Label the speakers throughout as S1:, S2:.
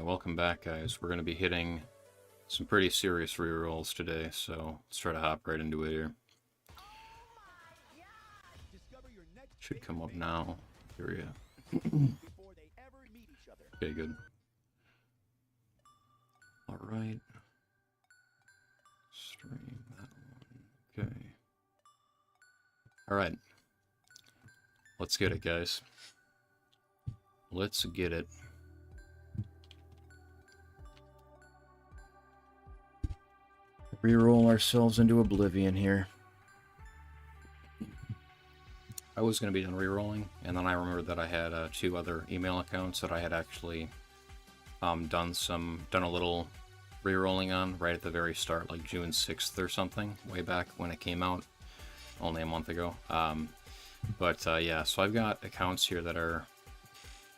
S1: Alright, welcome back, guys. We're going to be hitting some pretty serious rerolls today, so let's try to hop right into it here. Should come up now. Etheria. Okay, good. Alright. Stream that one. Okay. Alright. Let's get it, guys. Let's get it. Reroll ourselves into oblivion here. I was going to be done rerolling, and then I remembered that I had 2 other email accounts that I had actually done a little rerolling on right at the very start, like June 6th or something, way back when it came out, only a month ago. Yeah, so I've got accounts here that are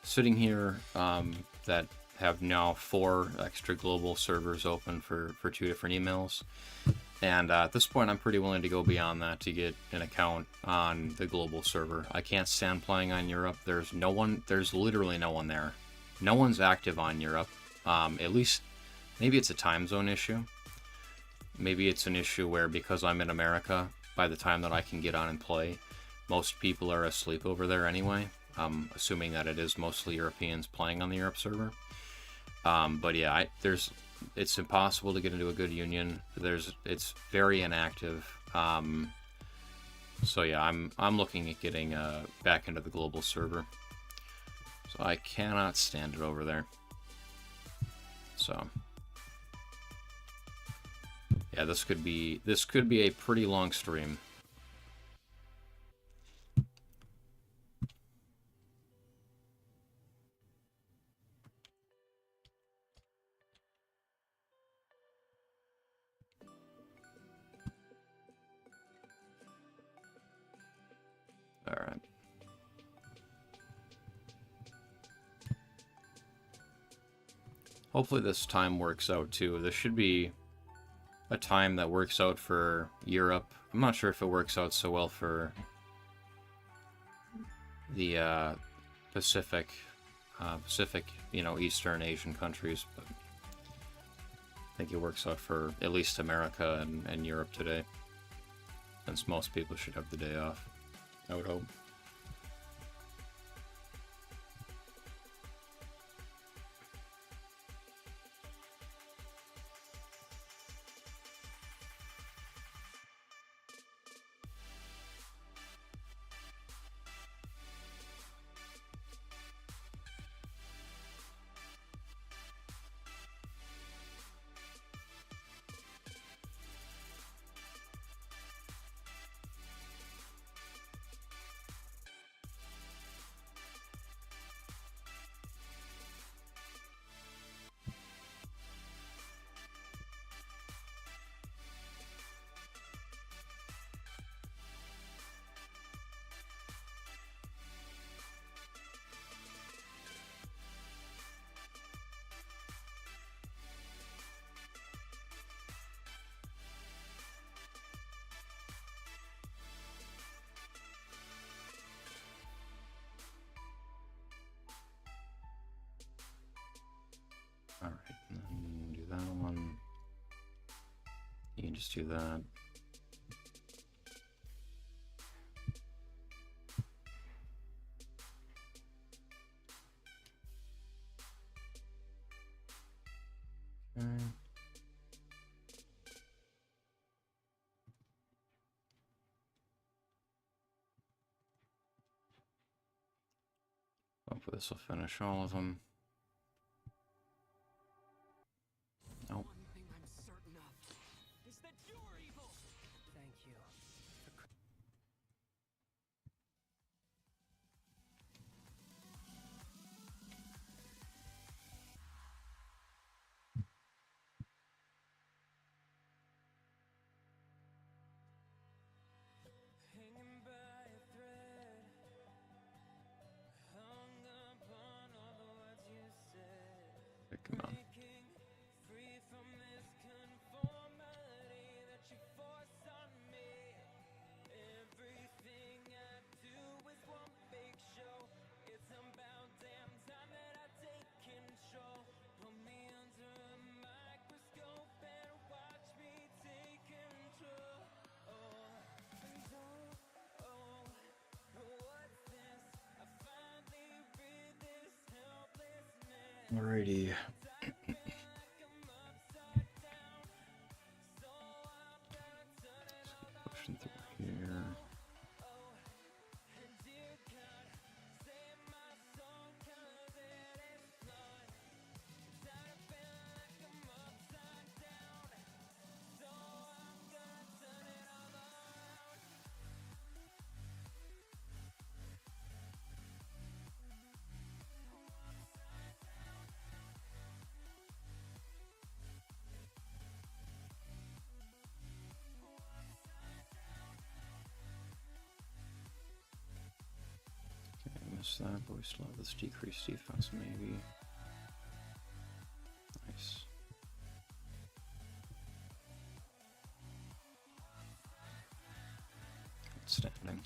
S1: sitting here that have now 4 extra global servers open for 2 different emails. And at this point, I'm pretty willing to go beyond that to get an account on the global server. I can't stand playing on Europe. There's literally no one there. No one's active on Europe. At least, maybe it's a time zone issue. Maybe it's an issue where, because I'm in America, by the time that I can get on and play, most people are asleep over there anyway. Assuming that it is mostly Europeans playing on the Europe server. But yeah, it's impossible to get into a good union. It's very inactive. So yeah, I'm looking at getting back into the global server. So I cannot stand it over there. So yeah, this could be a pretty long stream. Alright. Hopefully this time works out too. This should be a time that works out for Europe. I'm not sure if it works out so well for the Pacific, Eastern Asian countries, but I think it works out for at least America and Europe today, since most people should have the day off, I would hope. Alright, and then do that one. You can just do that. Okay. Hopefully this will finish all of them. Nope.
S2: One thing I'm certain of is that you're evil. Thank you. Hanging by a thread, hung upon all the words
S1: Alrighty. Pushing through here. Missed that, but we still have this decreased defense, maybe. Nice. Outstanding.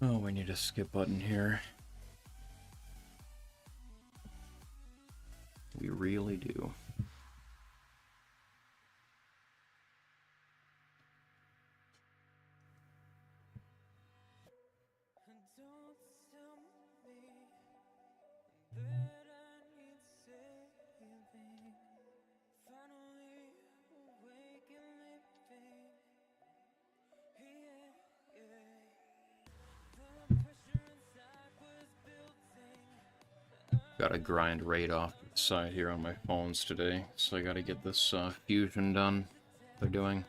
S1: Oh, we need a skip button here. We really do. Gotta grind raid off to the side here on my phones today, so I gotta get this fusion done they're doing.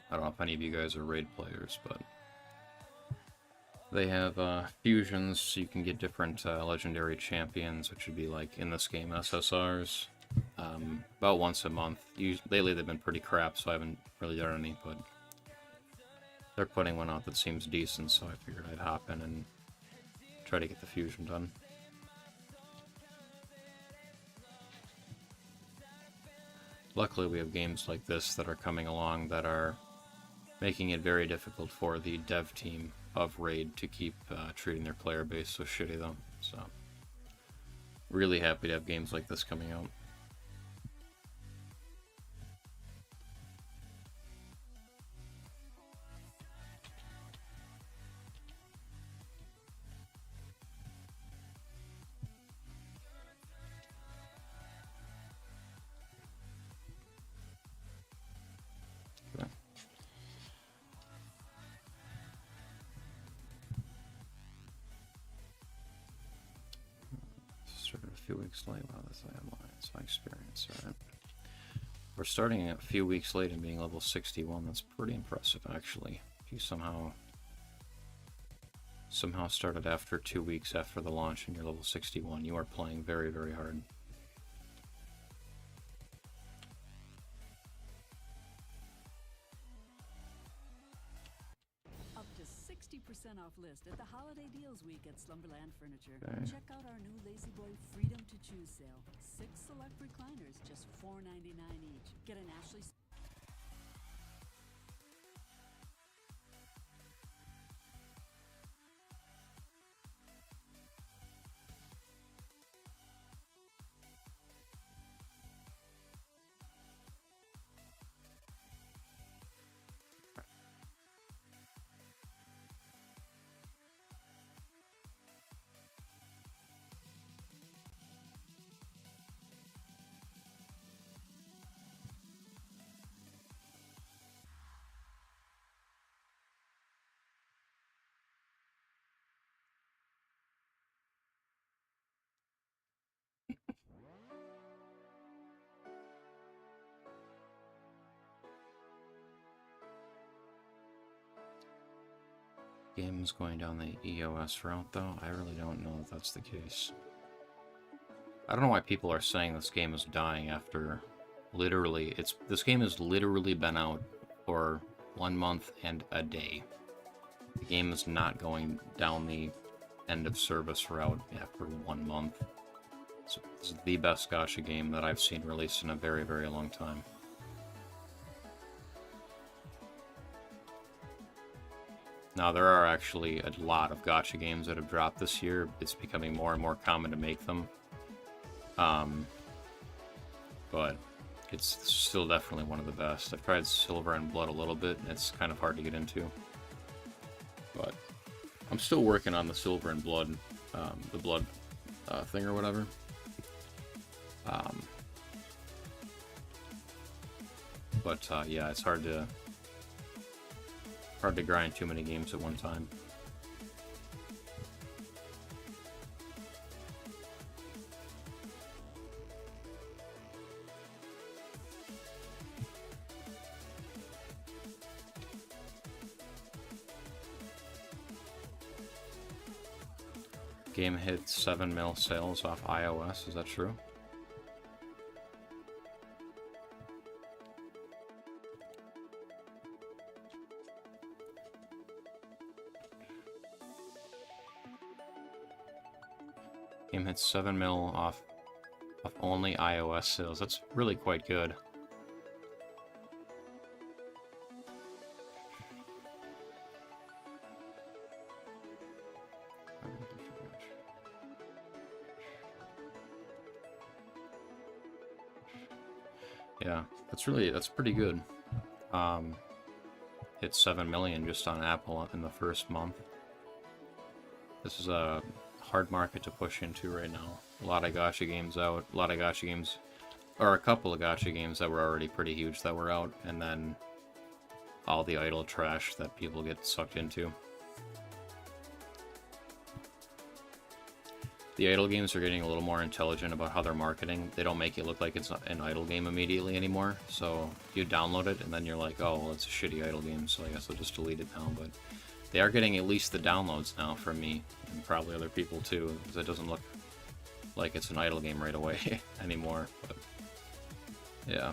S1: I don't know if any of you guys are raid players, but they have fusions, so you can get different legendary champions, which would be like, in this game, SSRs, about once a month. Lately they've been pretty crap, so I haven't really done any, but they're putting one out that seems decent, so I figured I'd hop in and try to get the fusion done. Luckily, we have games like this that are coming along that are making it very difficult for the dev team of Raid to keep treating their player base so shitty, though. So, really happy to have games like this coming out. Started a few weeks late. Wow, that's my experience. All right. We're starting a few weeks late and being level 61. That's pretty impressive, actually. If you somehow started after 2 weeks after the launch and you're level 61, you are playing very, very hard.
S3: Up to 60% off list at the Holiday Deals Week at Slumberland Furniture.
S1: Okay.
S3: Check out our new Lazy Boy Freedom to Choose sale. 6 select recliners, just $4.99 each. Get an Ashley...
S1: Game's going down the EOS route, though. I really don't know if that's the case. I don't know why people are saying this game is dying after literally... This game has literally been out for 1 month and a day. The game is not going down the end of service route after 1 month. So this is the best gacha game that I've seen released in a very, very long time. Now, there are actually a lot of gacha games that have dropped this year. It's becoming more and more common to make them. But it's still definitely one of the best. I've tried Silver and Blood a little bit, and it's kind of hard to get into. But I'm still working on the Silver and Blood, the Blood thing or whatever. Yeah, it's hard to grind too many games at one time. Game hit 7 mil sales off iOS, is that true? Game hit 7 mil off only iOS sales. That's really quite good. Yeah, that's pretty good. Hit 7 million just on Apple in the first month. This is a hard market to push into right now. A lot of gacha games out, or a couple of gacha games that were already pretty huge that were out, and then all the idle trash that people get sucked into. The idle games are getting a little more intelligent about how they're marketing. They don't make it look like it's an idle game immediately anymore. So you download it and then you're like, oh, well, it's a shitty idle game, so I guess I'll just delete it now. But they are getting at least the downloads now from me, and probably other people too, because it doesn't look like it's an idle game right away anymore. But yeah.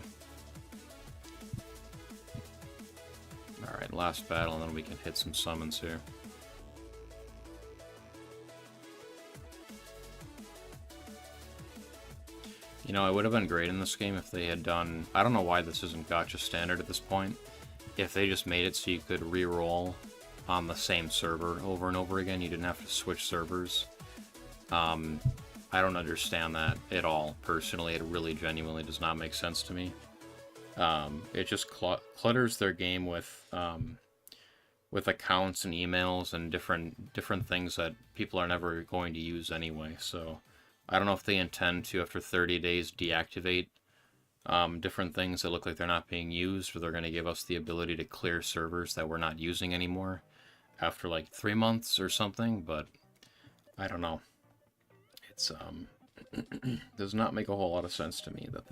S1: Alright, last battle, and then we can hit some summons here. You know, it would have been great in this game if they had done... I don't know why this isn't gacha standard at this point. If they just made it so you could re-roll on the same server over and over again, you didn't have to switch servers. I don't understand that at all, personally. It really genuinely does not make sense to me. It just clutters their game with accounts and emails and different things that people are never going to use anyway, so... I don't know if they intend to, after 30 days, deactivate different things that look like they're not being used, or they're going to give us the ability to clear servers that we're not using anymore after like 3 months or something, but I don't know. It's does not make a whole lot of sense to me that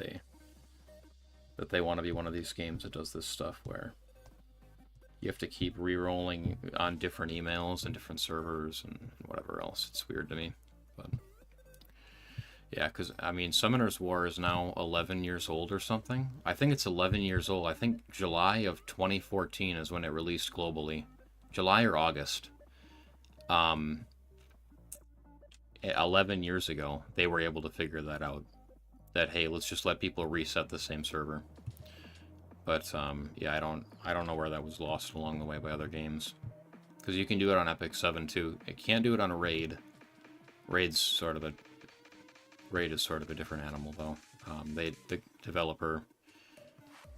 S1: they want to be one of these games that does this stuff where you have to keep re-rolling on different emails and different servers and whatever else. It's weird to me, but... Yeah, because, I mean, Summoner's War is now 11 years old or something. I think it's 11 years old. I think July of 2014 is when it released globally. July or August. 11 years ago, they were able to figure that out. That, hey, let's just let people reset the same server. But, yeah, I don't know where that was lost along the way by other games. Because you can do it on Epic 7, too. You can't do it on a Raid. Raid is sort of a different animal, though. The developer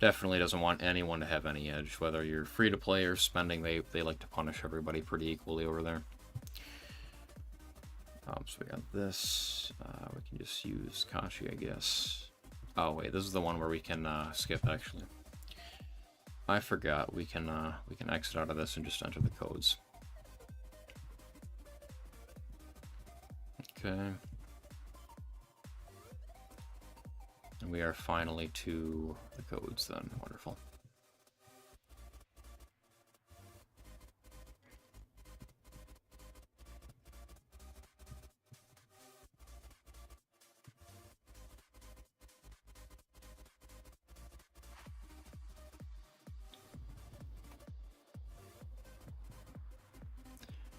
S1: definitely doesn't want anyone to have any edge, whether you're free to play or spending. They like to punish everybody pretty equally over there. So we got this. We can just use Kashi, I guess. Oh wait, this is the one where we can skip. Actually, I forgot. We can exit out of this and just enter the codes. Okay. And we are finally to the codes then. Wonderful.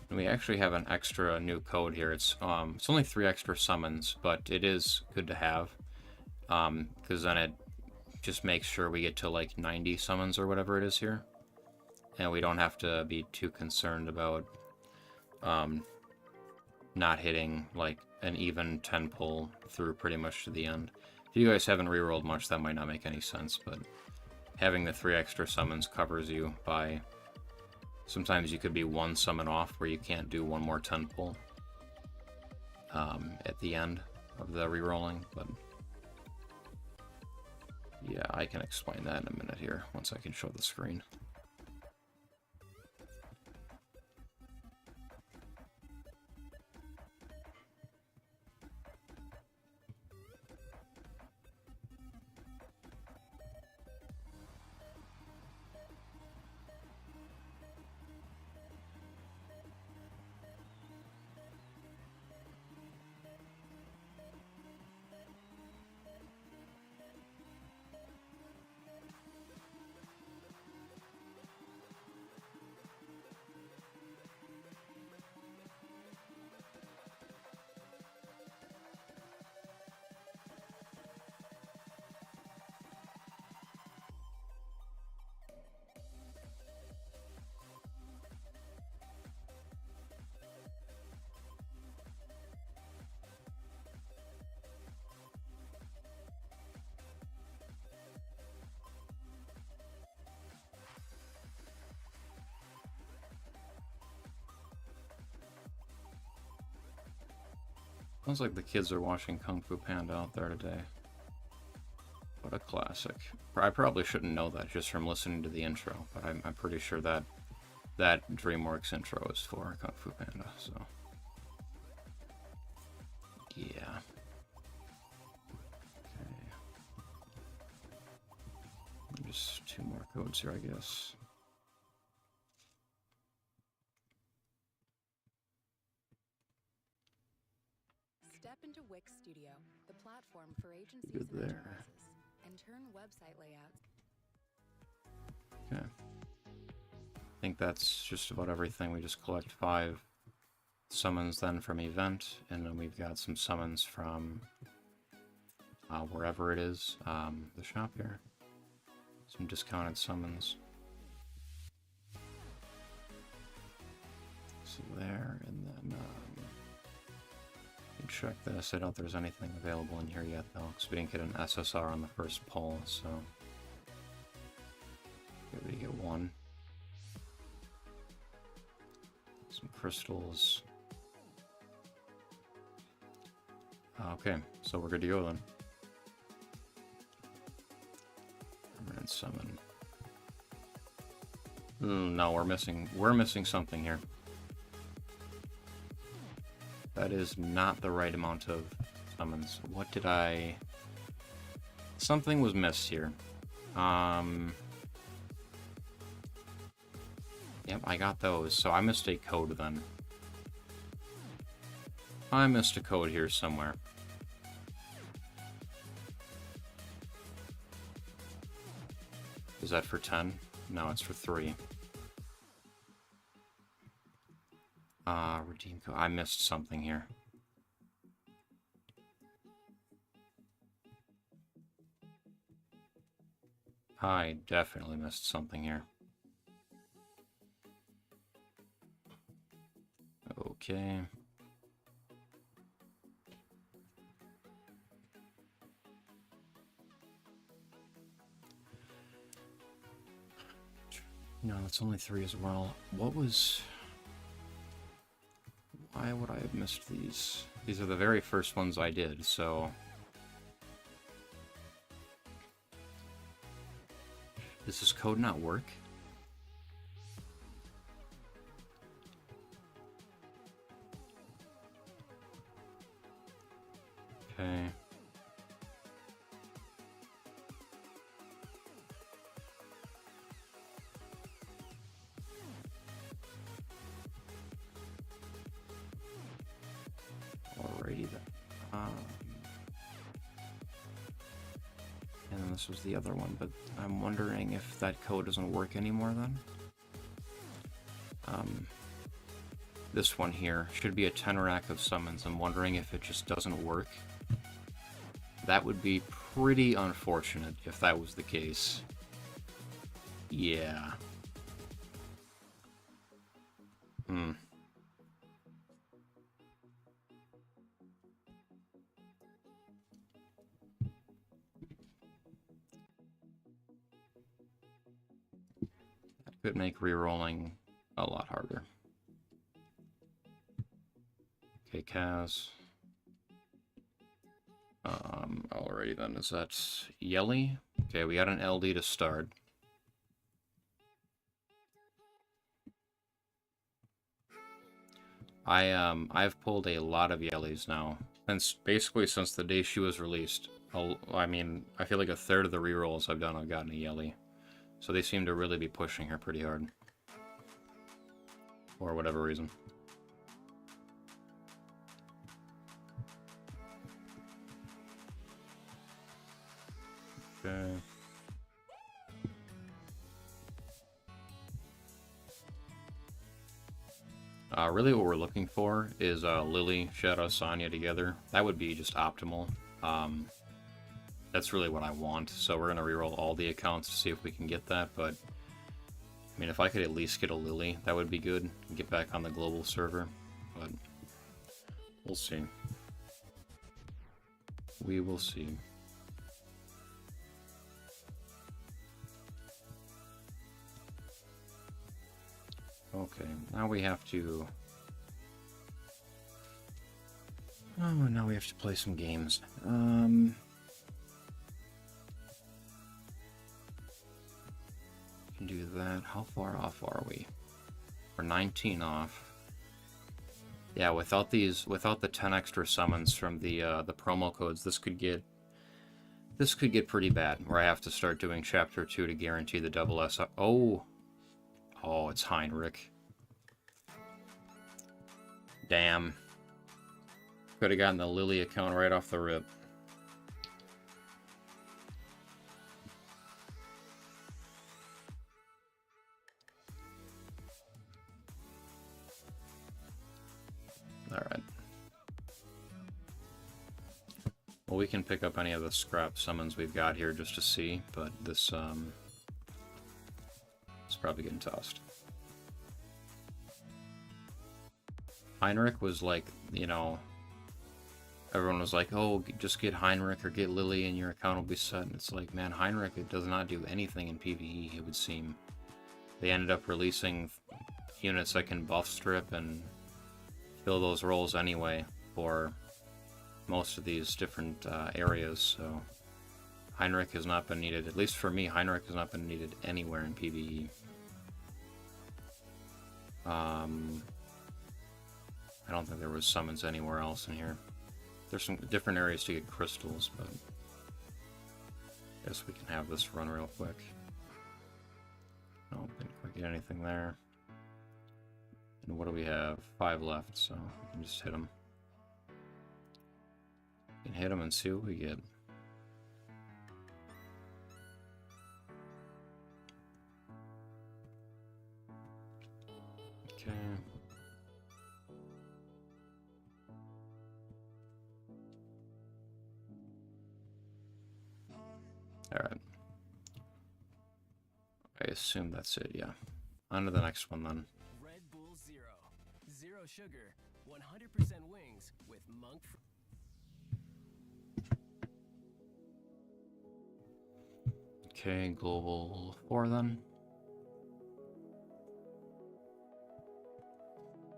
S1: And we actually have an extra new code here. It's only 3 extra summons, but it is good to have. Because then it just makes sure we get to like 90 summons or whatever it is here. and we don't have to be too concerned about not hitting like an even 10 pull through pretty much to the end. If you guys haven't rerolled much, that might not make any sense, but having the 3 extra summons covers you by... Sometimes you could be 1 summon off where you can't do 1 more 10 pull at the end of the rerolling, but yeah, I can explain that in a minute here once I can show the screen. Sounds like the kids are watching Kung Fu Panda out there today. What a classic. I probably shouldn't know that just from listening to the intro, but I'm pretty sure that that DreamWorks intro is for Kung Fu Panda, so... Yeah. Okay. Just 2 more codes here, I guess.
S4: Step into Wix Studio, the platform for agencies
S1: Good
S4: and
S1: there.
S4: enterprises, and turn website layouts.
S1: Okay. I think that's just about everything. We just collect 5 summons then from event, and then we've got some summons from wherever it is, the shop here. Some discounted summons. So there, and then you check this. I doubt there's anything available in here yet though, because we didn't get an SSR on the first pull, so maybe we get 1. Some crystals. Okay, so we're good to go then. Permanent summon. No, we're missing something here. That is not the right amount of summons. What did I... Something was missed here. Yep, I got those, so I missed a code then. I missed a code here somewhere. Is that for 10? No, it's for 3. Redeem code. I missed something here. I definitely missed something here. Okay. No, that's only 3 as well. What was... Why would I have missed these? These are the very first ones I did, so... Does this code not work? Okay. Alrighty then. And then this was the other one, but I'm wondering if that code doesn't work anymore then. This one here should be a 10 rack of summons. I'm wondering if it just doesn't work. That would be pretty unfortunate if that was the case. Yeah. Hmm. That could make rerolling a lot harder. Okay, Kaz. Alrighty then, is that Yelly? Okay, we got an LD to start. I've pulled a lot of Yellies now. Basically since the day she was released. I mean, I feel like a third of the rerolls I've done I've gotten a Yelly. So they seem to really be pushing her pretty hard. For whatever reason. Okay. Really what we're looking for is Lily, Shadow, Sonya together. That would be just optimal. That's really what I want. So we're going to reroll all the accounts to see if we can get that. But, I mean, if I could at least get a Lily, that would be good. Get back on the global server. But we'll see. We will see. Okay, now we have to... Oh, now we have to play some games. Can do that. How far off are we? We're 19 off. Yeah, without the 10 extra summons from the promo codes, this could get pretty bad. Where I have to start doing Chapter 2 to guarantee the double S. Oh, it's Heinrich. Damn. Could have gotten the Lily account right off the rip. Alright. Well, we can pick up any of the scrap summons we've got here just to see, but this, it's probably getting tossed. Heinrich was like, you know, everyone was like, oh, just get Heinrich or get Lily and your account will be set. And it's like, man, Heinrich, it does not do anything in PvE, it would seem. They ended up releasing units that can buff strip and fill those roles anyway for most of these different areas, so Heinrich has not been needed, at least for me, Heinrich has not been needed anywhere in PvE. I don't think there was summons anywhere else in here. There's some different areas to get crystals, but I guess we can have this run real quick. No, didn't quite get anything there. And what do we have? 5 left, so we can just hit them. We can hit them and see what we get. Okay. Alright. I assume that's it, yeah. On to the next one then.
S2: Red Bull Zero. Zero sugar. 100% wings with monk.
S1: Okay, global 4 then.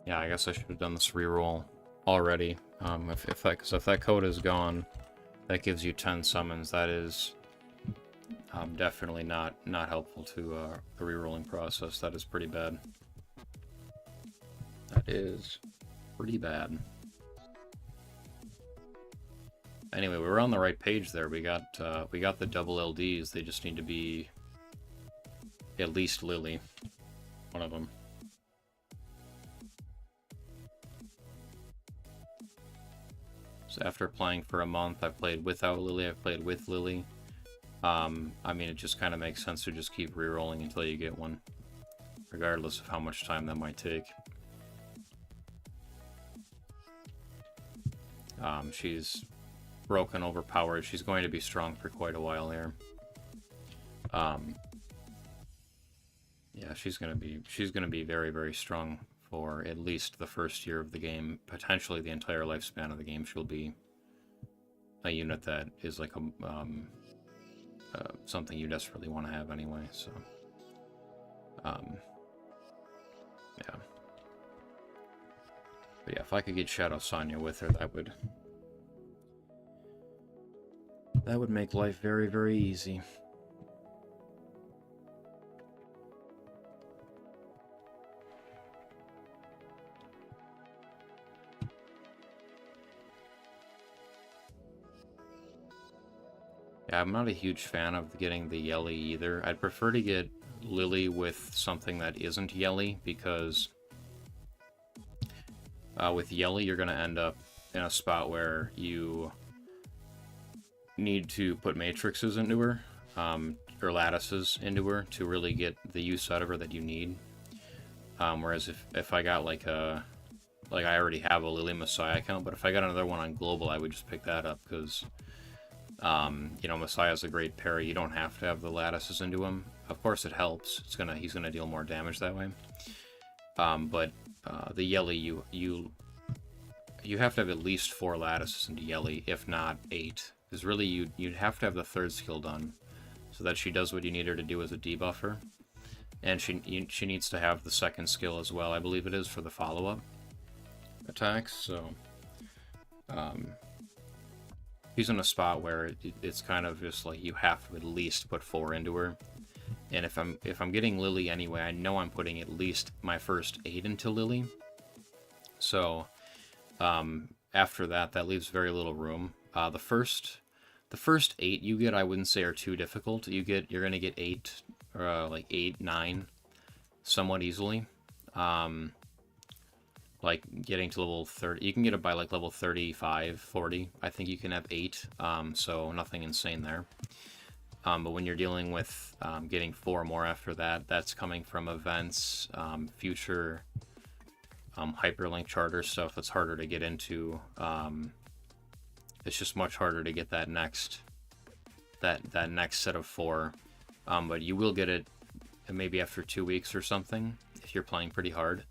S1: Yeah, I guess I should have done this reroll already. If that code is gone, that gives you 10 summons. That is definitely not helpful to the rerolling process. That is pretty bad. That is pretty bad. Anyway, we were on the right page there. We got the double LDs. They just need to be at least Lily, one of them. So after playing for a month, I've played without Lily, I've played with Lily. I mean, it just kind of makes sense to just keep rerolling until you get one, regardless of how much time that might take. She's broken, overpowered. She's going to be strong for quite a while here. Yeah, she's gonna be very, very strong for at least the first year of the game, potentially the entire lifespan of the game. She'll be a unit that is like something you desperately want to have anyway. So, yeah. But yeah, if I could get Shadow Sonya with her, that would make life very, very easy. Yeah, I'm not a huge fan of getting the Yelly either. I'd prefer to get Lily with something that isn't Yelly, because with Yelly you're going to end up in a spot where you need to put matrices into her, or lattices into her to really get the use out of her that you need. Whereas if I got like I already have a Lily Messiah account, but if I got another one on Global, I would just pick that up, because you know, Messiah's a great parry. You don't have to have the lattices into him. Of course it helps. He's gonna deal more damage that way. But the Yelly, you have to have at least 4 lattices into Yelly, if not 8. Because really you'd have to have the 3rd skill done, so that she does what you need her to do as a debuffer. And she needs to have the 2nd skill as well, I believe it is, for the follow-up attacks. So she's in a spot where it's kind of just like you have to at least put 4 into her. And if I'm getting Lily anyway, I know I'm putting at least my first 8 into Lily. So after that leaves very little room. The first 8 you get, I wouldn't say are too difficult. You're gonna get 8, like 8, 9, somewhat easily. Like getting to level 30, you can get it by like level 35, 40. I think you can have 8, so nothing insane there. But when you're dealing with getting 4 more after that, that's coming from events, future hyperlink charter stuff that's harder to get into. It's just much harder to get that next set of 4. But you will get it maybe after 2 weeks or something if you're playing pretty hard.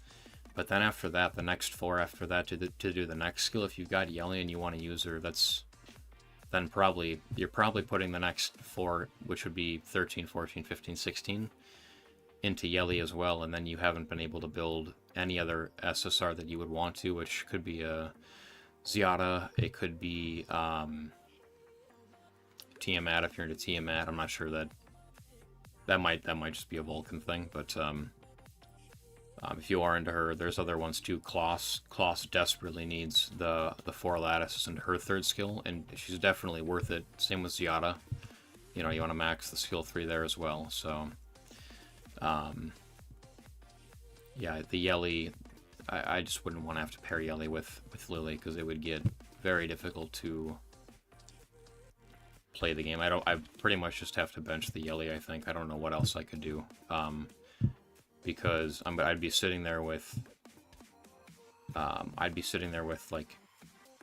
S1: But then after that, the next 4 after that to do the next skill, if you've got Yelly and you want to use her, then you're probably putting the next 4, which would be 13, 14, 15, 16, into Yelly as well, and then you haven't been able to build any other SSR that you would want to, which could be a Ziada, it could be Tiamat if you're into Tiamat. I'm not sure that might just be a Vulcan thing, but if you are into her, there's other ones too. Kloss desperately needs the 4 lattices into her 3rd skill, and she's definitely worth it. Same with Ziada. You know, you want to max the skill 3 there as well. So, yeah, the Yelly, I just wouldn't want to have to pair Yelly with Lily, because it would get very difficult to play the game. I pretty much just have to bench the Yelly, I think. I don't know what else I could do. Because I'd be sitting there with like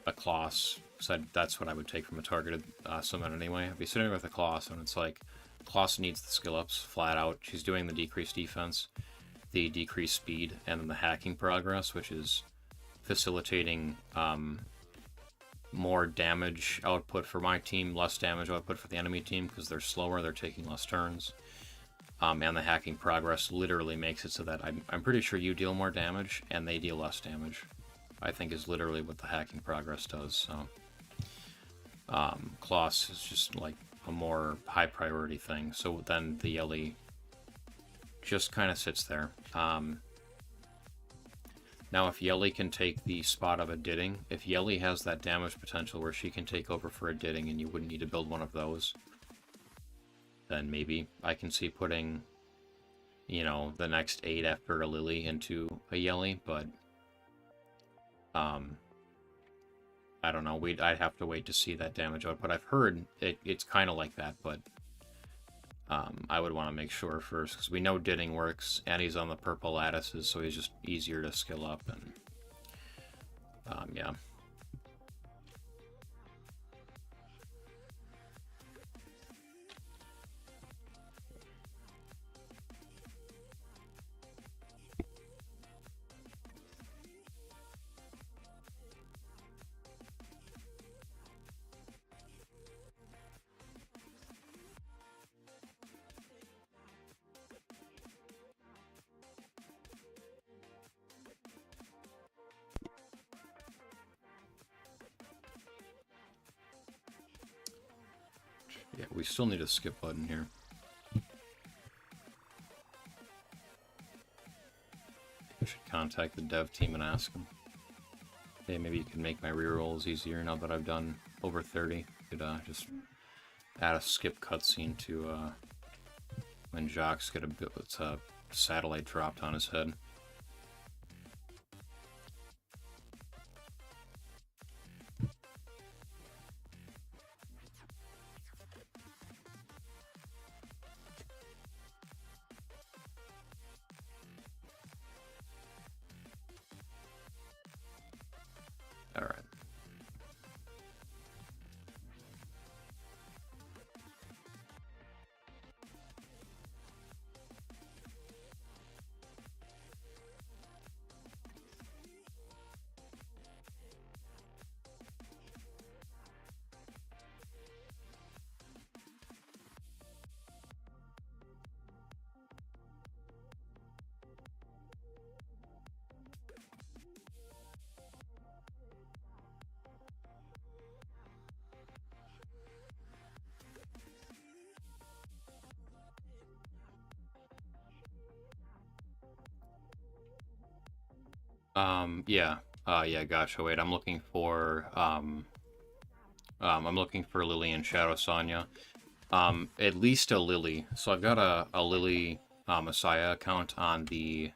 S1: a Kloss, so that's what I would take from a targeted summon anyway. I'd be sitting there with a Kloss, and it's like Kloss needs the skill ups flat out. She's doing the decreased defense, the decreased speed, and then the hacking progress, which is facilitating more damage output for my team, less damage output for the enemy team, because they're slower, they're taking less turns. And the hacking progress literally makes it so that I'm pretty sure you deal more damage and they deal less damage, I think is literally what the hacking progress does. So Kloss is just like a more high priority thing. So then the Yelly just kind of sits there. Now if Yelly can take the spot of a Didding, if Yelly has that damage potential where she can take over for a Didding and you wouldn't need to build one of those, then maybe I can see putting, you know, the next 8 after a Lily into a Yelly, but I don't know. I'd have to wait to see that damage output. I've heard it's kind of like that, but I would want to make sure first, because we know Didding works, and he's on the purple lattices, so he's just easier to skill up, and yeah. Yeah, we still need a skip button here. I should contact the dev team and ask them. Hey, maybe you can make my rerolls easier now that I've done over 30. Could just add a skip cutscene to when Jacques get a satellite dropped on his head. All right. Yeah, gotcha. Wait, I'm looking for Lily and Shadow Sonya. At least a Lily. So I've got a Lily Messiah account on the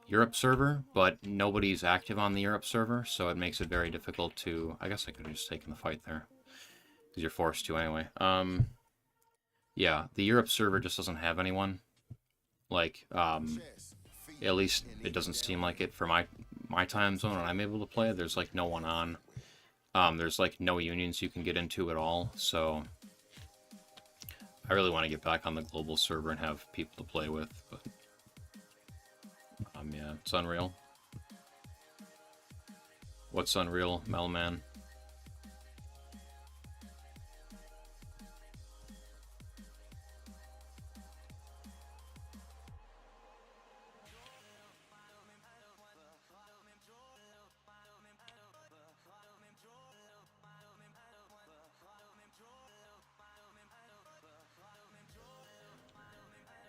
S1: Europe server, but nobody's active on the Europe server, so it makes it very difficult to... I guess I could have just taken the fight there, because you're forced to anyway. Yeah, the Europe server just doesn't have anyone. Like, at least it doesn't seem like it for my time zone, and I'm able to play. There's like no one on. There's like no unions you can get into at all, so I really want to get back on the global server and have people to play with, but yeah, it's unreal. What's unreal, Melman?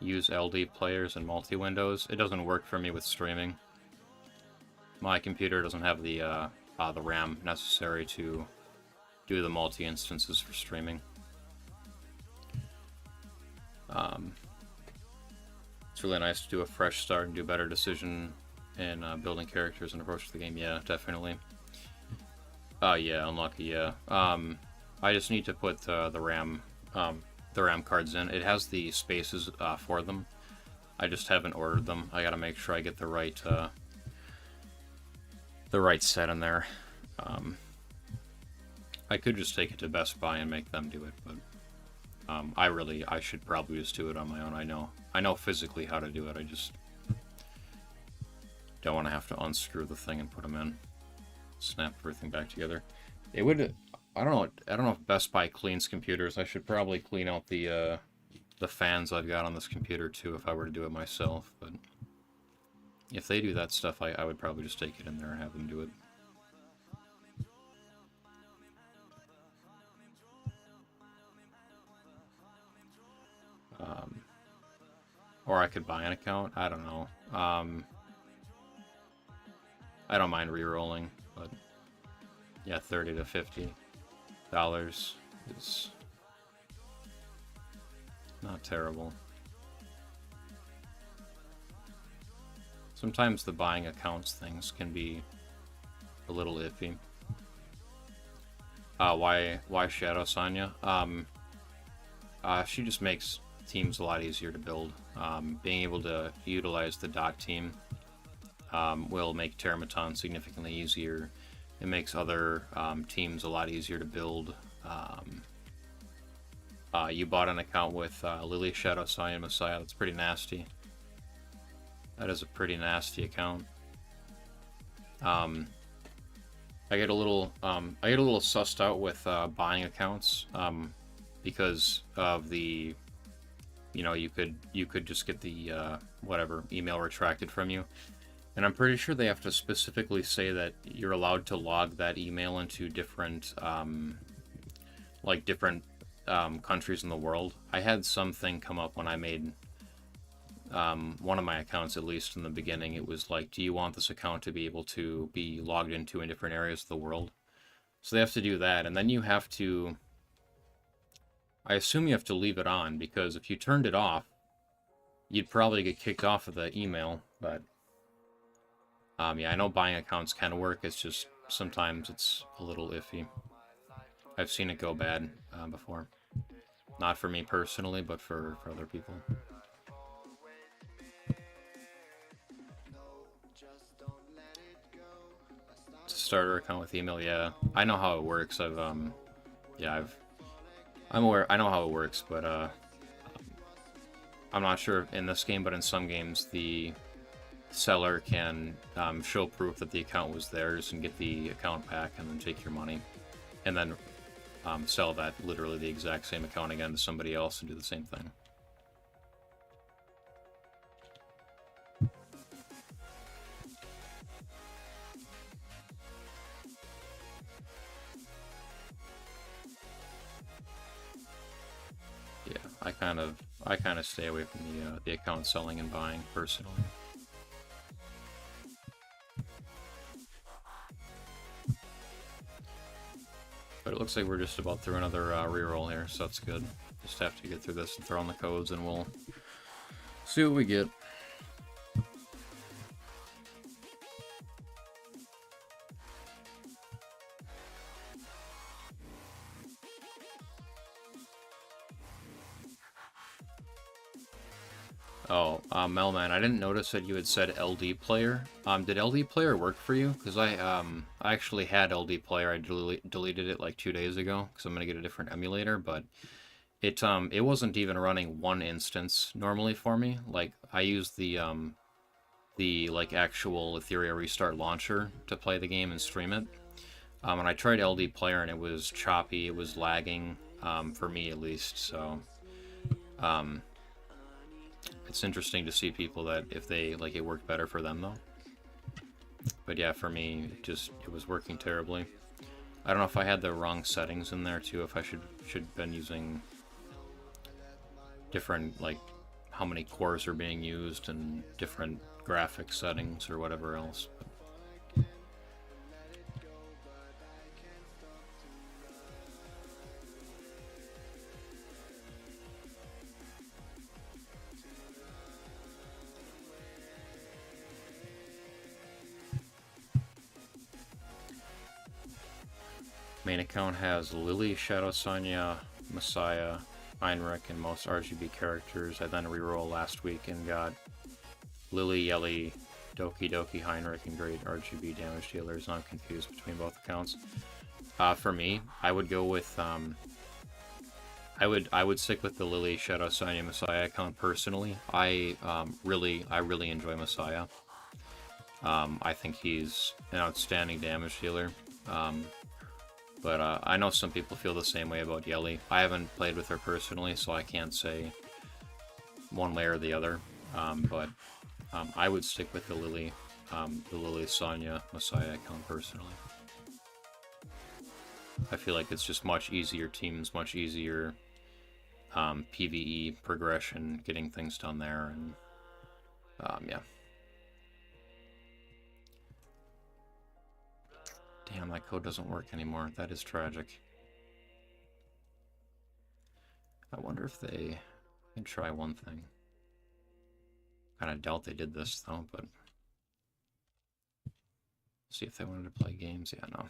S1: Use LD players and multi-windows. It doesn't work for me with streaming. My computer doesn't have the RAM necessary to do the multi-instances for streaming. It's really nice to do a fresh start and do better decision in building characters and approach to the game. Yeah, definitely. Yeah, unlucky. Yeah. I just need to put the RAM cards in. It has the spaces for them. I just haven't ordered them. I gotta make sure I get the right set in there. I could just take it to Best Buy and make them do it, but I should probably just do it on my own. I know physically how to do it. I just don't want to have to unscrew the thing and put them in. Snap everything back together. It would. I don't know if Best Buy cleans computers. I should probably clean out the fans I've got on this computer too if I were to do it myself, but if they do that stuff, I would probably just take it in there and have them do it. Or I could buy an account. I don't know. I don't mind re-rolling, but yeah, $30 to $50 is not terrible. Sometimes the buying accounts things can be a little iffy. Why Shadow Sonya? She just makes teams a lot easier to build. Being able to utilize the dot team will make Terramaton significantly easier. It makes other teams a lot easier to build. You bought an account with Lily, Shadow Sonya, Messiah. That's pretty nasty. That is a pretty nasty account. I get a little sussed out with buying accounts because of the, you could just get the whatever email retracted from you, and I'm pretty sure they have to specifically say that you're allowed to log that email into different like different countries in the world. I had something come up when I made one of my accounts, at least in the beginning. It was like, do you want this account to be able to be logged into in different areas of the world? So they have to do that, and then you have to, I assume you have to leave it on, because if you turned it off, you'd probably get kicked off of the email. But yeah, I know buying accounts can work, it's just sometimes it's a little iffy. I've seen it go bad before. Not for me personally, but for other people. Starter account with email, yeah. I know how it works. I'm aware, I know how it works, but I'm not sure in this game, but in some games the seller can show proof that the account was theirs and get the account back and then take your money. And then sell that literally the exact same account again to somebody else and do the same thing. Yeah, I kind of stay away from the account selling and buying personally. But it looks like we're just about through another reroll here, so that's good. Just have to get through this and throw in the codes, and we'll see what we get. Oh, Melman, I didn't notice that you had said LD player. Did LD player work for you? Because I actually had LD player. I deleted it like 2 days ago because I'm gonna get a different emulator, but it wasn't even running one instance normally for me. Like I used the like actual Etheria restart launcher to play the game and stream it. And I tried LD player and it was choppy. It was lagging for me at least. So. It's interesting to see people that if they like it worked better for them though. But yeah, for me it was working terribly. I don't know if I had the wrong settings in there too, if I should been using different, like how many cores are being used and different graphic settings or whatever else. Main account has Lily, Shadow Sonya, Messiah, Heinrich, and most RGB characters. I then reroll last week and got Lily, Yelly, Doki Doki, Heinrich, and great RGB damage dealers. I'm confused between both accounts. For me, I would go with I would stick with the Lily, Shadow Sonya, Messiah account personally. I really enjoy Messiah. I think he's an outstanding damage dealer. But I know some people feel the same way about Yelly. I haven't played with her personally, so I can't say one way or the other. But I would stick with the Lily Sonya Messiah account personally. I feel like it's just much easier teams, much easier PvE progression, getting things done there, and yeah. Damn, that code doesn't work anymore. That is tragic. I wonder if they can try one thing. Kinda doubt they did this though, but see if they wanted to play games. Yeah, no.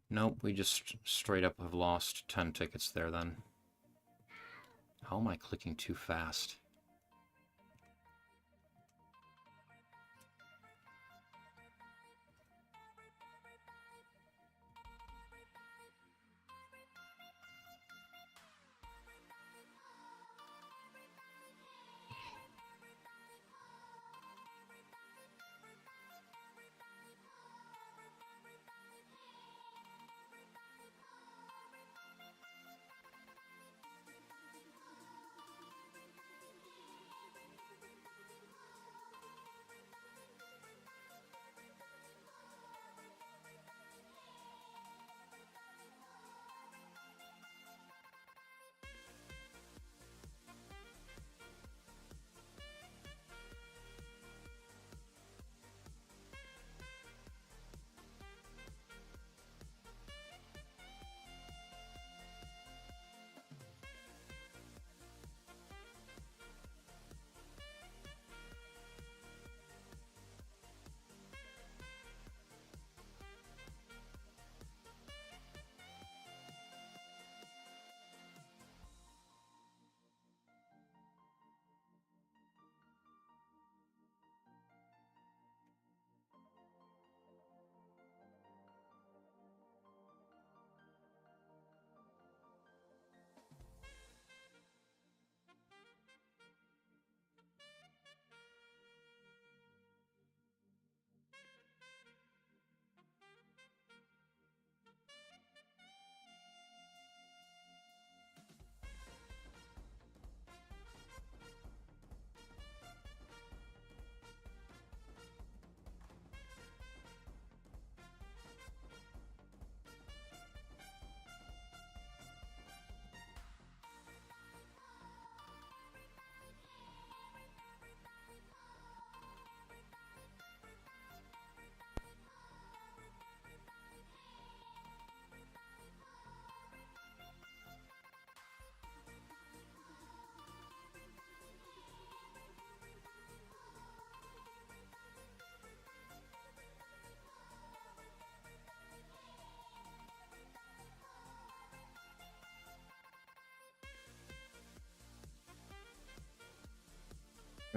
S1: Nope, we just straight up have lost 10 tickets there then. How am I clicking too fast?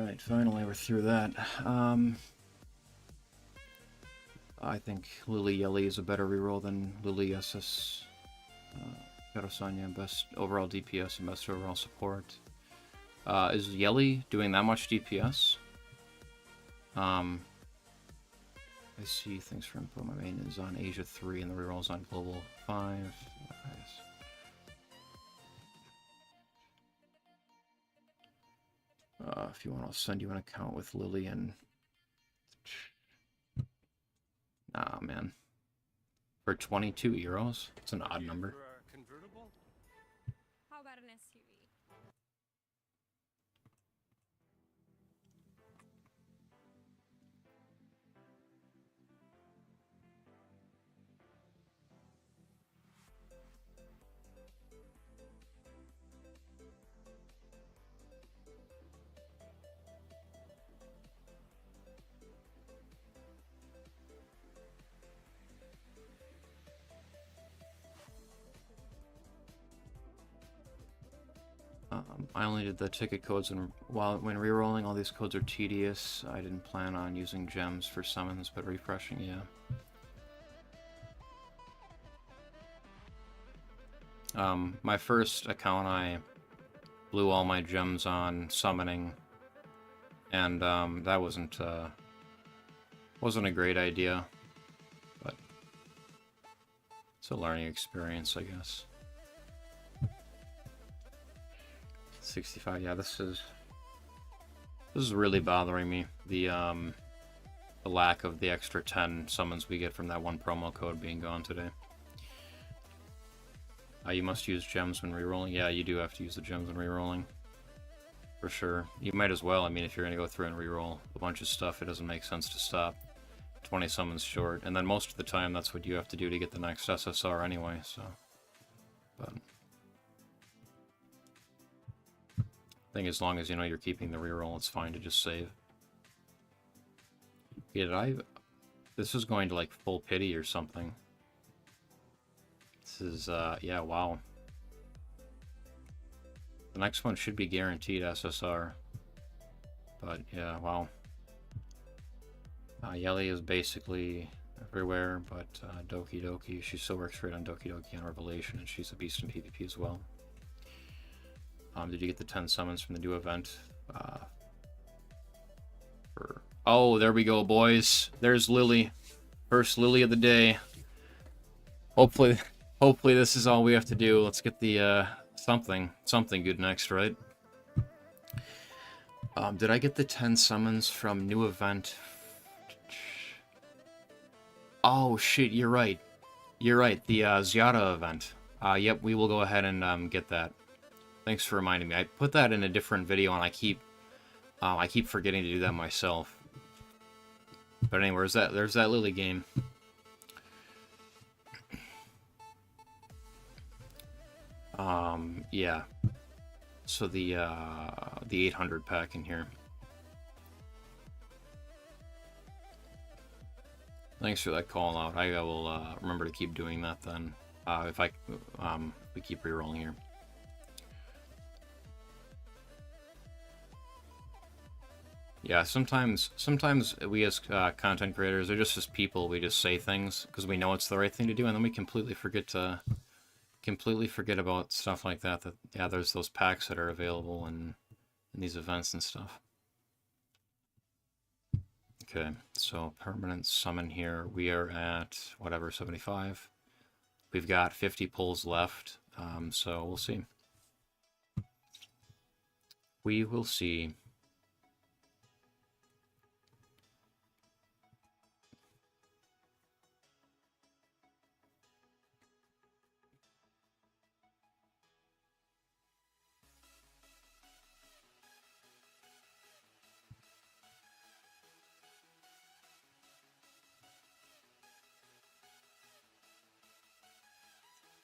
S1: Right, finally we're through that. I think Lily Yelly is a better reroll than Lily SS. Karosanya, best overall DPS and best overall support. Is Yelly doing that much DPS? I see things for info. My main is on Asia 3 and the reroll's on Global 5. Nice. If you want, I'll send you an account with Lily and... Nah, man. For 22 euros? It's an odd number.
S2: Convertible?
S5: How about an SUV?
S1: I only did the ticket codes, and when rerolling, all these codes are tedious. I didn't plan on using gems for summons, but refreshing, yeah. My first account, I blew all my gems on summoning, and that wasn't a great idea, but it's a learning experience, I guess. 65, yeah, this is really bothering me. The lack of the extra 10 summons we get from that one promo code being gone today. You must use gems when rerolling. Yeah, you do have to use the gems when rerolling. For sure. You might as well. I mean, if you're going to go through and reroll a bunch of stuff, it doesn't make sense to stop 20 summons short. And then most of the time, that's what you have to do to get the next SSR anyway, so... But... I think as long as you know you're keeping the reroll, it's fine to just save. Yeah, this is going to like full pity or something. This is, yeah, wow. The next one should be guaranteed SSR. But, yeah, wow. Yelly is basically everywhere, but Doki Doki, she still works great on Doki Doki and Revelation, and she's a beast in PvP as well. Did you get the 10 summons from the new event? Oh, there we go, boys. There's Lily. First Lily of the day. Hopefully this is all we have to do. Let's get the, something good next, right? Did I get the 10 summons from new event? Oh, shit, you're right. You're right, the, Zyada event. Yep, we will go ahead and, get that. Thanks for reminding me. I put that in a different video, and I keep forgetting to do that myself. But anyway, there's that Lily game. Yeah. So the 800 pack in here. Thanks for that call out. I will remember to keep doing that then. If we keep rerolling here. Yeah, sometimes we as content creators, or just as people, we just say things because we know it's the right thing to do, and then we completely forget about stuff like that. That, yeah, there's those packs that are available in these events and stuff. Okay, so permanent summon here. We are at whatever 75. We've got 50 pulls left, so we'll see. We will see.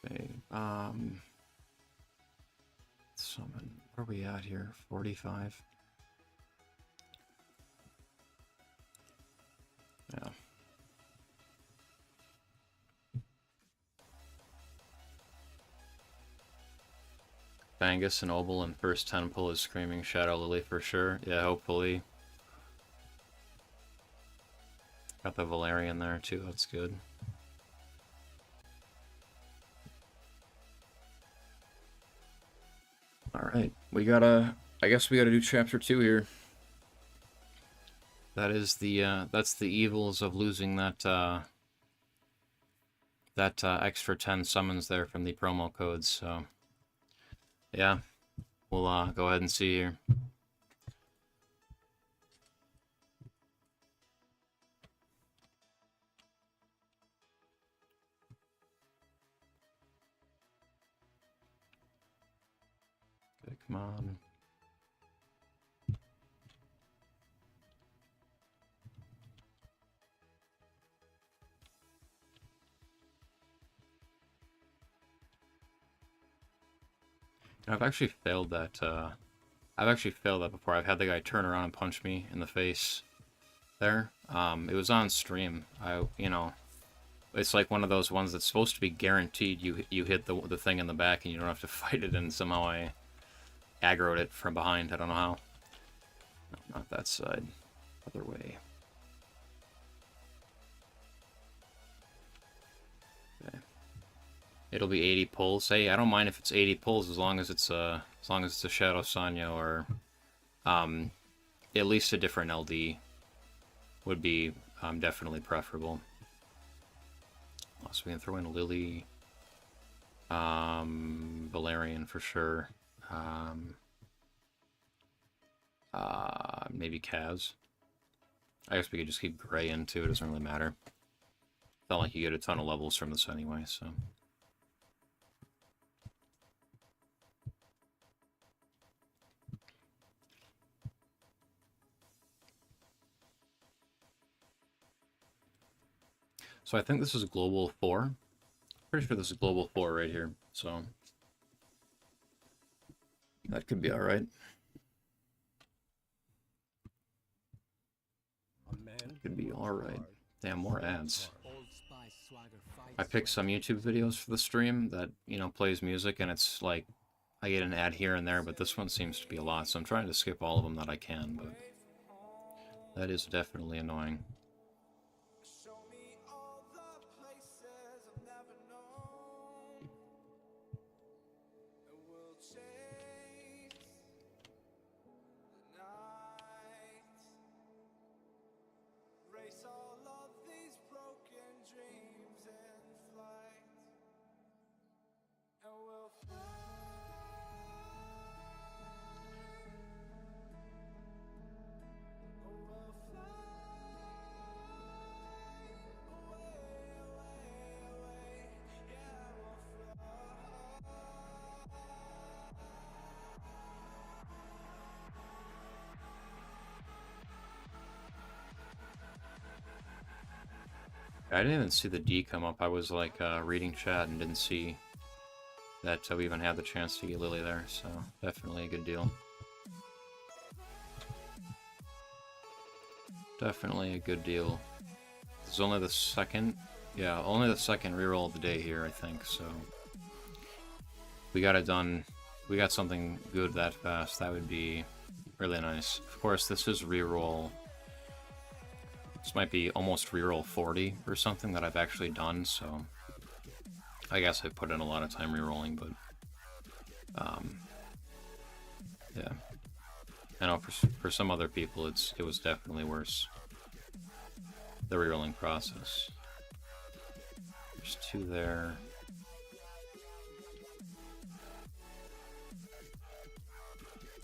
S1: Okay, summon. Where are we at here? 45. Yeah. Fangus and Obel and first 10 pull is Screaming Shadow Lily for sure. Yeah, hopefully. Got the Valerian there too, that's good. Alright, we gotta... I guess we gotta do chapter 2 here. That is the, that's the evils of losing that, extra 10 summons there from the promo codes, so... Yeah, we'll, go ahead and see here. Okay, come on. I've actually failed that, before. I've had the guy turn around and punch me in the face there. It was on stream. You know, it's like one of those ones that's supposed to be guaranteed you hit the thing in the back and you don't have to fight it, and somehow I aggroed it from behind. I don't know how. No, not that side. Other way. Okay. It'll be 80 pulls. Hey, I don't mind if it's 80 pulls as long as it's a Shadow Sanya or at least a different LD would be definitely preferable. So we can throw in Lily, Valerian for sure, maybe Kaz. I guess we could just keep Gray in too, it doesn't really matter. It's not like you get a ton of levels from this anyway, so... So I think this is Global 4. Pretty sure this is Global 4 right here, so... that could be alright. Could be alright. Damn, more ads. I picked some YouTube videos for the stream that, you know, plays music, and it's like, I get an ad here and there, but this one seems to be a lot, so I'm trying to skip all of them that I can, but... that is definitely annoying. I didn't even see the D come up. I was like reading chat and didn't see that we even had the chance to get Lily there, so definitely a good deal. Definitely a good deal. It's only the second, yeah, only the second reroll of the day here, I think, so we got it done. We got something good that fast. That would be really nice. Of course, this is reroll. This might be almost reroll 40 or something that I've actually done, so I guess I put in a lot of time rerolling, but yeah. I know for some other people it was definitely worse, the rerolling process. There's 2 there.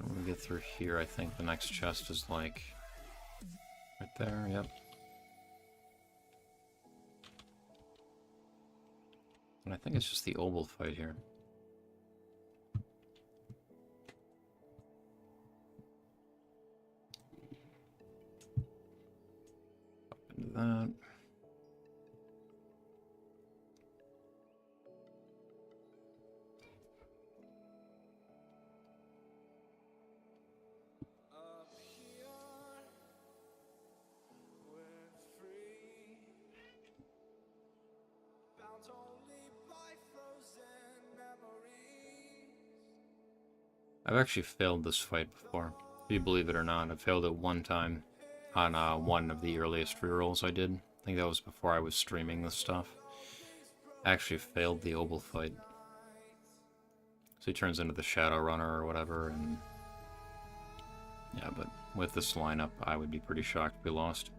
S1: When we get through here, I think the next chest is like right there, yep. And I think it's just the Obel fight here. Up into that. I've actually failed this fight before. If you believe it or not, I failed it one time on one of the earliest rerolls I did. I think that was before I was streaming this stuff. I actually failed the Obel fight. So he turns into the Shadow Runner or whatever, and yeah, but with this lineup, I would be pretty shocked if we lost.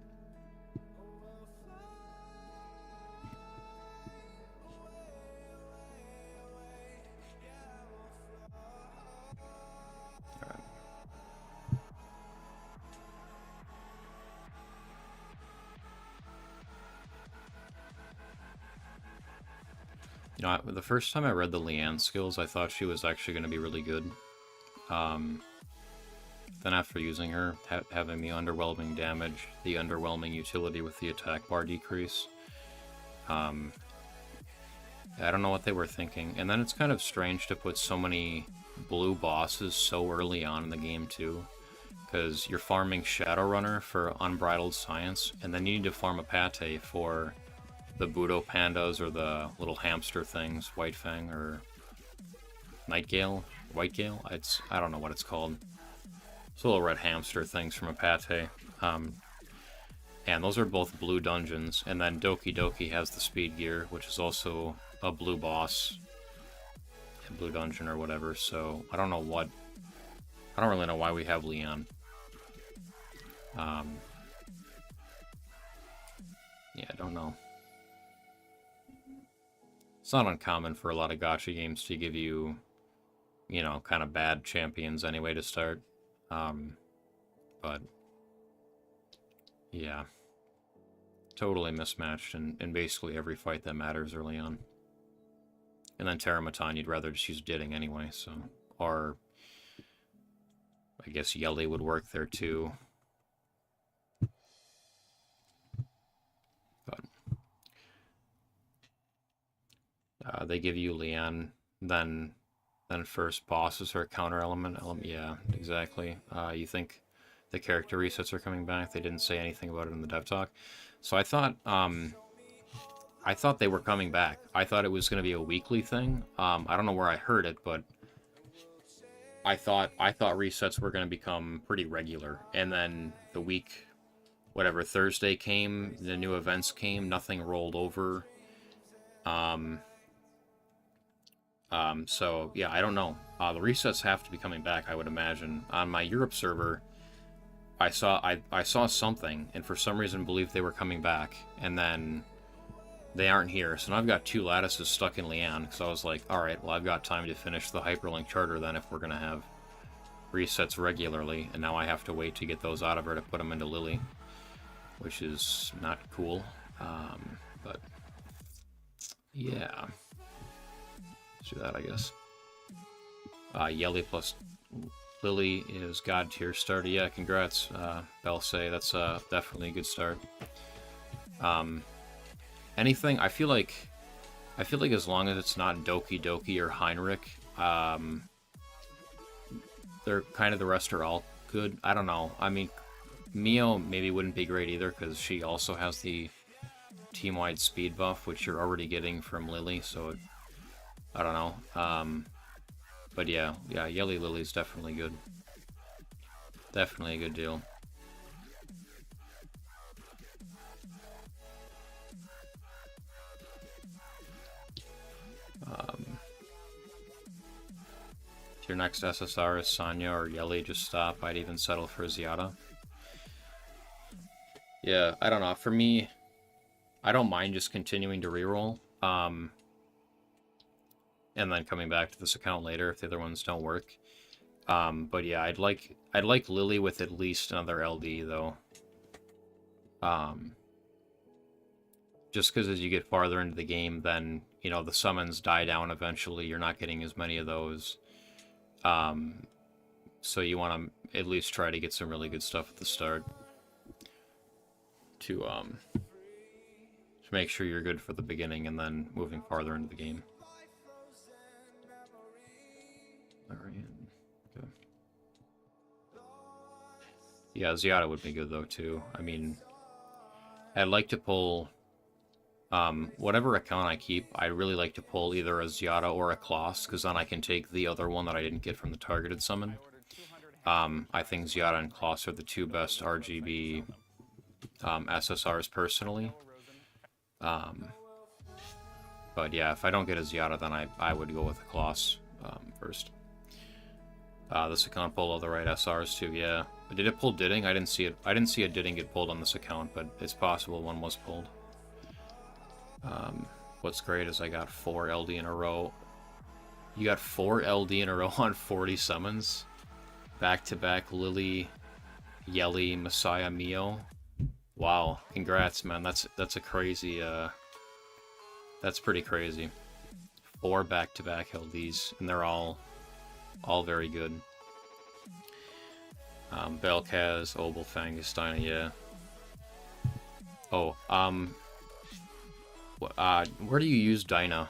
S1: You know, the first time I read the Leanne skills, I thought she was actually going to be really good. Then after using her, having the underwhelming damage, the underwhelming utility with the attack bar decrease, I don't know what they were thinking. And then it's kind of strange to put so many blue bosses so early on in the game too, because you're farming Shadowrunner for Unbridled Science, and then you need to farm a Pate for the Budo Pandas or the little hamster things, White Fang or Nightgale, Whitegale. I don't know what it's called. It's little red hamster things from a Pate. And those are both blue dungeons. And then Doki Doki has the speed gear, which is also a blue boss, a blue dungeon or whatever. So I don't know what. I don't really know why we have Leon. Yeah, I don't know. It's not uncommon for a lot of gacha games to give you, you know, kind of bad champions anyway to start. But yeah, totally mismatched in basically every fight that matters early on. And then Terramatan, you'd rather just use Didding anyway, so. Or I guess Yelly would work there too. But they give you Leanne, then first bosses are a counter element. Yeah, exactly. You think the character resets are coming back? They didn't say anything about it in the dev talk. So I thought they were coming back. I thought it was going to be a weekly thing. I don't know where I heard it, but I thought resets were going to become pretty regular. And then the week, whatever, Thursday came, the new events came, nothing rolled over. So yeah, I don't know. The resets have to be coming back, I would imagine. On my Europe server, I saw something, and for some reason believed they were coming back, and then they aren't here. So now I've got 2 lattices stuck in Leanne, because I was like, alright, well I've got time to finish the Hyperlink Charter then if we're going to have resets regularly, and now I have to wait to get those out of her to put them into Lily, which is not cool. But yeah. Let's do that, I guess. Yelly plus Lily is GodTier starter. Yeah, congrats, Belsay. That's definitely a good start. Anything, I feel like as long as it's not Doki Doki or Heinrich, they're kind of, the rest are all good. I don't know. I mean, Mio maybe wouldn't be great either because she also has the team-wide speed buff, which you're already getting from Lily, so I don't know. But yeah, Yelly Lily's definitely good. Definitely a good deal. If your next SSR is Sonya or Yelly, just stop. I'd even settle for Ziada. Yeah, I don't know. For me, I don't mind just continuing to reroll. And then coming back to this account later if the other ones don't work. But yeah, I'd like Lily with at least another LD though. Just because as you get farther into the game, then you know the summons die down eventually. You're not getting as many of those. So you want to at least try to get some really good stuff at the start to make sure you're good for the beginning and then moving farther into the game. Alright, okay. Yeah, Ziada would be good though too. I mean, I'd like to pull Whatever account I keep, I really like to pull either a Zyada or a Kloss, because then I can take the other one that I didn't get from the targeted summon. I think Zyada and Kloss are the two best RGB SSRs personally. But yeah, if I don't get a Zyada, then I would go with a Kloss first. This account pulled all the right SRs too, yeah. But did it pull Didding? I didn't see it. I didn't see a Didding get pulled on this account, but it's possible one was pulled. What's great is I got 4 LD in a row. You got 4 LD in a row on 40 summons? Back-to-back Lily, Yelly, Messiah, Mio. Wow, congrats, man. That's a crazy, that's pretty crazy. 4 back-to-back LDs, and they're all very good. Belkaz, Obel, Fangestein, yeah. Oh, where do you use Dinah?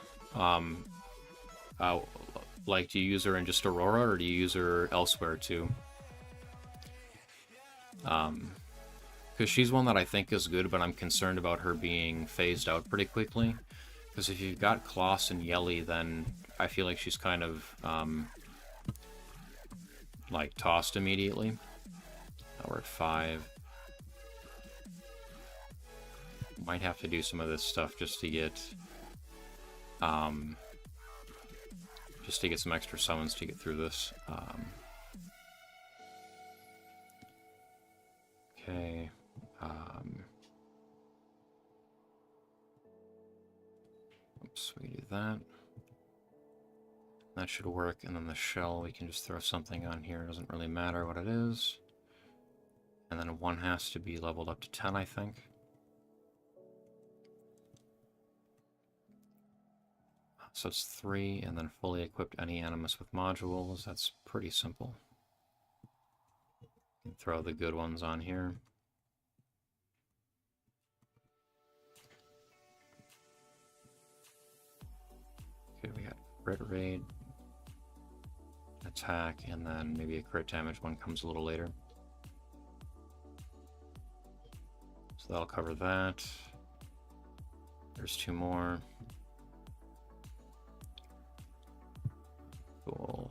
S1: Like, do you use her in just Aurora, or do you use her elsewhere too? Because she's one that I think is good, but I'm concerned about her being phased out pretty quickly. Because if you've got Kloss and Yelly, then I feel like she's kind of, like, tossed immediately. Now we're at 5. Might have to do some of this stuff just to get some extra summons to get through this. Okay. Oops, we do that. That should work, and then the shell, we can just throw something on here. It doesn't really matter what it is. And then one has to be leveled up to 10, I think. So it's 3, and then fully equipped any Animus with modules. That's pretty simple. You can throw the good ones on here. Okay, we got Crit Raid, attack, and then maybe a crit damage one comes a little later. So that'll cover that. There's 2 more. Cool.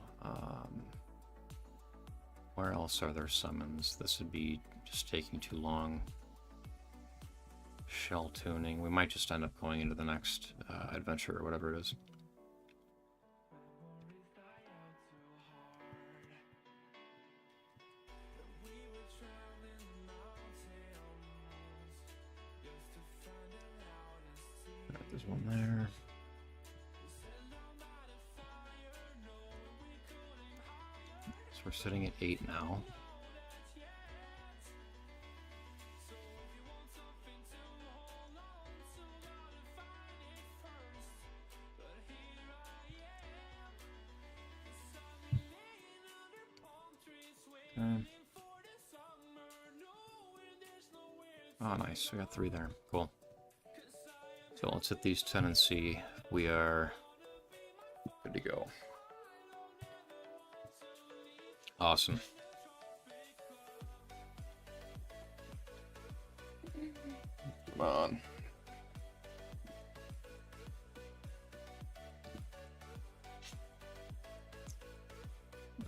S1: Where else are there summons? This would be just taking too long. Shell tuning. We might just end up going into the next adventure or whatever it is. Alright, there's one there. We're sitting at 8 now. Okay. Oh, nice. We got 3 there. Cool. So let's hit these 10 and see if we are good to go. Awesome. Come on.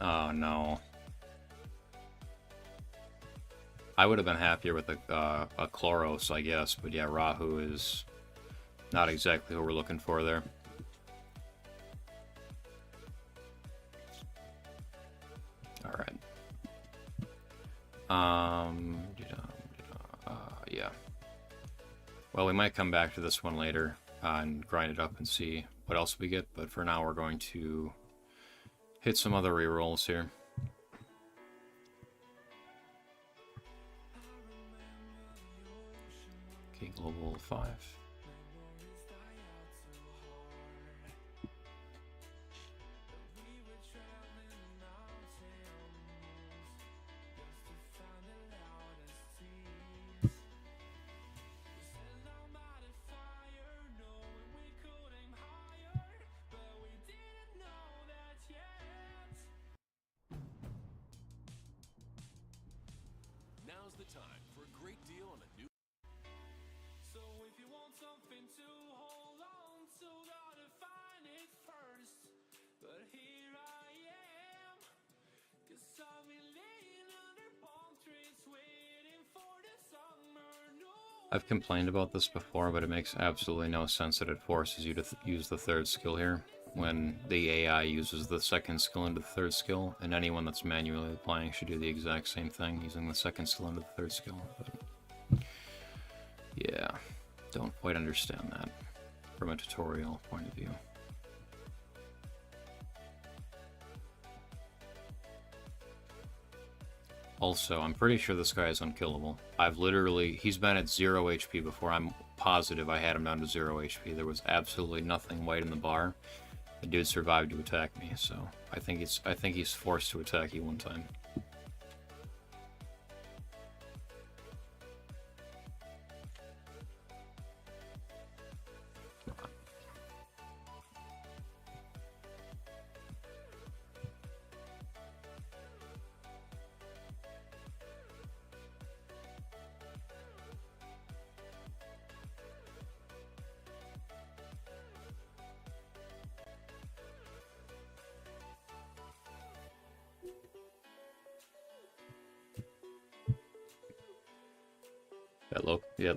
S1: Oh no. I would have been happier with a Chloros, I guess, but yeah, Rahu is not exactly what we're looking for there. Yeah. Well, we might come back to this one later and grind it up and see what else we get, but for now we're going to hit some other rerolls here. Okay, Global 5.
S6: Now's the time for a great deal on a new... So if you want
S1: I've complained about this before, but it makes absolutely no sense that it forces you to use the third skill here when the AI uses the second skill into the third skill, and anyone that's manually applying should do the exact same thing, using the second skill into the third skill. But yeah, don't quite understand that from a tutorial point of view. Also, I'm pretty sure this guy is unkillable. He's been at 0 HP before. I'm positive I had him down to 0 HP. There was absolutely nothing white in the bar. The dude survived to attack me, so I think he's forced to attack you one time.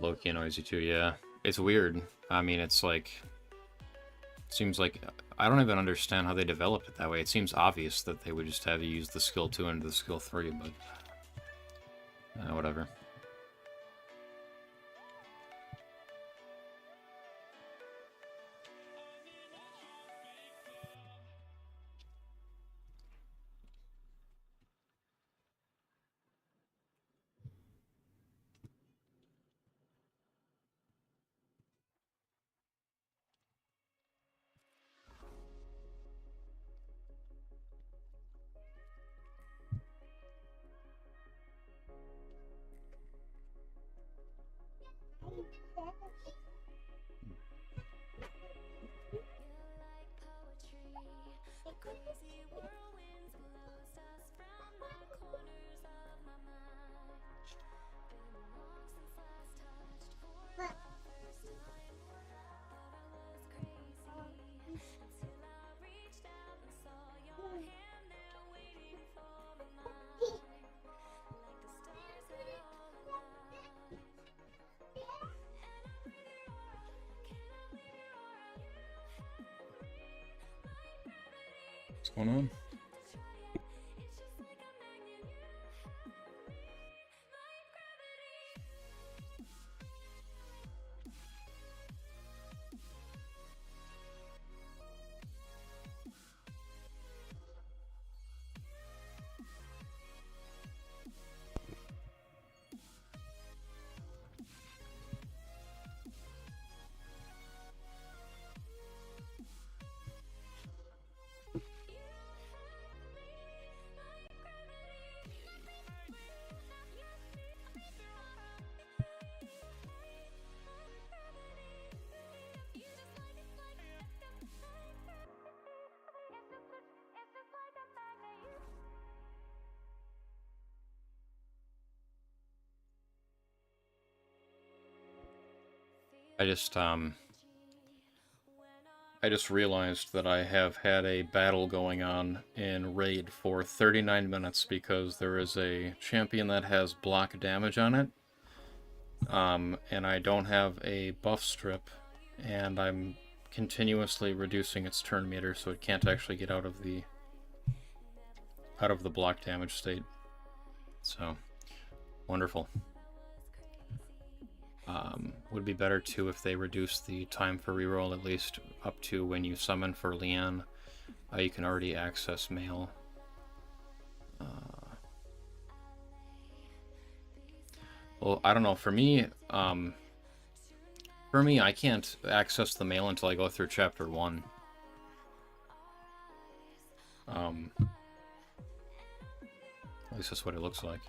S1: Low-key annoys you too, yeah. It's weird. I mean, it's like... Seems like... I don't even understand how they developed it that way. It seems obvious that they would just have you use the skill 2 into the skill 3, but... whatever. What's going on? I just realized that I have had a battle going on in Raid for 39 minutes because there is a champion that has block damage on it. And I don't have a buff strip, and I'm continuously reducing its turn meter so it can't actually get out of the block damage state. So, wonderful. Would be better too if they reduce the time for reroll at least up to when you summon for Leanne. You can already access mail. Well, I don't know. For me, I can't access the mail until I go through Chapter 1. At least that's what it looks like.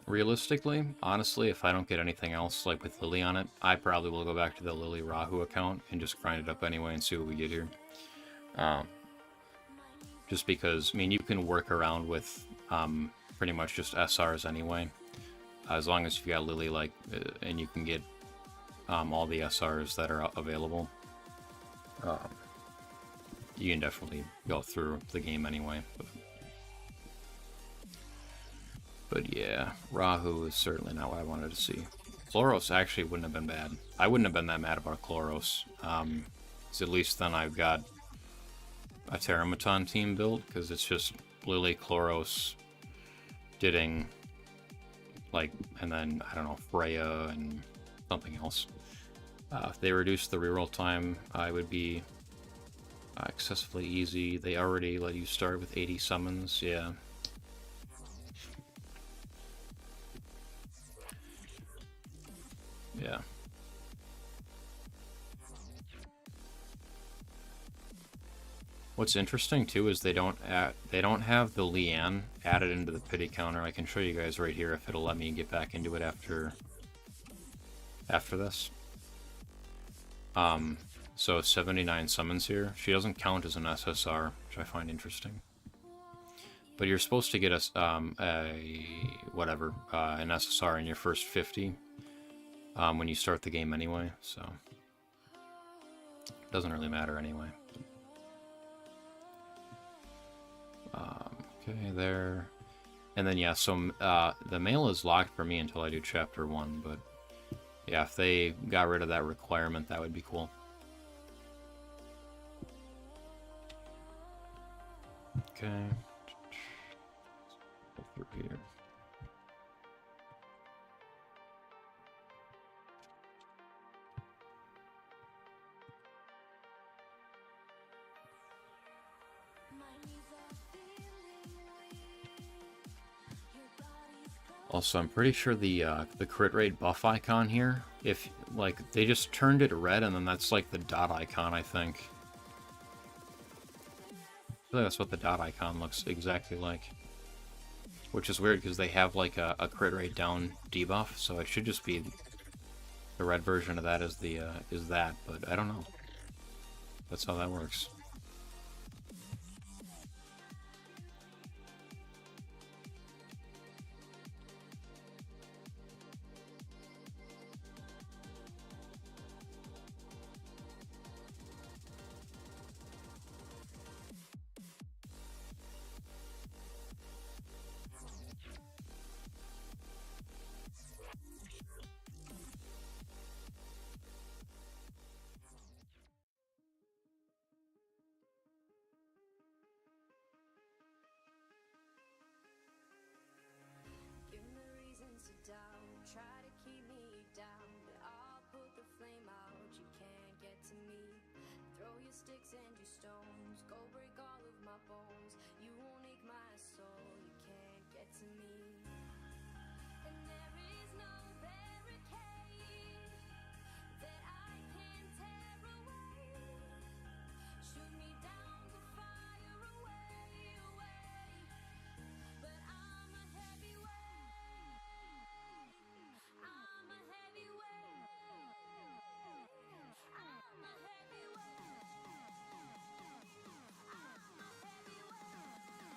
S1: Realistically, honestly, if I don't get anything else like with Lily on it, I probably will go back to the Lily Rahu account and just grind it up anyway and see what we get here. Just because, I mean, you can work around with pretty much just SRs anyway, as long as you've got Lily, like, and you can get all the SRs that are available. You can definitely go through the game anyway. But yeah, Rahu is certainly not what I wanted to see. Chloros actually wouldn't have been bad. I wouldn't have been that mad about Chloros. So at least then I've got a Teramaton team built, because it's just Lily, Chloros, Didding, like, and then, I don't know, Freya and something else. If they reduce the reroll time, I would be excessively easy. They already let you start with 80 summons, yeah. Yeah. What's interesting too is they don't have the Leanne added into the pity counter. I can show you guys right here if it'll let me get back into it after this. So 79 summons here. She doesn't count as an SSR, which I find interesting. But you're supposed to get an SSR in your first 50 when you start the game anyway, so it doesn't really matter anyway. Okay, there. And then, yeah, so the mail is locked for me until I do Chapter 1, but yeah, if they got rid of that requirement, that would be cool. Okay. Go through here. Also, I'm pretty sure the crit rate buff icon here, if, like, they just turned it red and then that's like the dot icon, I think. I feel like that's what the dot icon looks exactly like. Which is weird because they have like a crit rate down debuff, so it should just be the red version of that is that, but I don't know. That's how that works.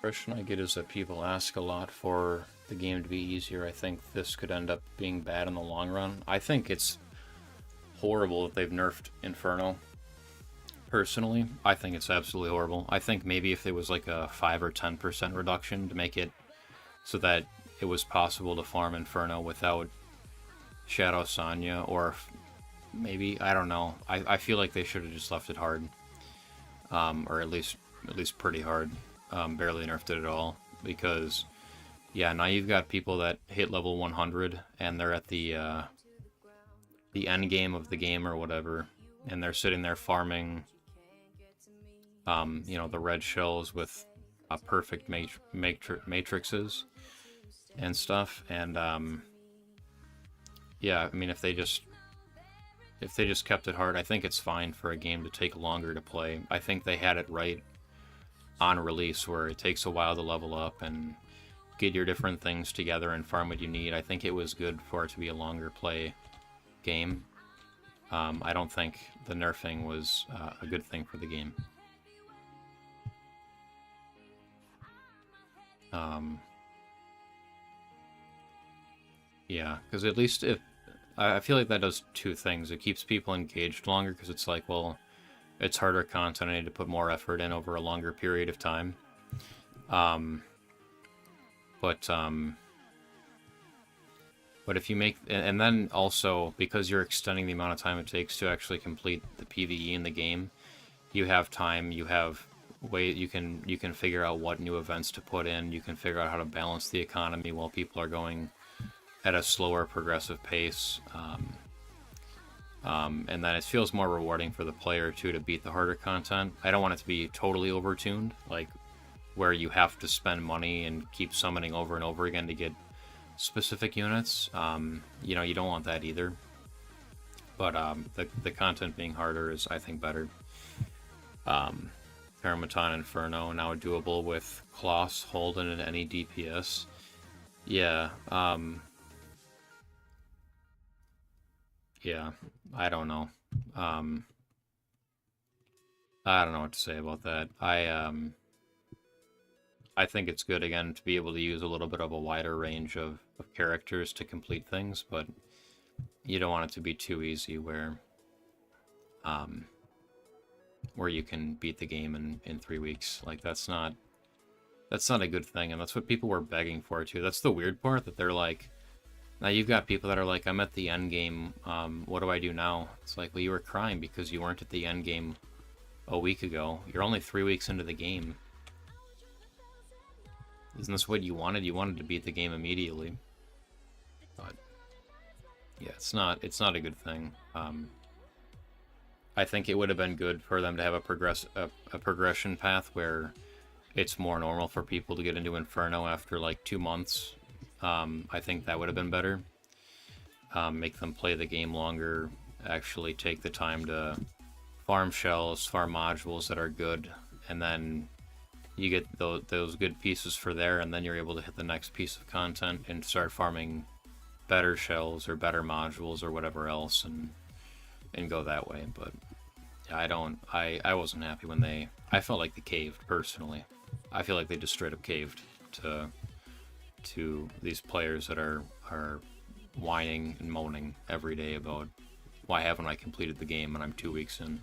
S1: Question I get is that people ask a lot for the game to be easier. I think this could end up being bad in the long run. I think it's horrible that they've nerfed Inferno. Personally, I think it's absolutely horrible. I think maybe if it was like a 5 or 10% reduction to make it so that it was possible to farm Inferno without Shadow Sonya, or maybe, I don't know. I feel like they should have just left it hard. Or at least pretty hard. Barely nerfed it at all, because yeah, now you've got people that hit level 100 and they're at the end game of the game or whatever, and they're sitting there farming you know, the red shells with perfect matrixes and stuff, and yeah, I mean, if they just kept it hard, I think it's fine for a game to take longer to play. I think they had it right on release, where it takes a while to level up, and get your different things together and farm what you need. I think it was good for it to be a longer play game. I don't think the nerfing was a good thing for the game. Yeah, because at least if I feel like that does two things. It keeps people engaged longer because it's like, well, it's harder content. I need to put more effort in over a longer period of time. But if you make, and then also because you're extending the amount of time it takes to actually complete the PvE in the game, you have time. You have way you can figure out what new events to put in. You can figure out how to balance the economy while people are going at a slower progressive pace. And then it feels more rewarding for the player too to beat the harder content. I don't want it to be totally overtuned, like where you have to spend money and keep summoning over and over again to get specific units. You know, you don't want that either. But the content being harder is, I think, better. Paramaton Inferno now doable with Kloss, Holden, and any DPS. Yeah. Yeah, I don't know. I don't know what to say about that. I think it's good, again, to be able to use a little bit of a wider range of characters to complete things, but you don't want it to be too easy where you can beat the game in 3 weeks. Like, that's not a good thing, and that's what people were begging for, too. That's the weird part, that they're like, now you've got people that are like, I'm at the end game, what do I do now? It's like, well, you were crying because you weren't at the end game a week ago. You're only 3 weeks into the game. Isn't this what you wanted? You wanted to beat the game immediately. But yeah, it's not a good thing. I think it would have been good for them to have a progression path where it's more normal for people to get into Inferno after like 2 months. I think that would have been better. Make them play the game longer, actually take the time to farm shells, farm modules that are good, and then you get those good pieces for there, and then you're able to hit the next piece of content and start farming better shells or better modules or whatever else, and go that way. But I wasn't happy when I felt like they caved, personally. I feel like they just straight up caved to these players that are whining and moaning every day about, why haven't I completed the game and I'm 2 weeks in.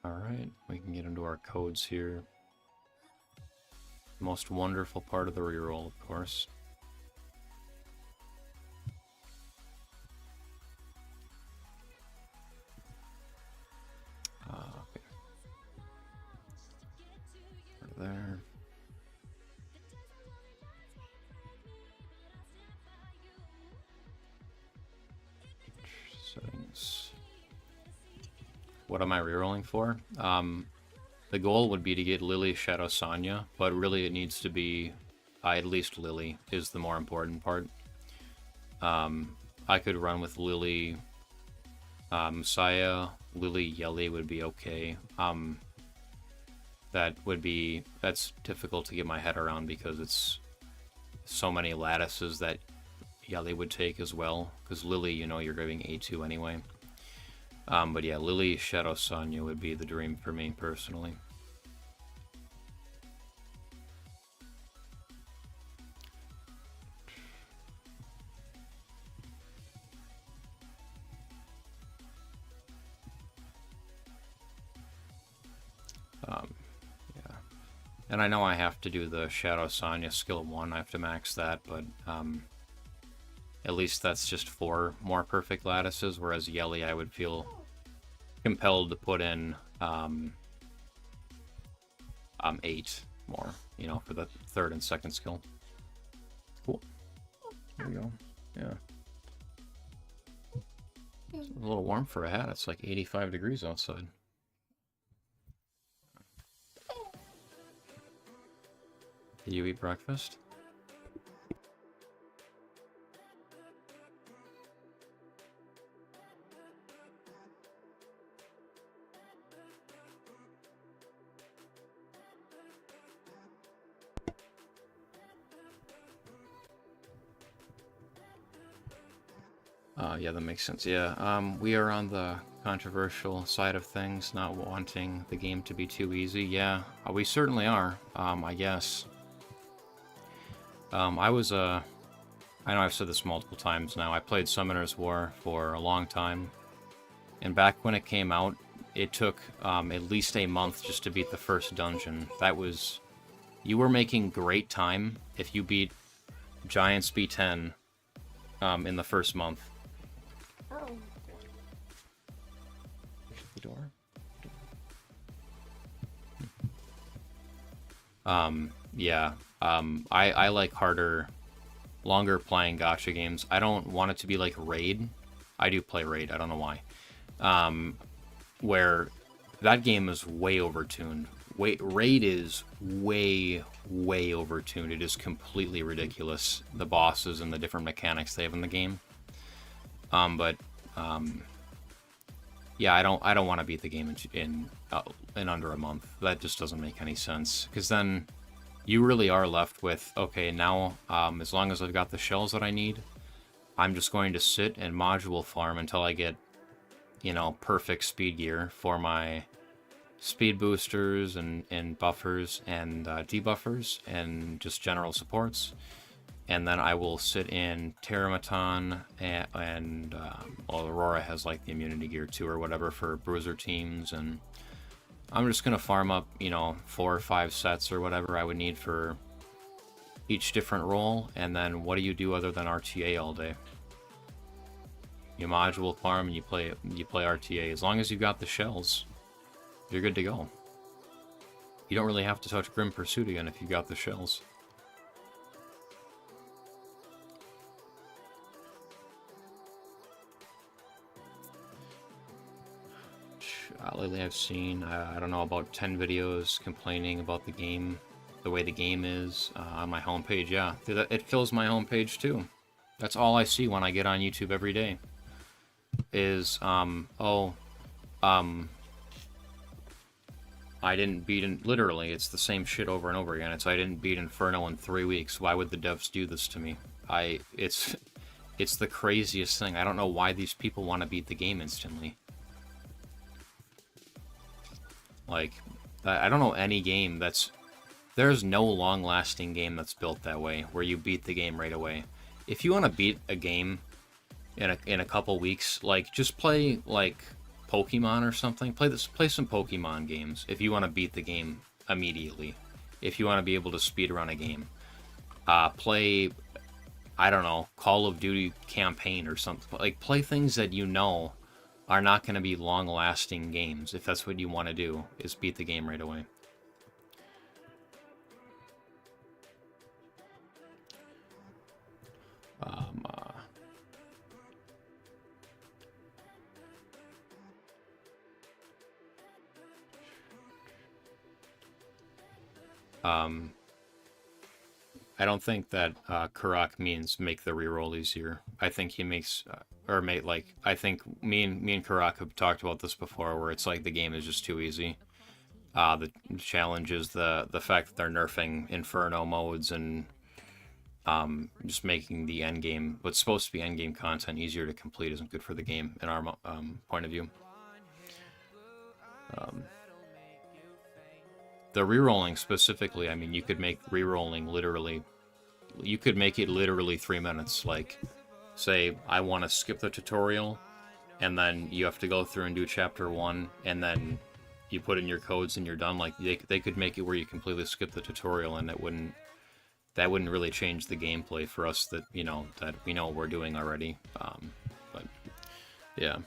S1: Alright, we can get into our codes here. Most wonderful part of the reroll, of course. Okay. There. Settings. What am I rerolling for? The goal would be to get Lily, Shadow, Sonya, but really it needs to be at least Lily is the more important part. I could run with Lily, Messiah, Lily, Yelly would be okay. That's difficult to get my head around because it's so many lattices that Yelly would take as well, because Lily, you know, you're giving A2 anyway. But yeah, Lily, Shadow, Sonya would be the dream for me, personally. Yeah. And I know I have to do the Shadow Sonya skill 1, I have to max that, but at least that's just 4 more perfect lattices, whereas Yelly I would feel compelled to put in 8 more, you know, for the 3rd and 2nd skill. Cool. There we go. Yeah. It's a little warm for a hat. It's like 85 degrees outside. Did you eat breakfast? Yeah, that makes sense. Yeah, we are on the controversial side of things, not wanting the game to be too easy. Yeah, we certainly are, I guess. I know I've said this multiple times now, I played Summoner's War for a long time, and back when it came out, it took at least a month just to beat the first dungeon. That was... You were making great time if you beat Giants B10 in the first month. The door? Yeah. I like harder, longer playing gacha games. I don't want it to be like Raid. I do play Raid, I don't know why. Where that game is way overtuned. Raid is way overtuned. It is completely ridiculous, the bosses and the different mechanics they have in the game. Yeah, I don't want to beat the game in under a month. That just doesn't make any sense. Because then you really are left with, okay, now as long as I've got the shells that I need, I'm just going to sit and module farm until I get, you know, perfect speed gear for my speed boosters and buffers and debuffers and just general supports. And then I will sit in Terramaton and well, Aurora has like the immunity gear too or whatever for bruiser teams, and I'm just gonna farm up, you know, 4 or 5 sets or whatever I would need for each different role. And then what do you do other than RTA all day? You module farm and you play RTA. As long as you've got the shells, you're good to go. You don't really have to touch Grim Pursuit again if you've got the shells. Lately I've seen, I don't know, about 10 videos complaining about the game, the way the game is on my homepage. Yeah, it fills my homepage too. That's all I see when I get on YouTube every day. Is, I didn't beat literally, it's the same shit over and over again. It's, I didn't beat Inferno in 3 weeks. Why would the devs do this to me? It's the craziest thing. I don't know why these people want to beat the game instantly. Like, I don't know any game that's... There's no long-lasting game that's built that way, where you beat the game right away. If you want to beat a game in a couple weeks, like, just play, like, Pokemon or something. Play some Pokemon games if you want to beat the game immediately. If you want to be able to speedrun a game. Play, I don't know, Call of Duty campaign or something. Like, play things that you know are not going to be long-lasting games, if that's what you want to do, is beat the game right away. I don't think that Karak means make the reroll easier. I think he makes, I think me and Karak have talked about this before, where it's like the game is just too easy. The challenge is the fact that they're nerfing Inferno modes and just making the end game, what's supposed to be end game content, easier to complete isn't good for the game in our point of view. The rerolling specifically, I mean, you could make rerolling literally, you could make it literally 3 minutes. Like, say, I want to skip the tutorial, and then you have to go through and do chapter 1, and then you put in your codes and you're done. Like, they could make it where you completely skip the tutorial, and that wouldn't really change the gameplay for us that, you know, that we know we're doing already. But, yeah.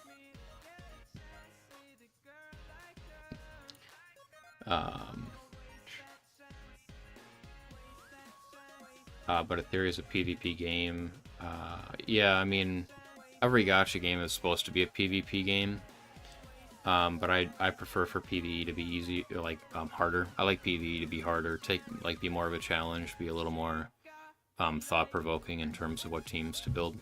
S1: But Etheria is a PvP game. Yeah, I mean, every gacha game is supposed to be a PvP game. But I prefer for PvE to be easy, like harder. I like PvE to be harder, be more of a challenge, be a little more thought-provoking in terms of what teams to build.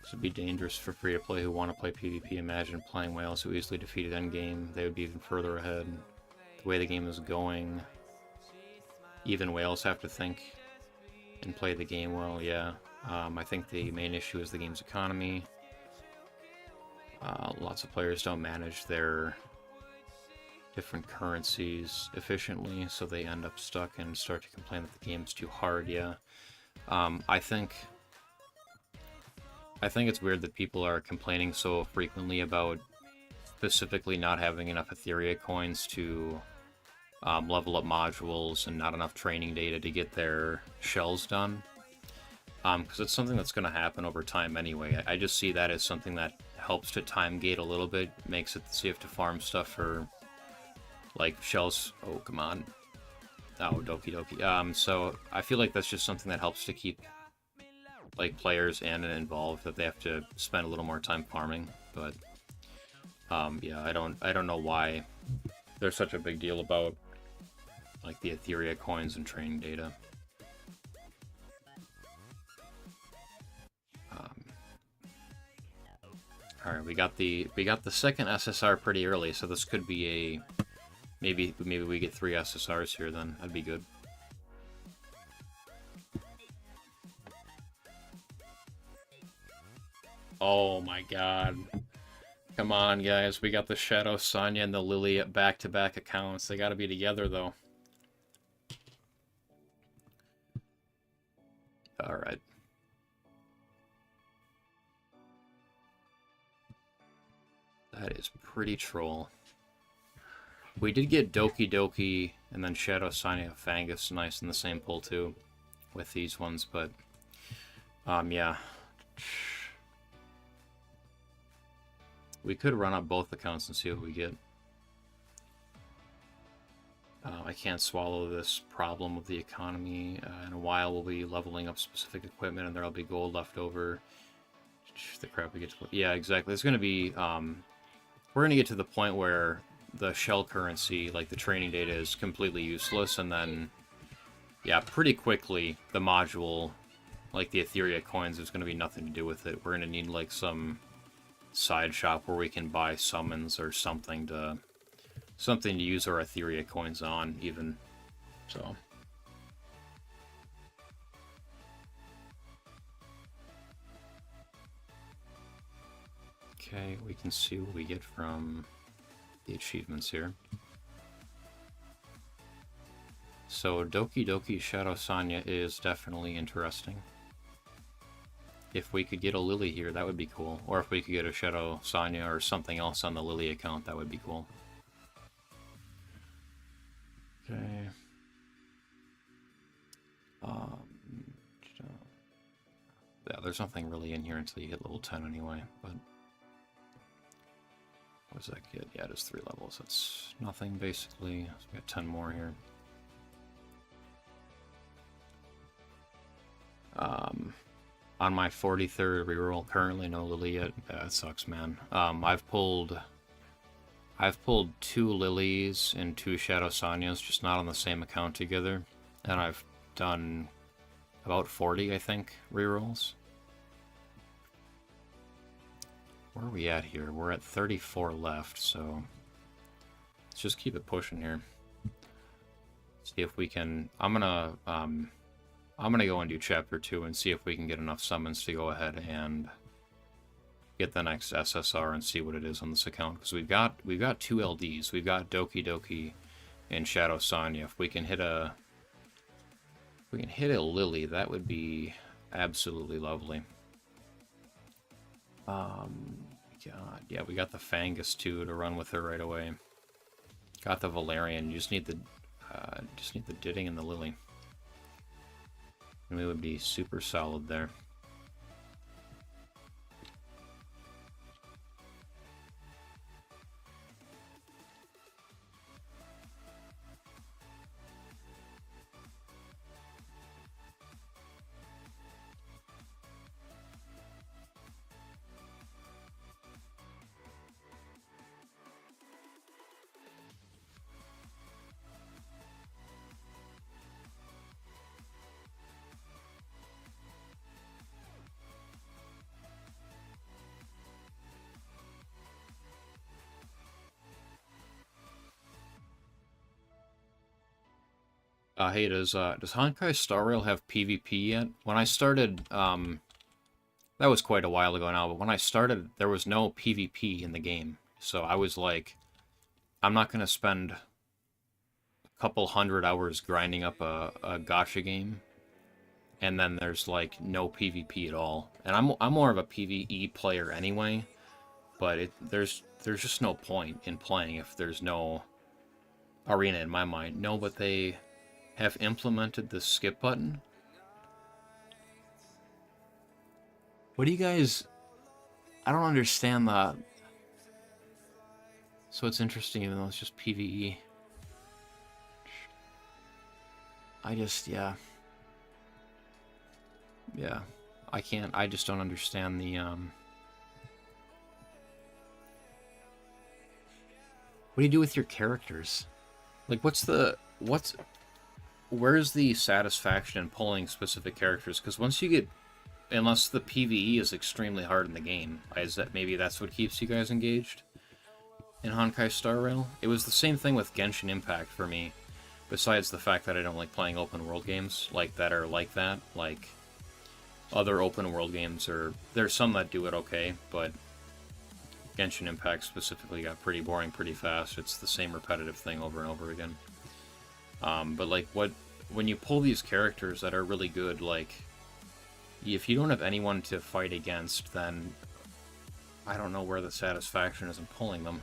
S1: This would be dangerous for free-to-play who want to play PvP. Imagine playing whales who easily defeated endgame. They would be even further ahead. The way the game is going, even whales have to think and play the game well, yeah. I think the main issue is the game's economy. Lots of players don't manage their different currencies efficiently, so they end up stuck and start to complain that the game's too hard, yeah. I think it's weird that people are complaining so frequently about specifically not having enough Etheria coins to level up modules and not enough training data to get their shells done. Because it's something that's going to happen over time anyway. I just see that as something that helps to time gate a little bit, makes it so you have to farm stuff for, like, shells. Oh, come on. Oh, Doki Doki. So I feel like that's just something that helps to keep like players and involved, that they have to spend a little more time farming. But yeah, I don't know why there's such a big deal about like the Etheria coins and training data. All right, we got the second SSR pretty early, so this could be a maybe we get 3 SSRs here. Then that'd be good. Oh my god. Come on, guys. We got the Shadow Sonya and the Lily at back-to-back accounts. They gotta be together, though. Alright. That is pretty troll. We did get Doki Doki and then Shadow Sonya Fangus nice in the same pull, too, with these ones, but yeah. We could run up both accounts and see what we get. I can't swallow this problem of the economy. In a while, we'll be leveling up specific equipment, and there'll be gold left over. The crap we get to... Yeah, exactly. It's going to be... we're going to get to the point where the shell currency, like the training data, is completely useless, and then... Yeah, pretty quickly, the module, like the Etheria coins, there's going to be nothing to do with it. We're going to need, like, some side shop where we can buy summons or something to use our Etheria coins on, even. So okay, we can see what we get from the achievements here. So Doki Doki Shadow Sonya is definitely interesting. If we could get a Lily here, that would be cool. Or if we could get a Shadow Sonya or something else on the Lily account, that would be cool. Okay. Yeah, there's nothing really in here until you hit level 10 anyway, but... What does that get? Yeah, it is 3 levels. That's nothing, basically. So we got 10 more here. On my 43rd reroll, currently no Lily yet. That sucks, man. I've pulled 2 Lilies and 2 Shadow Sonyas, just not on the same account together. And I've done about 40, I think, rerolls. Where are we at here? We're at 34 left, so let's just keep it pushing here. See if we can... I'm gonna go and do chapter 2 and see if we can get enough summons to go ahead and get the next SSR and see what it is on this account, because we've got 2 LDs. We've got Doki Doki and Shadow Sonya. If we can hit a Lily, that would be Absolutely lovely. God, yeah, we got the Fangus too to run with her right away. Got the Valerian. You just need the Ditting and the Lily, and we would be super solid there. Hey, does Honkai Star Rail have PvP yet? When I started, that was quite a while ago now, but when I started, there was no PvP in the game. So I was like, I'm not gonna spend a couple hundred hours grinding up a gacha game, and then there's like no PvP at all. And I'm more of a PvE player anyway, but there's just no point in playing if there's no arena in my mind. No, but they have implemented the skip button. What do you guys... I don't understand that. So it's interesting even though it's just PvE. Yeah. Yeah. I just don't understand the, What do you do with your characters? Like, where's the satisfaction in pulling specific characters? Because once you get, unless the PvE is extremely hard in the game, maybe that's what keeps you guys engaged in Honkai Star Rail? It was the same thing with Genshin Impact for me, besides the fact that I don't like playing open world games like that are like that. Like, other open world games there's some that do it okay, but Genshin Impact specifically got pretty boring pretty fast. It's the same repetitive thing over and over again. But like, when you pull these characters that are really good, like, if you don't have anyone to fight against, then I don't know where the satisfaction is in pulling them.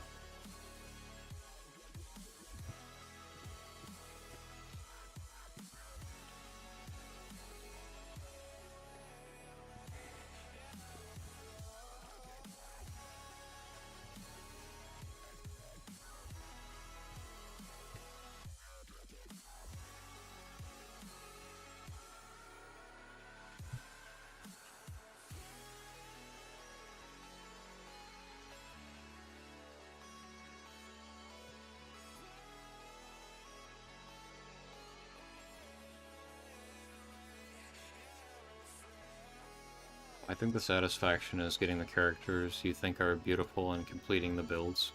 S1: I think the satisfaction is getting the characters you think are beautiful and completing the builds.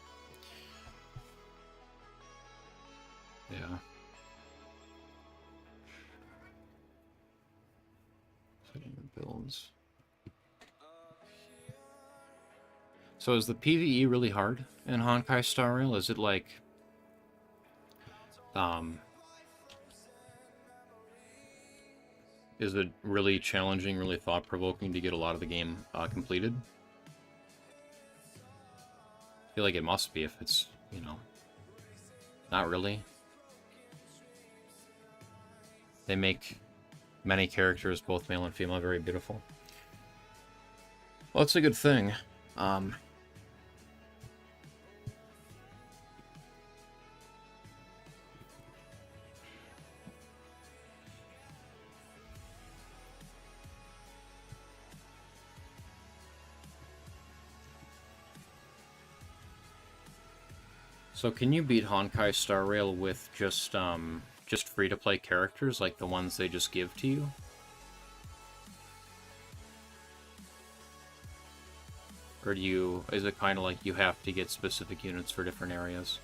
S1: Yeah. Setting the builds. So is the PvE really hard in Honkai Star Rail? Is it like... Is it really challenging, really thought-provoking to get a lot of the game completed? I feel like it must be if it's, you know... Not really. They make many characters, both male and female, very beautiful. Well, that's a good thing. So can you beat Honkai Star Rail with just free-to-play characters, like the ones they just give to you? Or is it kind of like you have to get specific units for different areas?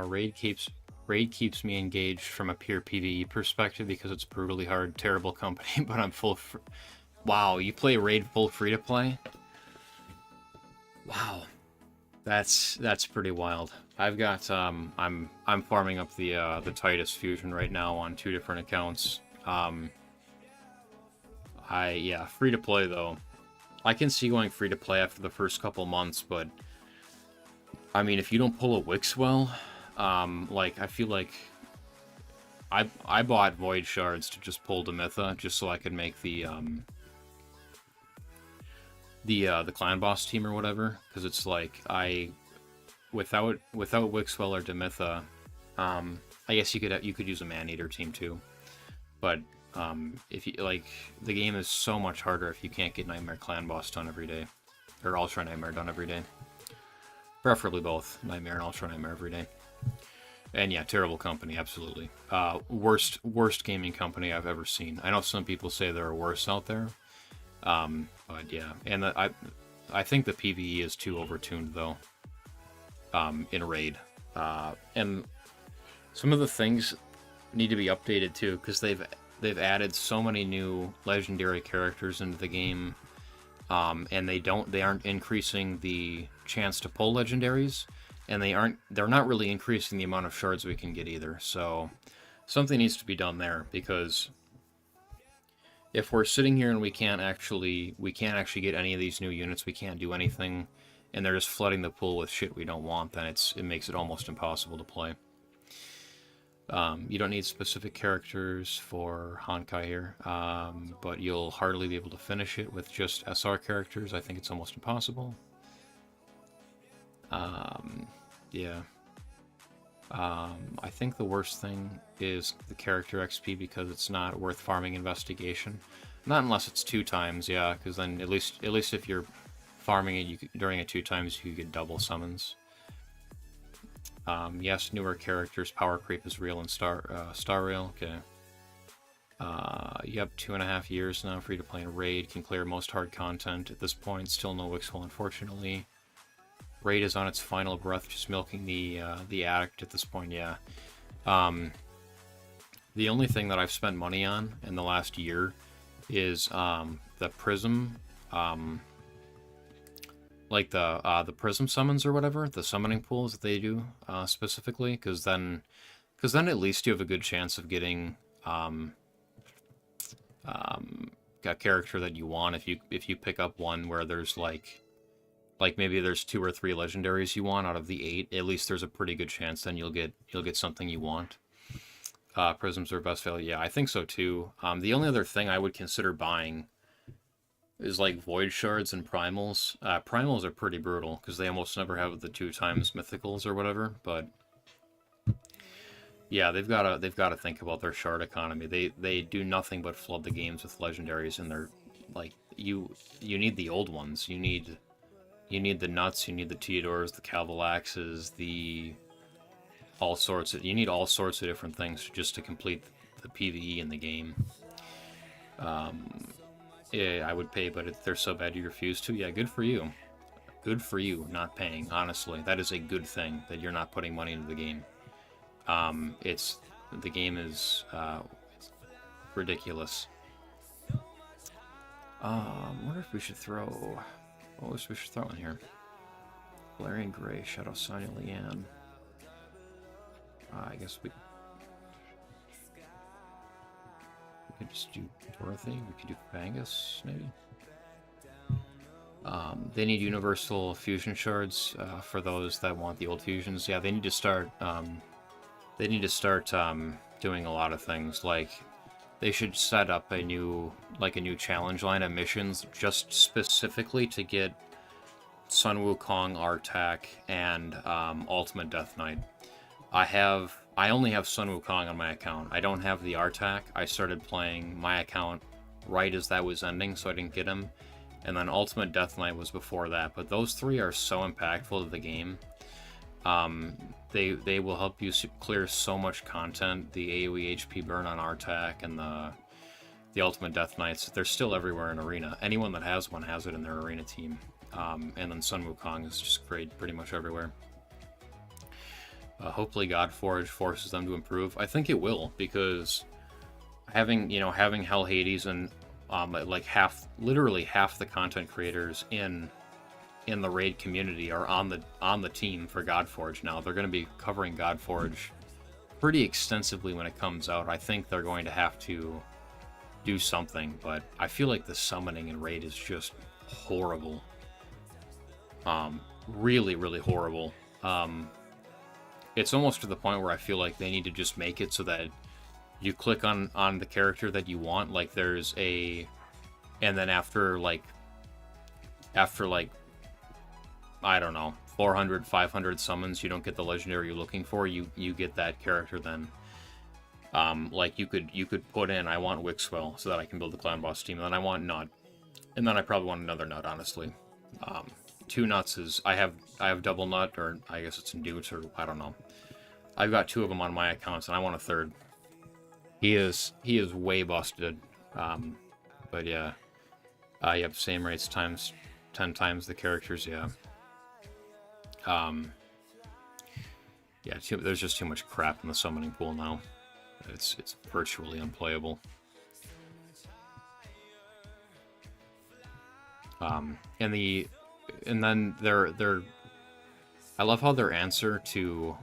S1: Raid keeps me engaged from a pure PvE perspective because it's brutally hard, terrible company, but I'm full. Wow, you play Raid full free to play? Wow, that's pretty wild. I've got I'm farming up the Titus fusion right now on 2 different accounts. Yeah, free to play though. I can see going free to play after the first couple months, but I mean, if you don't pull a Wix well, like I feel like I bought Void Shards to just pull Demitha just so I could make the clan boss team or whatever, because it's like without Wixwell or Demitha, I guess you could use a Man-Eater team too, but if you like, the game is so much harder if you can't get Nightmare clan boss done every day, or Ultra Nightmare done every day, preferably both Nightmare and Ultra Nightmare every day. And yeah, terrible company, absolutely. Worst gaming company I've ever seen. I know some people say there are worse out there. But yeah, and I think the PvE is too overtuned though. In Raid, and some of the things need to be updated too, because they've added so many new legendary characters into the game, and they aren't increasing the chance to pull legendaries, and they're not really increasing the amount of shards we can get either. So something needs to be done there, because if we're sitting here and we can't actually get any of these new units, we can't do anything, and they're just flooding the pool with shit we don't want, then it makes it almost impossible to play. You don't need specific characters for Honkai here, but you'll hardly be able to finish it with just SR characters. I think it's almost impossible. Yeah. I think the worst thing is the character XP, because it's not worth farming investigation. Not unless it's 2 times, yeah, because then at least if you're farming it during it 2 times, you get double summons. Yes, newer characters, power creep is real in Star Rail. Okay. Yep, 2.5 years now, free to play in Raid, can clear most hard content. At this point, still no Wixwell, unfortunately. Raid is on its final breath, just milking the addict at this point, yeah. The only thing that I've spent money on in the last year is the Prism, like the Prism summons or whatever, the summoning pools that they do specifically, because then at least you have a good chance of getting a character that you want if you pick up one where there's like maybe there's 2 or 3 legendaries you want out of the 8. At least there's a pretty good chance then you'll get something you want. Prisms are best value. Yeah, I think so too. The only other thing I would consider buying is like Void Shards and Primals. Primals are pretty brutal because they almost never have the 2 times Mythicals or whatever. But yeah, they've got to think about their shard economy. They do nothing but flood the games with legendaries, and they're like you need the old ones. You need the Nuts, you need the Teodors, the Calvalaxes, you need all sorts of different things just to complete the PvE in the game. Yeah, I would pay, but they're so bad you refuse to. Yeah, good for you. Good for you not paying, honestly. That is a good thing that you're not putting money into the game. The game is it's ridiculous. I wonder if we should throw... What else we should throw in here? Valerian Gray, Shadow Sonya, Leanne. I guess we could just do Dorothy. We could do Fangus, maybe. They need universal fusion shards for those that want the old fusions. Yeah, they need to start. Doing a lot of things. Like, they should set up a new challenge line of missions just specifically to get Sun Wukong, Artak, and Ultimate Death Knight. I only have Sun Wukong on my account. I don't have the Artak. I started playing my account right as that was ending, so I didn't get him. And then Ultimate Death Knight was before that. But those 3 are so impactful to the game. They will help you clear so much content. The AoE HP burn on Artak and the Ultimate Death Knights, they're still everywhere in Arena. Anyone that has one has it in their Arena team. And then Sun Wukong is just great pretty much everywhere. Hopefully Godforge forces them to improve. I think it will, because having Hell Hades and like literally half the content creators in the raid community are on the team for Godforge now. They're going to be covering Godforge pretty extensively when it comes out. I think they're going to have to do something, but I feel like the summoning in raid is just horrible. Really, really horrible. It's almost to the point where I feel like they need to just make it so that you click on the character that you want, like there's a, and then after like I don't know, 400, 500 summons, you don't get the legendary you're looking for, you get that character then. Like you could put in, I want Wixwell so that I can build the clan boss team, and then I want Nut, and then I probably want another Nut, honestly. 2 nuts is, I have double Nut, or I guess it's induced, or I don't know. I've got 2 of them on my accounts, and I want a 3rd. He is way busted. But yeah. Yep, same rates times 10 times the characters, yeah. Yeah, there's just too much crap in the summoning pool now. It's virtually unplayable. And then their I love how their answer to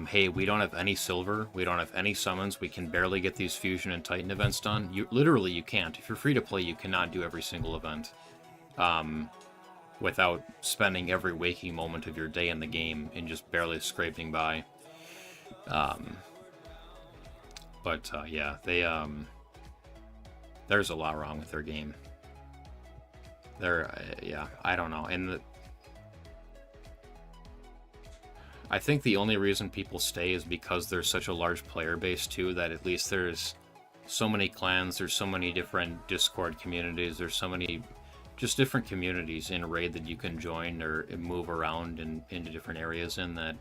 S1: hey, we don't have any silver, we don't have any summons, we can barely get these fusion and titan events done. You can't. If you're free to play, you cannot do every single event without spending every waking moment of your day in the game and just barely scraping by. Yeah, there's a lot wrong with their game. Yeah, I don't know. And I think the only reason people stay is because there's such a large player base too, that at least there's so many clans, there's so many different Discord communities, there's so many just different communities in Raid that you can join or move around into different areas in, that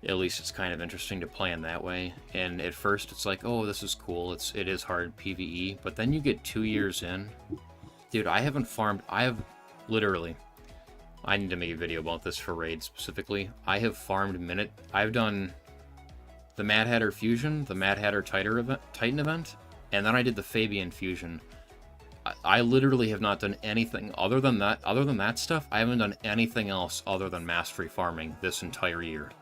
S1: at least it's kind of interesting to play in that way. And at first it's like, oh, this is cool, it is hard PvE, but then you get 2 years in. Dude, I haven't farmed, I need to make a video about this for Raid specifically. I have farmed I've done the Mad Hatter Fusion, the Mad Hatter Titan event, and then I did the Fabian Fusion. I literally have not done anything other than that stuff. I haven't done anything else other than mastery farming this entire year.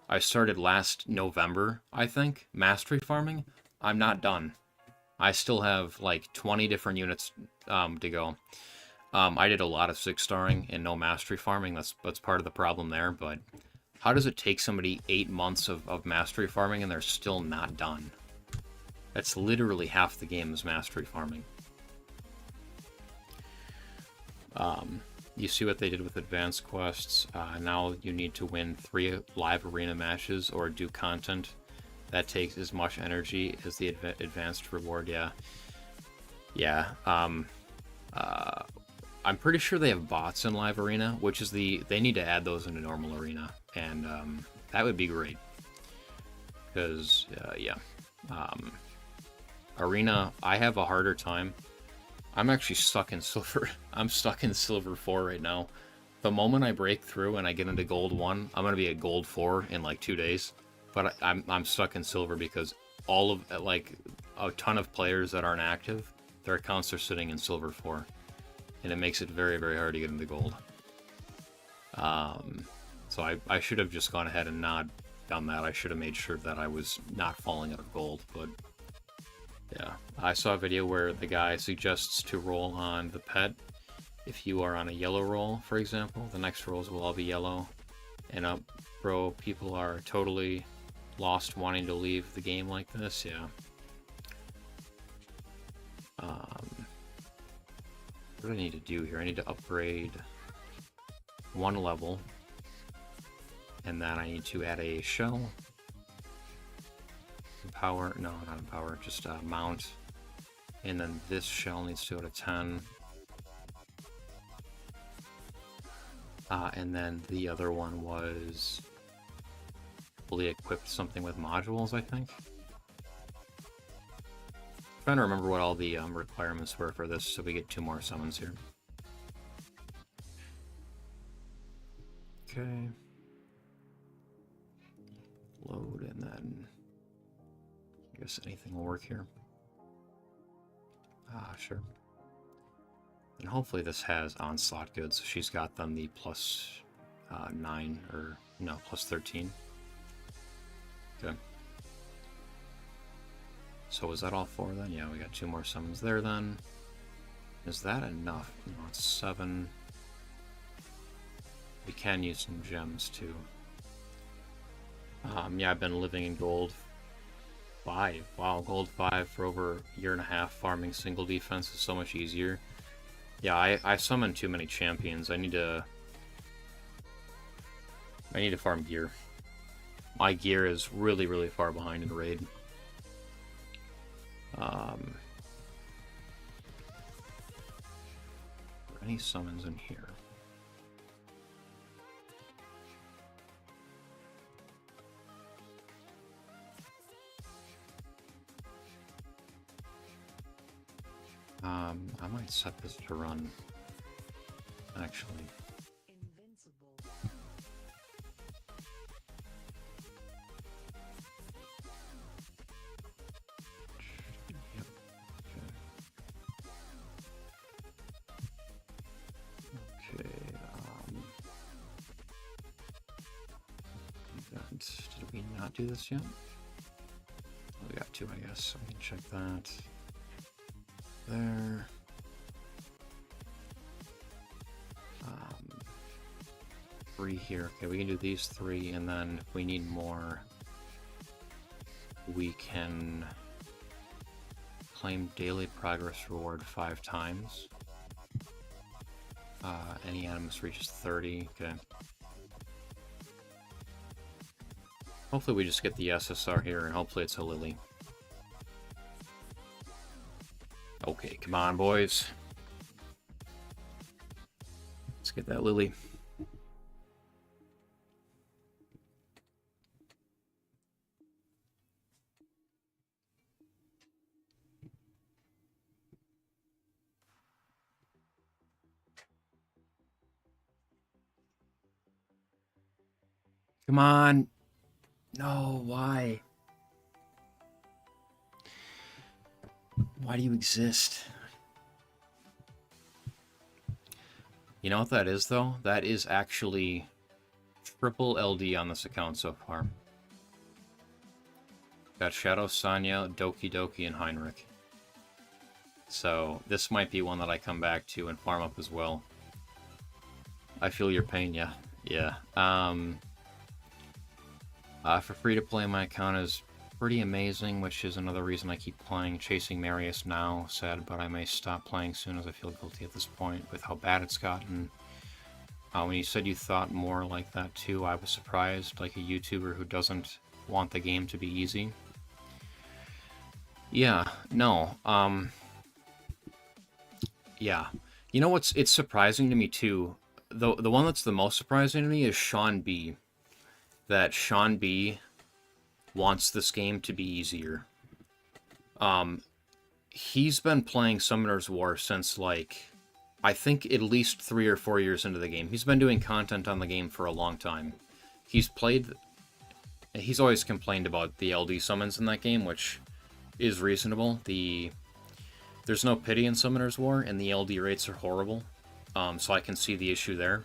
S1: I started last November, I think, mastery farming. I'm not done. I still have like 20 different units to go. I did a lot of 6-starring and no mastery farming. That's part of the problem there, but how does it take somebody 8 months of mastery farming and they're still not done? That's literally half the game is mastery farming. You see what they did with advanced quests. Now you need to win 3 live arena matches or do content that takes as much energy as the advanced reward. Yeah. I'm pretty sure they have bots in live arena, which is they need to add those into normal arena, and that would be great. Because arena, I have a harder time. I'm actually stuck in silver. I'm stuck in silver 4 right now. The moment I break through and I get into gold 1, I'm gonna be at gold 4 in like 2 days. But I'm stuck in silver because all of a ton of players that aren't active, their accounts are sitting in silver 4. And it makes it very, very hard to get into gold. So I should have just gone ahead and not done that. I should have made sure that I was not falling out of gold, but yeah. I saw a video where the guy suggests to roll on the pet. If you are on a yellow roll, for example, the next rolls will all be yellow. And up, bro, people are totally lost wanting to leave the game like this, yeah. What do I need to do here? I need to upgrade 1 level, and then I need to add a shell, empower, no, not empower, just mount, and then this shell needs to go to 10, and then the other one was fully equipped something with modules, I think. Trying to remember what all the requirements were for this, so we get 2 more summons here. Okay. load, and then I guess anything will work here. Sure. And hopefully this has onslaught goods. So she's got them the plus 9 or no, plus 13. Okay. So is that all 4 then? Yeah, we got 2 more summons there then. Is that enough? No, it's 7. We can use some gems too. Yeah, I've been living in gold 5. Wow, gold 5 for over a year and a half. Farming single defense is so much easier. Yeah, I summoned too many champions. I need to farm gear. My gear is really, really far behind in raid. Are any summons in here? I might set this to run, actually.
S3: Invincible.
S1: Yep. Okay. Did we not do this yet? Oh, we got 2, I guess. So we can check that. There. 3 here. Okay, we can do these 3, and then if we need more, we can claim daily progress reward 5 times. Any animus reaches 30. Okay. Hopefully we just get the SSR here, and hopefully it's a Lily. Okay, come on, boys. Let's get that Lily. Come on. No, why? Why do you exist? You know what that is, though? That is actually triple LD on this account so far. Got Shadow, Sonya, Doki Doki, and Heinrich. So this might be one that I come back to and farm up as well. I feel your pain, yeah. Yeah. For free to play, my account is pretty amazing, which is another reason I keep playing Chasing Marius now. Sad, but I may stop playing soon as I feel guilty at this point with how bad it's gotten. When you said you thought more like that too, I was surprised, like a YouTuber who doesn't want the game to be easy. Yeah, no, yeah. You know what's, it's surprising to me too, the one that's the most surprising to me is Sean B. That Sean B wants this game to be easier. He's been playing Summoner's War since, like, I think at least 3 or 4 years into the game. He's been doing content on the game for a long time. He's always complained about the LD summons in that game, which is reasonable. There's no pity in Summoner's War, and the LD rates are horrible. So I can see the issue there.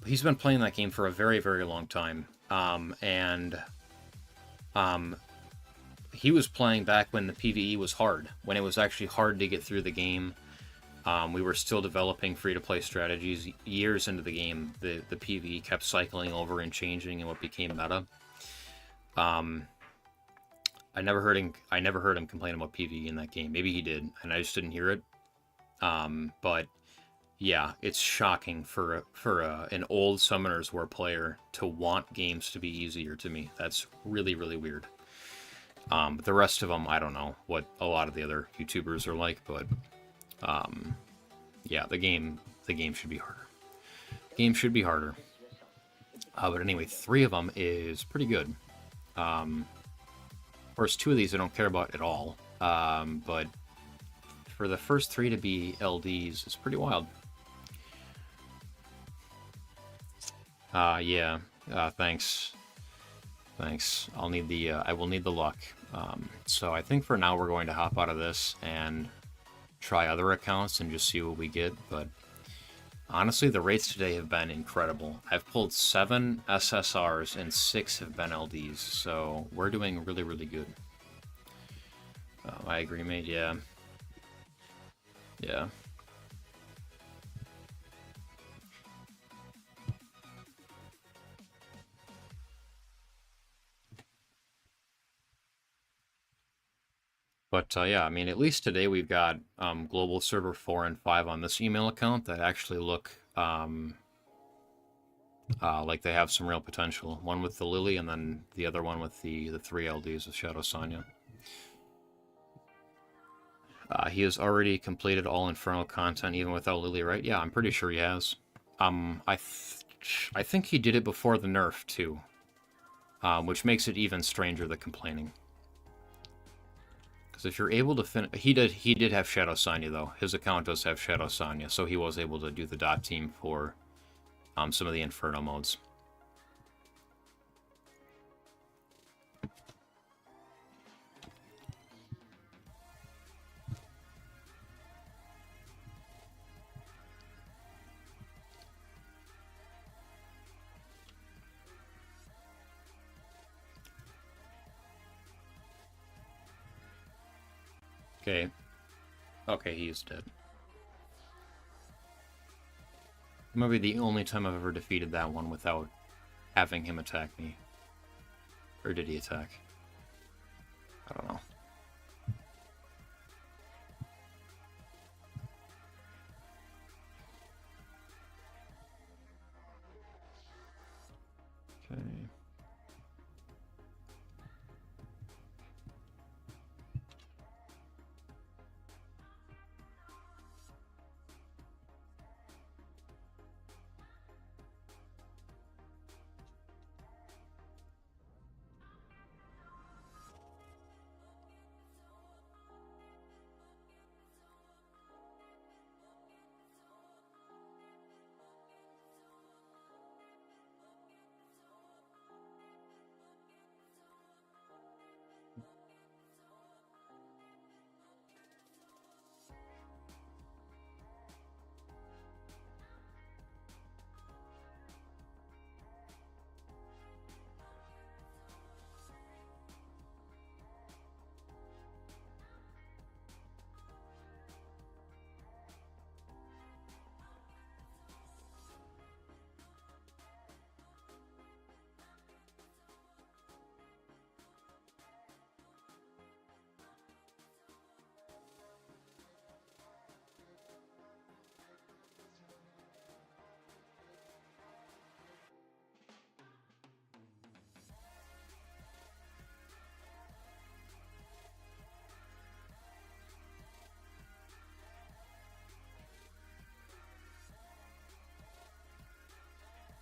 S1: But he's been playing that game for a very, very long time. He was playing back when the PvE was hard, when it was actually hard to get through the game. We were still developing free-to-play strategies. Years into the game, the PvE kept cycling over and changing and what became meta. I never heard him complain about PvE in that game. Maybe he did, and I just didn't hear it. But yeah, it's shocking for an old Summoners War player to want games to be easier to me. That's really, really weird. But the rest of them, I don't know what a lot of the other YouTubers are like, but yeah, the game should be harder. The game should be harder. But anyway, 3 of them is pretty good. Of course, 2 of these I don't care about at all. But for the first 3 to be LDs, it's pretty wild. Yeah, thanks. Thanks. I'll need the, I will need the luck. So I think for now we're going to hop out of this and try other accounts and just see what we get, but honestly, the rates today have been incredible. I've pulled 7 SSRs and 6 have been LDs, so we're doing really, really good. I agree, mate, yeah. Yeah. But yeah, I mean, at least today we've got global server 4 and 5 on this email account that actually look like they have some real potential. One with the Lily, and then the other one with the 3 LDs with Shadow Sonya. He has already completed all Infernal content even without Lily, right? Yeah, I'm pretty sure he has. I think he did it before the nerf too, which makes it even stranger, the complaining. Because if you're able to finish, he did have Shadow Sonya though. His account does have Shadow Sonya, so he was able to do the dot team for some of the Inferno modes. Okay. Okay, he's dead. Maybe the only time I've ever defeated that one without having him attack me. Or did he attack? I don't know. Okay.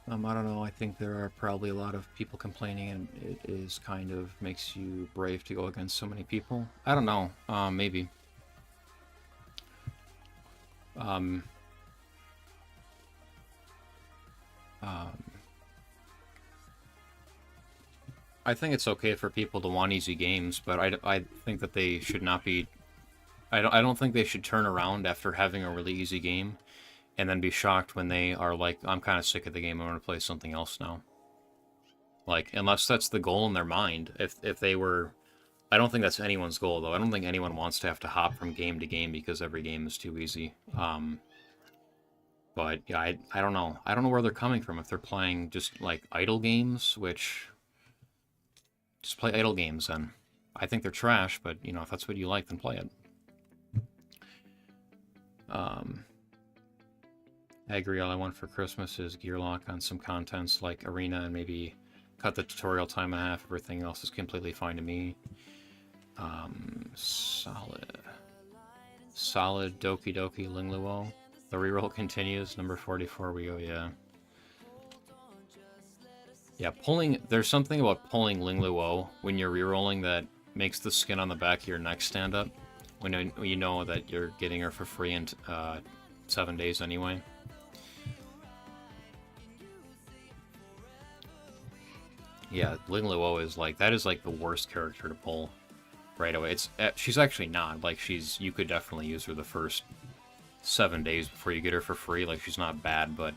S1: I don't know, I think there are probably a lot of people complaining, and it is kind of makes you brave to go against so many people. I don't know, maybe. I think it's okay for people to want easy games, but I think that they should not be... I don't think they should turn around after having a really easy game and then be shocked when they are like, I'm kind of sick of the game, I want to play something else now. Like, unless that's the goal in their mind. If they were... I don't think that's anyone's goal, though. I don't think anyone wants to have to hop from game to game because every game is too easy. But, yeah, I don't know. I don't know where they're coming from. If they're playing just, like, idle games, which... Just play idle games, then. I think they're trash, but, you know, if that's what you like, then play it. I agree, all I want for Christmas is gear lock on some contents like Arena and maybe cut the tutorial time in half. Everything else is completely fine to me. Solid Doki Doki Lingluo. The reroll continues. Number 44 we go, yeah. Yeah, there's something about pulling Lingluo when you're rerolling that makes the skin on the back of your neck stand up. When you know that you're getting her for free in 7 days anyway. Yeah, Ling Luo is like, that is like the worst character to pull right away. She's actually not, like, you could definitely use her the first 7 days before you get her for free. Like, she's not bad, but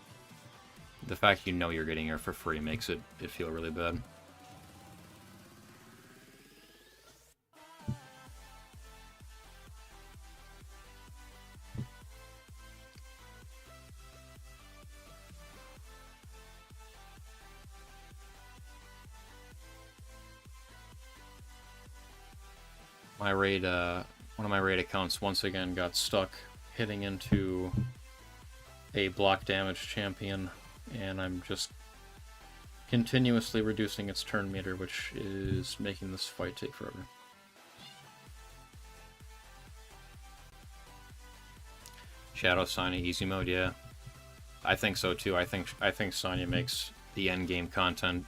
S1: the fact you know you're getting her for free makes it feel really bad. My raid, one of my raid accounts once again got stuck hitting into a block damage champion, and I'm just continuously reducing its turn meter, which is making this fight take forever. Shadow Sonya easy mode, yeah. I think so too. I think Sonya makes the end game content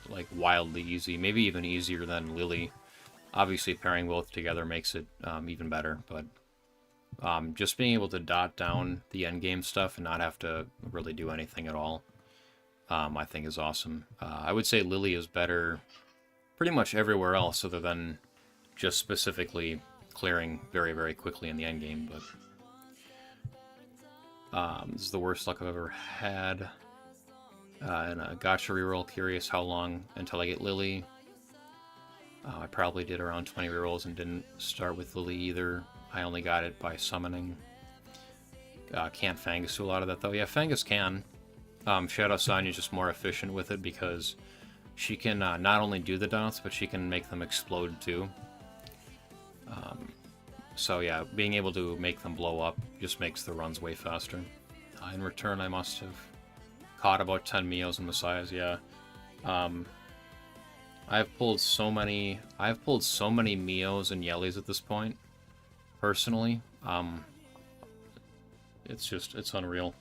S1: like wildly easy, maybe even easier than Lily. Obviously, pairing both together makes it even better, but just being able to dot down the end game stuff and not have to really do anything at all, I think is awesome. I would say Lily is better pretty much everywhere else other than just specifically clearing very, very quickly in the end game, but this is the worst luck I've ever had. And a gacha reroll, curious how long until I get Lily. I probably did around 20 rerolls and didn't start with Lily either. I only got it by summoning. Can't Fangus do a lot of that though? Yeah, Fangus can. Shadow Sonya is just more efficient with it because she can not only do the dots, but she can make them explode too. So yeah, being able to make them blow up just makes the runs way faster. In return, I must have caught about 10 Mios and Messiahs, yeah. I've pulled so many Mios and Yellies at this point, personally. It's unreal.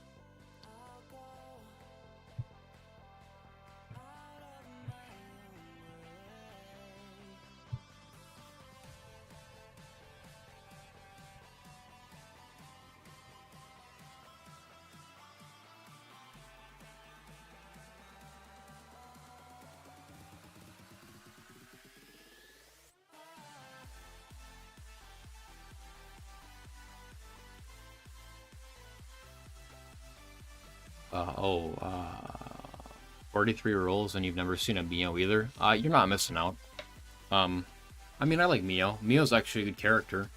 S1: Oh, 43 rolls and you've never seen a Mio either? You're not missing out. I mean, I like Mio. Mio's actually a good character.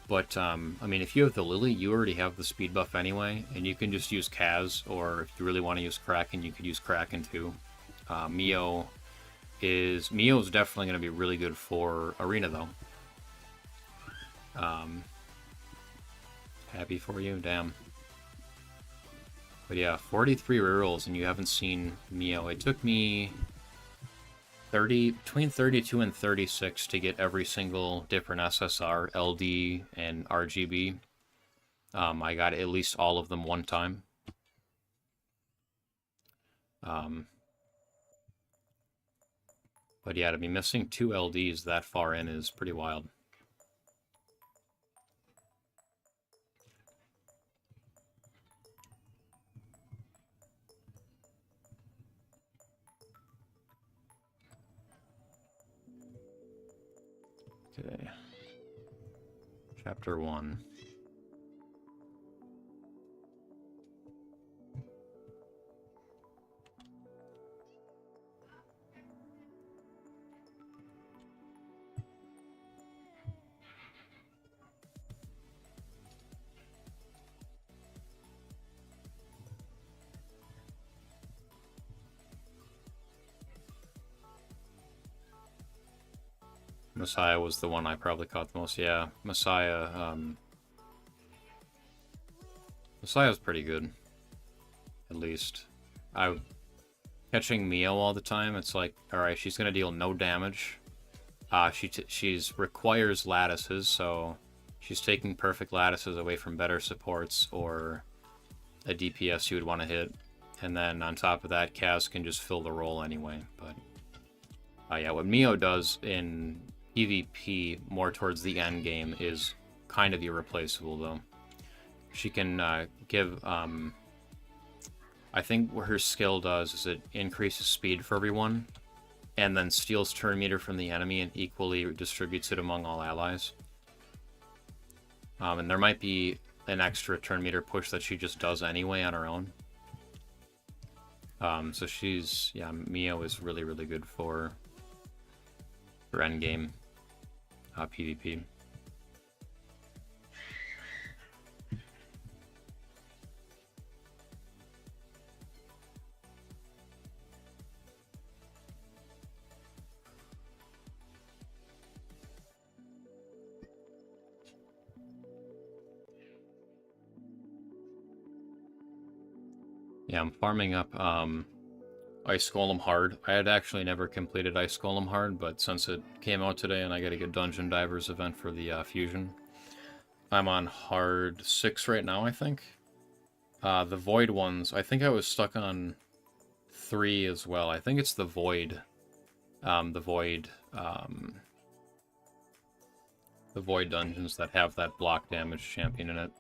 S1: But, I mean, if you have the Lily, you already have the speed buff anyway, and you can just use Kaz, or if you really want to use Kraken, you could use Kraken too. Mio is definitely going to be really good for Arena, though. Happy for you? Damn. But yeah, 43 rerolls and you haven't seen Mio. It took me between 32 and 36 to get every single different SSR, LD, and RGB. I got at least all of them one time. But yeah, to be missing 2 LDs that far in is pretty wild. Okay. Chapter 1. Messiah was the one I probably caught the most. Yeah, Messiah, Messiah's pretty good. At least. Catching Mio all the time, it's like, alright, she's gonna deal no damage. She's requires lattices, so she's taking perfect lattices away from better supports or a DPS you would want to hit. And then on top of that, Kaz can just fill the role anyway. But yeah, what Mio does in PvP more towards the end game is kind of irreplaceable, though. She can give I think what her skill does is it increases speed for everyone, and then steals turn meter from the enemy and equally distributes it among all allies. And there might be an extra turn meter push that she just does anyway on her own. So she's, yeah, Mio is really, really good for endgame PvP. Yeah, I'm farming up Ice Golem Hard. I had actually never completed Ice Golem Hard, but since it came out today and I got a good Dungeon Divers event for the Fusion, I'm on Hard 6 right now, I think. The Void ones, I think I was stuck on 3 as well. I think it's the Void. The Void dungeons that have that block damage champion in it.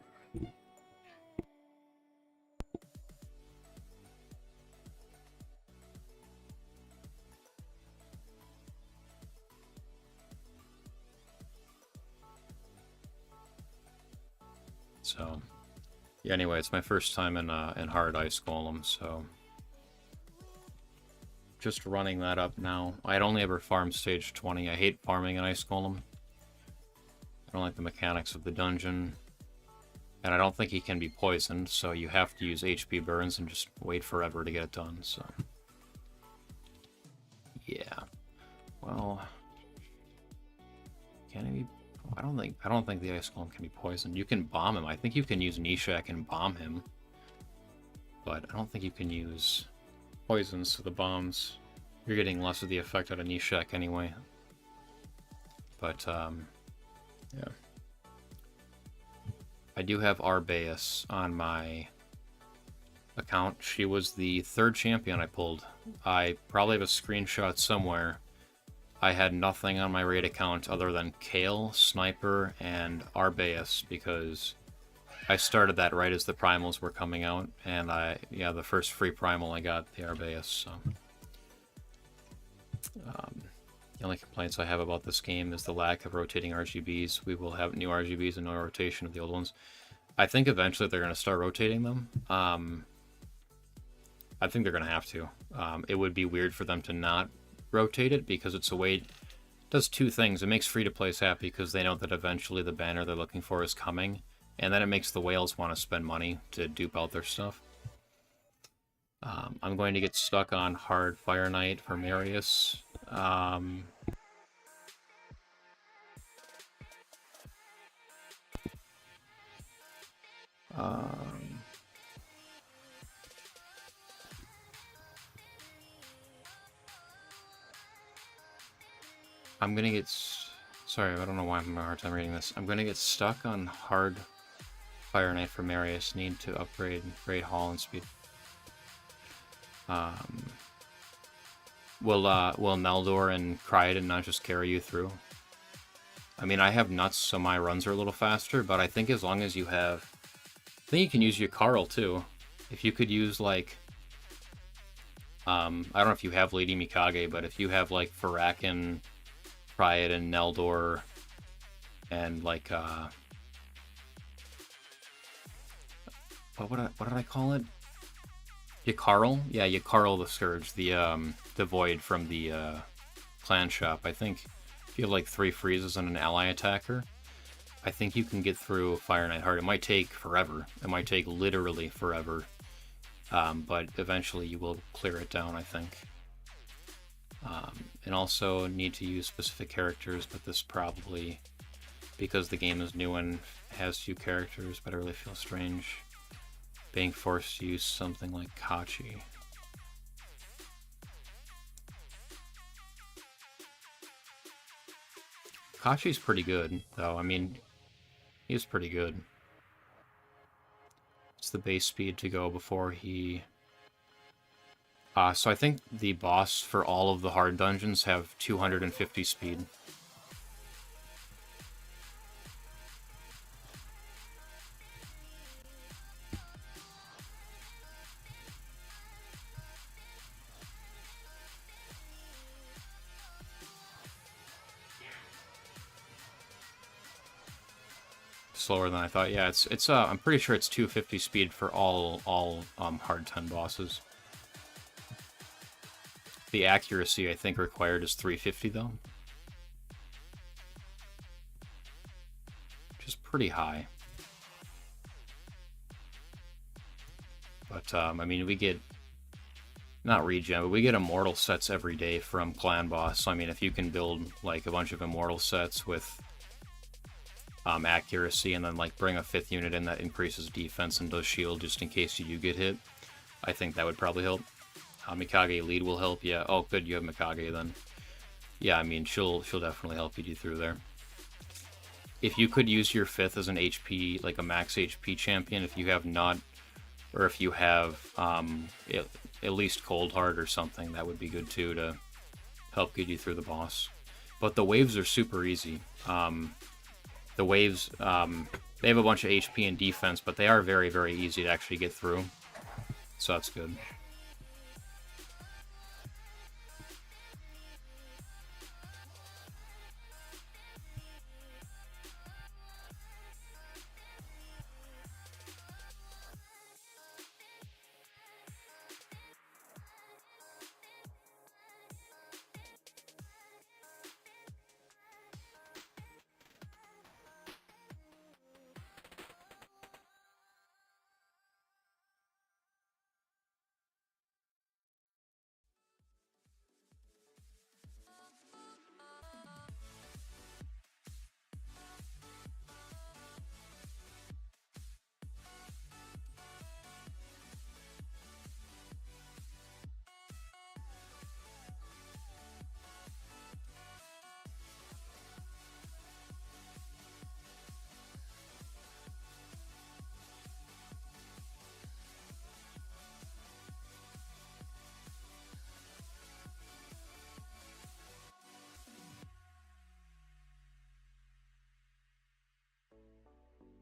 S1: So, yeah, anyway, it's my first time in Hard Ice Golem, so just running that up now. I'd only ever farmed stage 20. I hate farming an Ice Golem. I don't like the mechanics of the dungeon. And I don't think he can be poisoned, so you have to use HP burns and just wait forever to get it done, so. Yeah. Well, can he be? I don't think the Ice Golem can be poisoned. You can bomb him. I think you can use Nishak and bomb him. But I don't think you can use poisons to the bombs. You're getting less of the effect out of Nishak anyway. But, yeah. I do have Arbeus on my account. She was the 3rd champion I pulled. I probably have a screenshot somewhere. I had nothing on my raid account other than Kale, Sniper, and Arbeus, because I started that right as the primals were coming out, and the first free primal I got, the Arbeus, so. The only complaints I have about this game is the lack of rotating RGBs. We will have new RGBs and no rotation of the old ones. I think eventually they're going to start rotating them. I think they're going to have to. It would be weird for them to not rotate it, because it's a way. It does 2 things. It makes free-to-plays happy because they know that eventually the banner they're looking for is coming, and then it makes the whales want to spend money to dupe out their stuff. I'm going to get stuck on Hard Fire Knight for Marius. I'm gonna get... Sorry, I don't know why I'm having a hard time reading this. I'm gonna get stuck on Hard Fire Knight for Marius. Need to upgrade Great Hall and speed. Will Neldor and Cryon not just carry you through? I mean, I have nuts, so my runs are a little faster, but I think as long as you have... I think you can use your Carl, too. If you could use, like... I don't know if you have Lady Mikage, but if you have, like, Farakin, Cryon, and Neldor, and, like, what did I call it? Yakarl? Yeah, Yakarl the Scourge, the Void from the clan shop. I think if you have like 3 freezes and an ally attacker, I think you can get through Fire Knight Hard. It might take forever. It might take literally forever. But eventually you will clear it down, I think. And also need to use specific characters, but this probably, because the game is new and has few characters, but I really feel strange being forced to use something like Kachi. Kachi's pretty good, though. I mean, he's pretty good. It's the base speed to go before he... so I think the boss for all of the hard dungeons have 250 speed. slower than I thought. Yeah, it's I'm pretty sure it's 250 speed for all hard 10 bosses. The accuracy I think required is 350 though, which is pretty high. But I mean, we get not regen, but we get immortal sets every day from clan boss. So I mean, if you can build like a bunch of immortal sets with accuracy, and then like bring a 5th unit in that increases defense and does shield just in case you do get hit, I think that would probably help. Mikage lead will help. Yeah. Oh, good. You have Mikage then. Yeah. I mean, she'll definitely help you through there. If you could use your 5th as an HP, like a max HP champion, if you have not, or if you have at least Cold Heart or something, that would be good too to help get you through the boss. But the waves are super easy. The waves, they have a bunch of HP and defense, but they are very, very easy to actually get through. So that's good.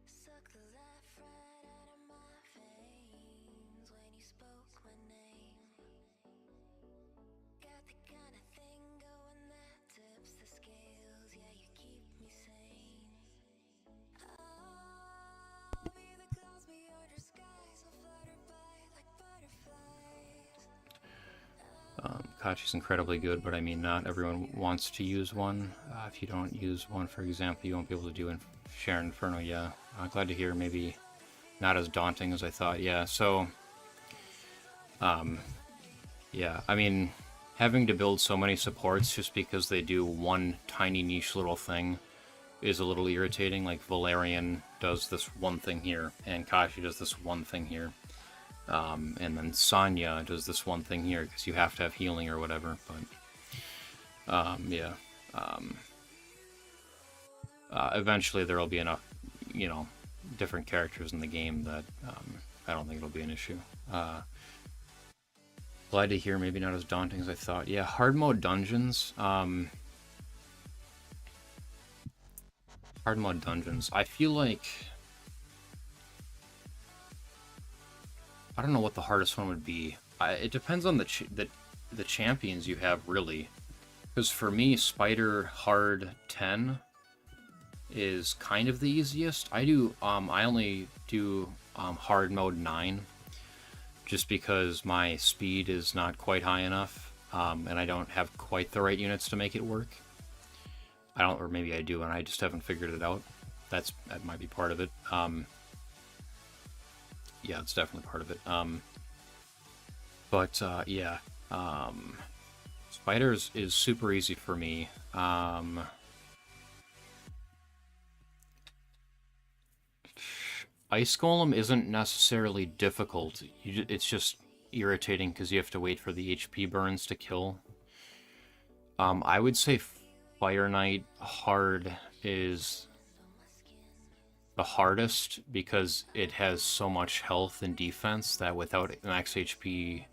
S6: Suck the life right out of my veins when you spoke my name. Got the kind of thing going that tips the scales. Yeah, you keep me sane. I'll be the clouds beyond your skies. I'll flutter by like butterflies.
S1: Kachi's incredibly good, but I mean, not everyone wants to use one. If you don't use one, for example, you won't be able to do Share Inferno. Yeah, glad to hear. Maybe not as daunting as I thought. Yeah, so yeah, I mean, having to build so many supports just because they do one tiny niche little thing is a little irritating. Like Valerian does this one thing here, and Kachi does this one thing here. And then Sonya does this one thing here because you have to have healing or whatever. But yeah, eventually there will be enough, you know, different characters in the game that I don't think it'll be an issue. Glad to hear. Maybe not as daunting as I thought. Yeah, hard mode dungeons. Hard mode dungeons. I feel like I don't know what the hardest one would be. It depends on the champions you have, really. Because for me, Spider Hard 10 is kind of the easiest. I only do hard mode 9, just because my speed is not quite high enough, and I don't have quite the right units to make it work. I don't, or maybe I do, and I just haven't figured it out. That might be part of it. Yeah, it's definitely part of it. Yeah. Spiders is super easy for me. Ice Golem isn't necessarily difficult. It's just irritating because you have to wait for the HP burns to kill. I would say Fire Knight hard is the hardest because it has so much health and defense that without max HP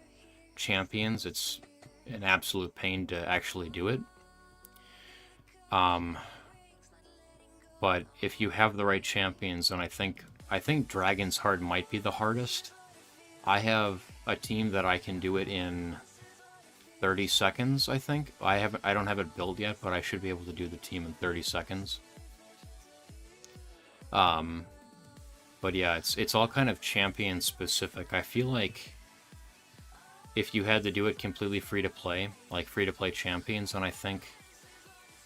S1: champions, it's an absolute pain to actually do it. But if you have the right champions, then I think Dragon's Hard might be the hardest. I have a team that I can do it in 30 seconds, I think. I don't have it built yet, but I should be able to do the team in 30 seconds. But yeah, it's all kind of champion specific. I feel like if you had to do it completely free to play, like free to play champions, then I think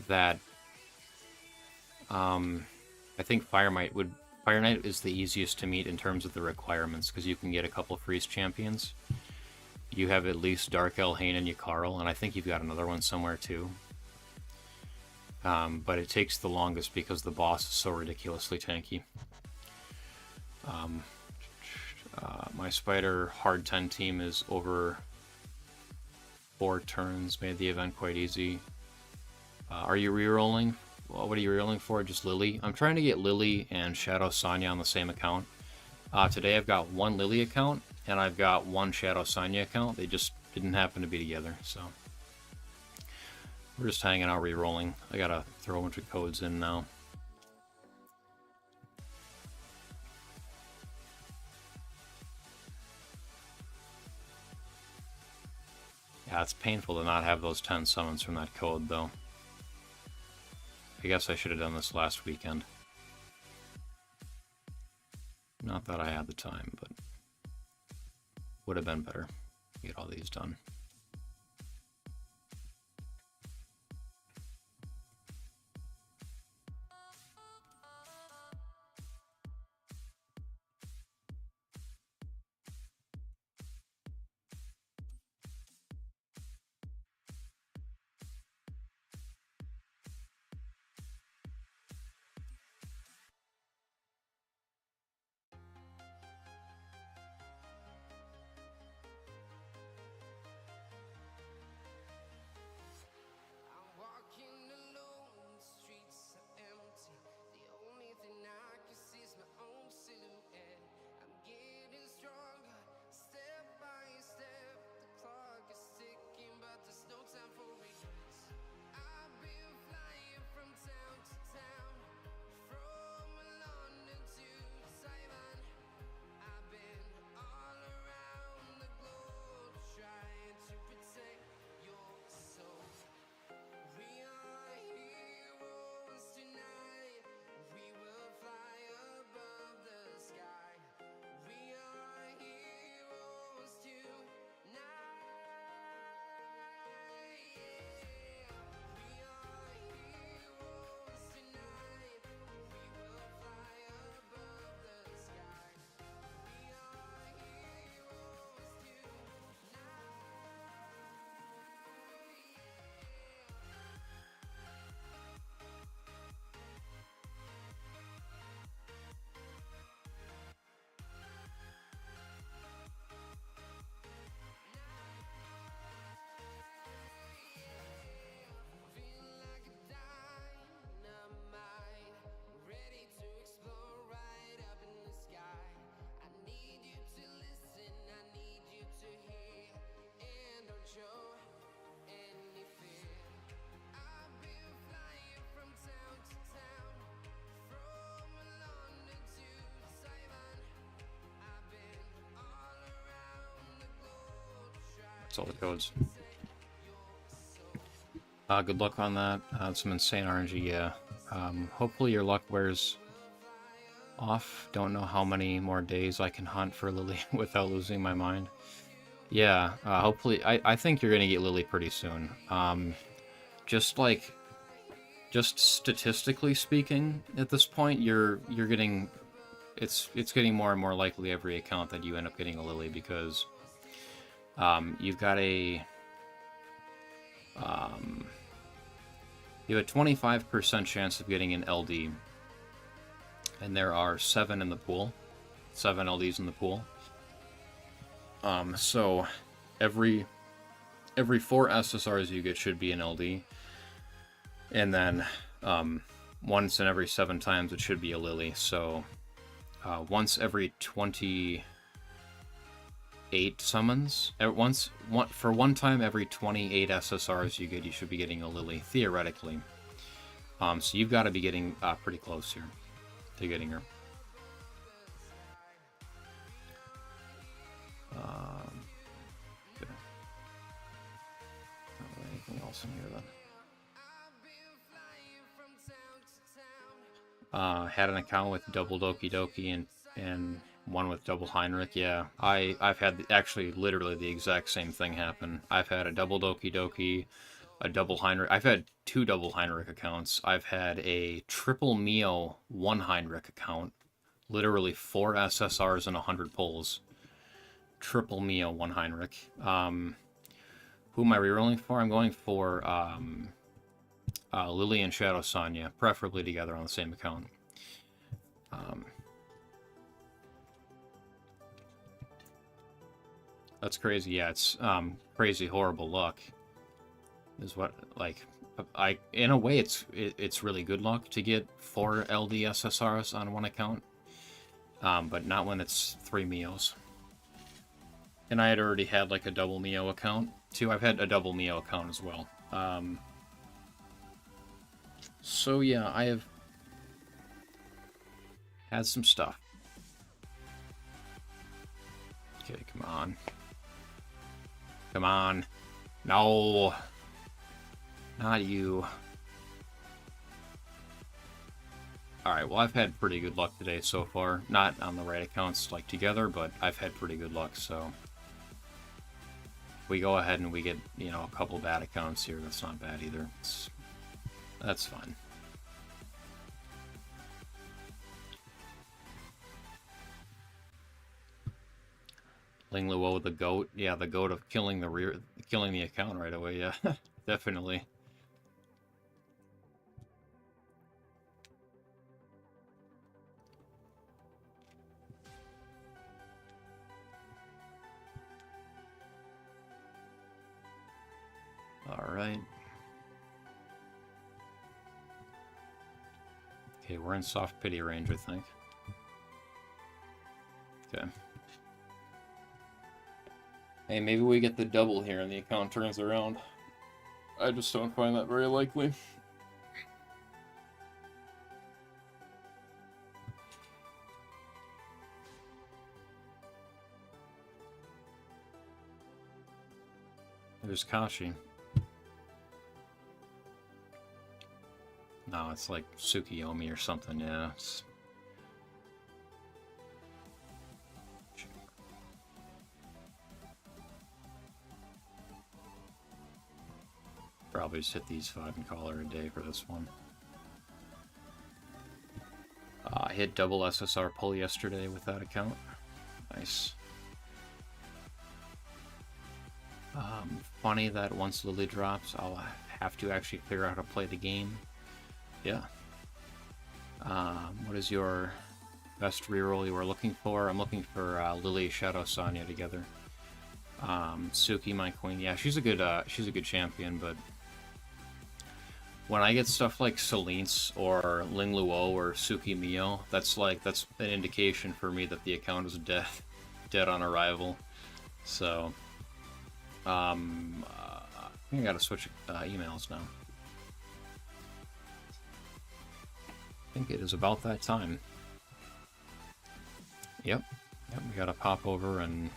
S1: that I think Fire Knight is the easiest to meet in terms of the requirements, because you can get a couple freeze champions. You have at least Dark Elhain and Yakarl, and I think you've got another one somewhere too. But it takes the longest because the boss is so ridiculously tanky. My Spider Hard 10 team is over 4 turns, made the event quite easy. Are you rerolling? Well, what are you rerolling for? Just Lily? I'm trying to get Lily and Shadow Sonya on the same account. Today I've got one Lily account, and I've got one Shadow Sonya account. They just didn't happen to be together, so... We're just hanging out rerolling. I gotta throw a bunch of codes in now. Yeah, it's painful to not have those 10 summons from that code, though. I guess I should have done this last weekend. Not that I had the time, but would have been better to get all these done.
S2: I'm walking alone, the streets are empty. The only thing I can see is my own silhouette. I'm getting stronger, step by step. The clock is ticking, but there's no time for regrets. I've been flying from town to town, from London to Taiwan. I've been all around the globe, trying to protect your soul. We are heroes tonight. We will fly above the sky. We are heroes tonight. Yeah. We are heroes tonight. We will fly above the sky. We are heroes tonight. Feeling like a dynamite, ready to explode right up in the sky. I need you to listen, I need you to hear, and don't show any fear. I've been flying from town to town, from London to Taiwan. I've been all around the globe,
S1: That's all the codes. Good luck on that. Some insane RNG, yeah. Hopefully your luck wears off. Don't know how many more days I can hunt for Lily without losing my mind. Yeah, hopefully... I think you're gonna get Lily pretty soon. Just statistically speaking, at this point, you're getting... It's getting more and more likely every account that you end up getting a Lily, because you've got a... you have a 25% chance of getting an LD, and there are 7 in the pool. 7 LDs in the pool. So every 4 SSRs you get should be an LD, and then once in every 7 times it should be a Lily. So once every 28 summons, for one time every 28 SSRs you get, you should be getting a Lily, theoretically. So you've got to be getting pretty close here to getting her. Okay. Not really anything else in here then. Had an account with double Doki Doki and one with double Heinrich. Yeah, I've had actually literally the exact same thing happen. I've had a double Doki Doki, a double Heinrich. I've had 2 double Heinrich accounts. I've had a triple Mio 1 Heinrich account. Literally 4 SSRs and 100 pulls. Triple Mio 1 Heinrich. Who am I rerolling for? I'm going for Lily and Shadow Sonya, preferably together on the same account. That's crazy. Yeah, it's crazy horrible luck. Is what, like, in a way it's really good luck to get 4 LD SSRs on one account, but not when it's 3 Mios. And I had already had like a double Mio account too. I've had a double Mio account as well. So yeah, I have had some stuff. Okay, come on. Come on. No. Not you. Alright, well, I've had pretty good luck today so far. Not on the right accounts, like, together, but I've had pretty good luck, so... we go ahead and we get, you know, a couple bad accounts here. That's not bad either. That's fine. Ling Luo, the goat. Yeah, the goat of killing the account right away. Yeah, definitely. All right. Okay, we're in soft pity range, I think. Okay. Hey, maybe we get the double here and the account turns around. I just don't find that very likely. There's Kashi. No, it's like Tsukiyomi or something, yeah. Probably just hit these 5 and call her a day for this one. I hit double SSR pull yesterday with that account. Nice. Funny that once Lily drops, I'll have to actually figure out how to play the game. Yeah. What is your best reroll you were looking for? I'm looking for Lily, Shadow, Sonya together. Suki, my queen. Yeah, she's a good champion, but when I get stuff like Selene or Ling Luo or Suki Mio, that's an indication for me that the account is dead on arrival. So, I think I gotta switch emails now. I think it is about that time. Yep, we gotta pop over and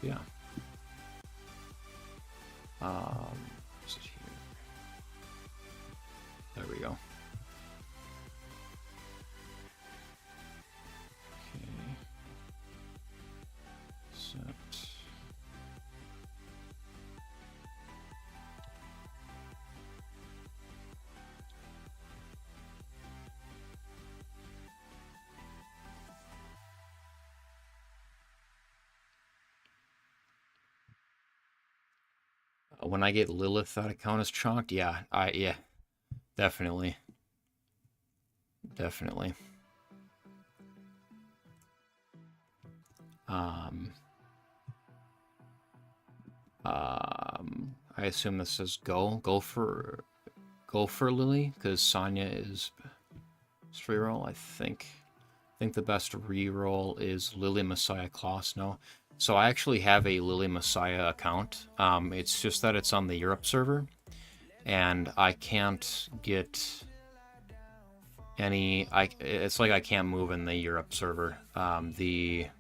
S1: yeah. Is it here? There we go. Okay. Set. When I get Lilith, that account is chalked. Yeah, definitely. I assume this says go for Lily because Sonya is reroll. I think the best reroll is Lily Messiah Kloss. No. So I actually have a Lily Messiah account. It's just that it's on the Europe server, and I can't get any. It's like I can't move in the Europe server. The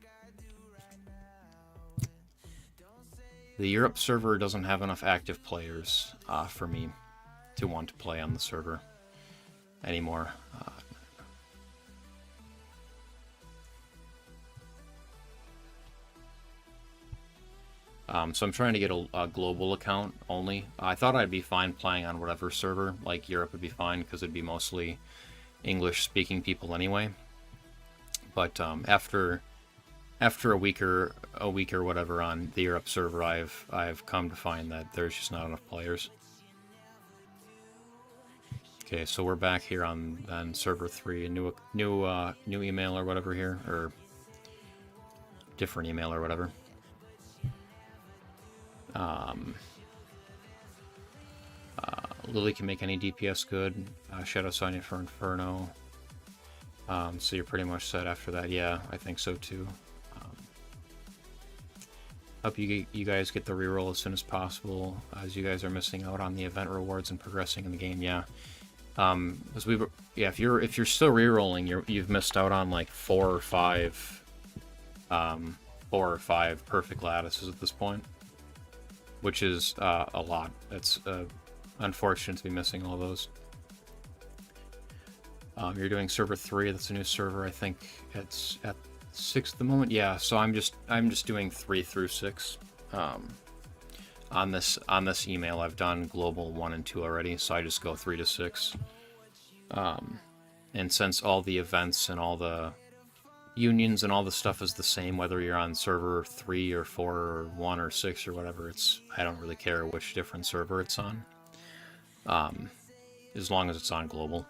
S1: Europe server doesn't have enough active players for me to want to play on the server anymore. So I'm trying to get a global account only. I thought I'd be fine playing on whatever server, like Europe would be fine because it'd be mostly English-speaking people anyway. But after a week or whatever on the Europe server, I've come to find that there's just not enough players. Okay, so we're back here on then server 3, a new email or whatever here, or different email or whatever. Lily can make any DPS good. Shadow Sonya for Inferno. So you're pretty much set after that. Yeah, I think so too. Hope you guys get the reroll as soon as possible, as you guys are missing out on the event rewards and progressing in the game. Yeah. If you're still rerolling, you've missed out on like 4 or 5 perfect lattices at this point, which is a lot. It's unfortunate to be missing all those. You're doing server 3. That's a new server. I think it's at 6 at the moment. Yeah. So I'm just doing 3 through 6. On this email, I've done global 1 and 2 already, so I just go 3 to 6. And since all the events and all the unions and all the stuff is the same, whether you're on server 3 or 4 or 1 or 6 or whatever, I don't really care which different server it's on. As long as it's on global.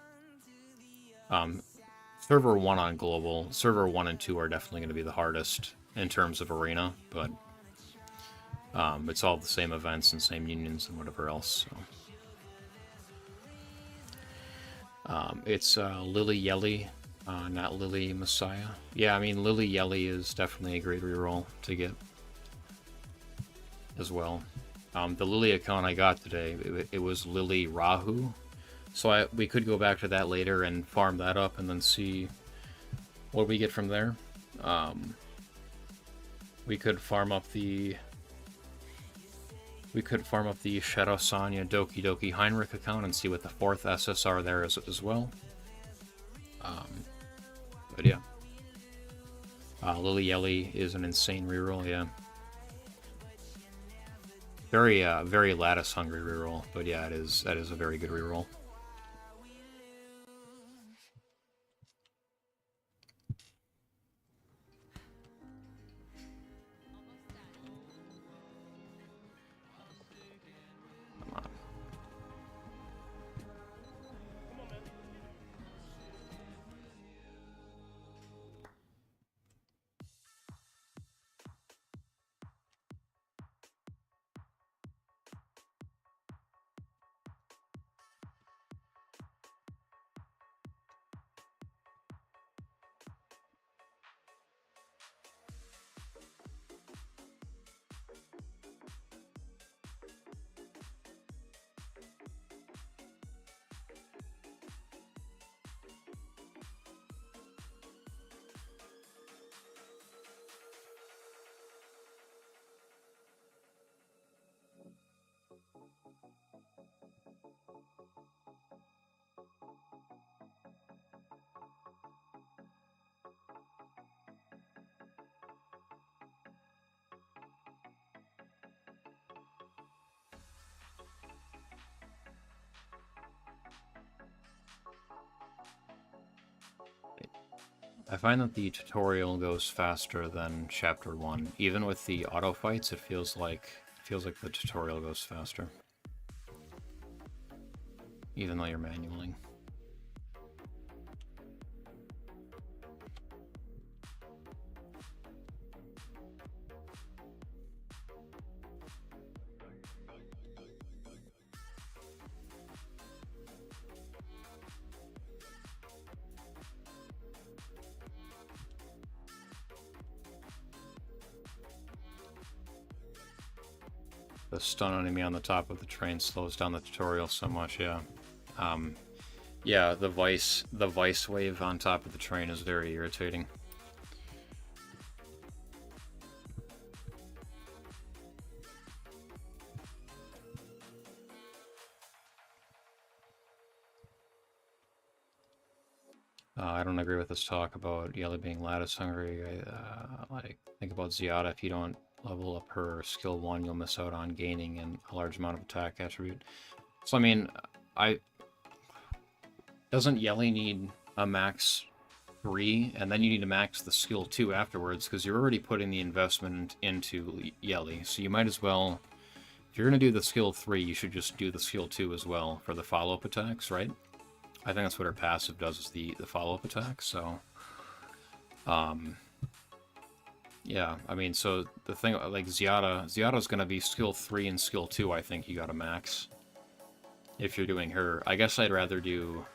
S1: Server 1 on global, server 1 and 2 are definitely going to be the hardest in terms of arena, but it's all the same events and same unions and whatever else. So. It's Lily Yelly, not Lily Messiah. Yeah, I mean, Lily Yelly is definitely a great reroll to get as well. The Lily account I got today, it was Lily Rahu. So we could go back to that later and farm that up and then see what we get from there. We could farm up the Shadow Sonya Doki Doki Heinrich account and see what the 4th SSR there is as well. But yeah. Lily Yelly is an insane reroll, yeah. Very lattice hungry reroll, but yeah, that is a very good reroll. I find that the tutorial goes faster than chapter 1. Even with the auto fights, it feels like the tutorial goes faster. Even though you're manualing. The stun enemy on the top of the train slows down the tutorial so much, yeah. Yeah, the vice wave on top of the train is very irritating. I don't agree with this talk about Yelly being lattice hungry. I think about Ziada. If you don't level up her skill 1, you'll miss out on gaining a large amount of attack attribute. So I mean, doesn't Yelly need a max 3, and then you need to max the skill 2 afterwards, because you're already putting the investment into Yelly, so you might as well, if you're going to do the skill 3, you should just do the skill 2 as well for the follow-up attacks, right? I think that's what her passive does, is the follow-up attack, so... yeah, I mean, so the thing, like, Ziada's going to be skill 3 and skill 2, I think you gotta max. If you're doing her. I guess I'd rather do...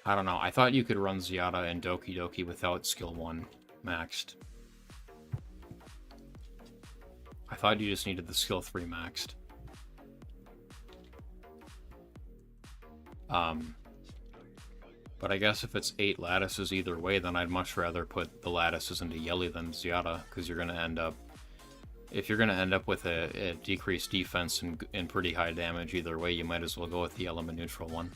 S1: I don't know, I thought you could run Ziada and Doki Doki without skill 1 maxed. I thought you just needed the skill 3 maxed. But I guess if it's 8 lattices either way, then I'd much rather put the lattices into Yelly than Ziada, because you're going to end up... If you're going to end up with a decreased defense and pretty high damage either way, you might as well go with the element neutral one.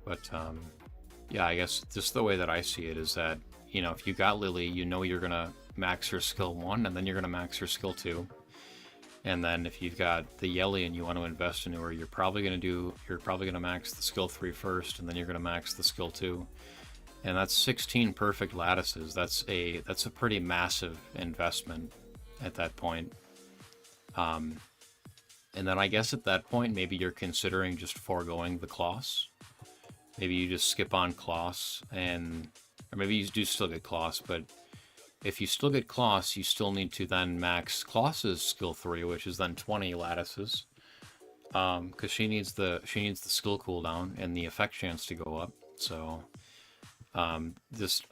S1: But, yeah, I guess just the way that I see it is that, you know, if you got Lily, you know you're going to max her skill 1, and then you're going to max her skill 2. And then if you've got the Yelly and you want to invest into her, you're probably going to max the skill 3 first, and then you're going to max the skill 2. And that's 16 perfect lattices. That's a pretty massive investment at that point. And then I guess at that point, maybe you're considering just foregoing the Kloss. Maybe you just skip on Kloss, or maybe you do still get Kloss, but if you still get Kloss, you still need to then max Kloss's skill 3, which is then 20 lattices, because she needs the skill cooldown and the effect chance to go up. So, just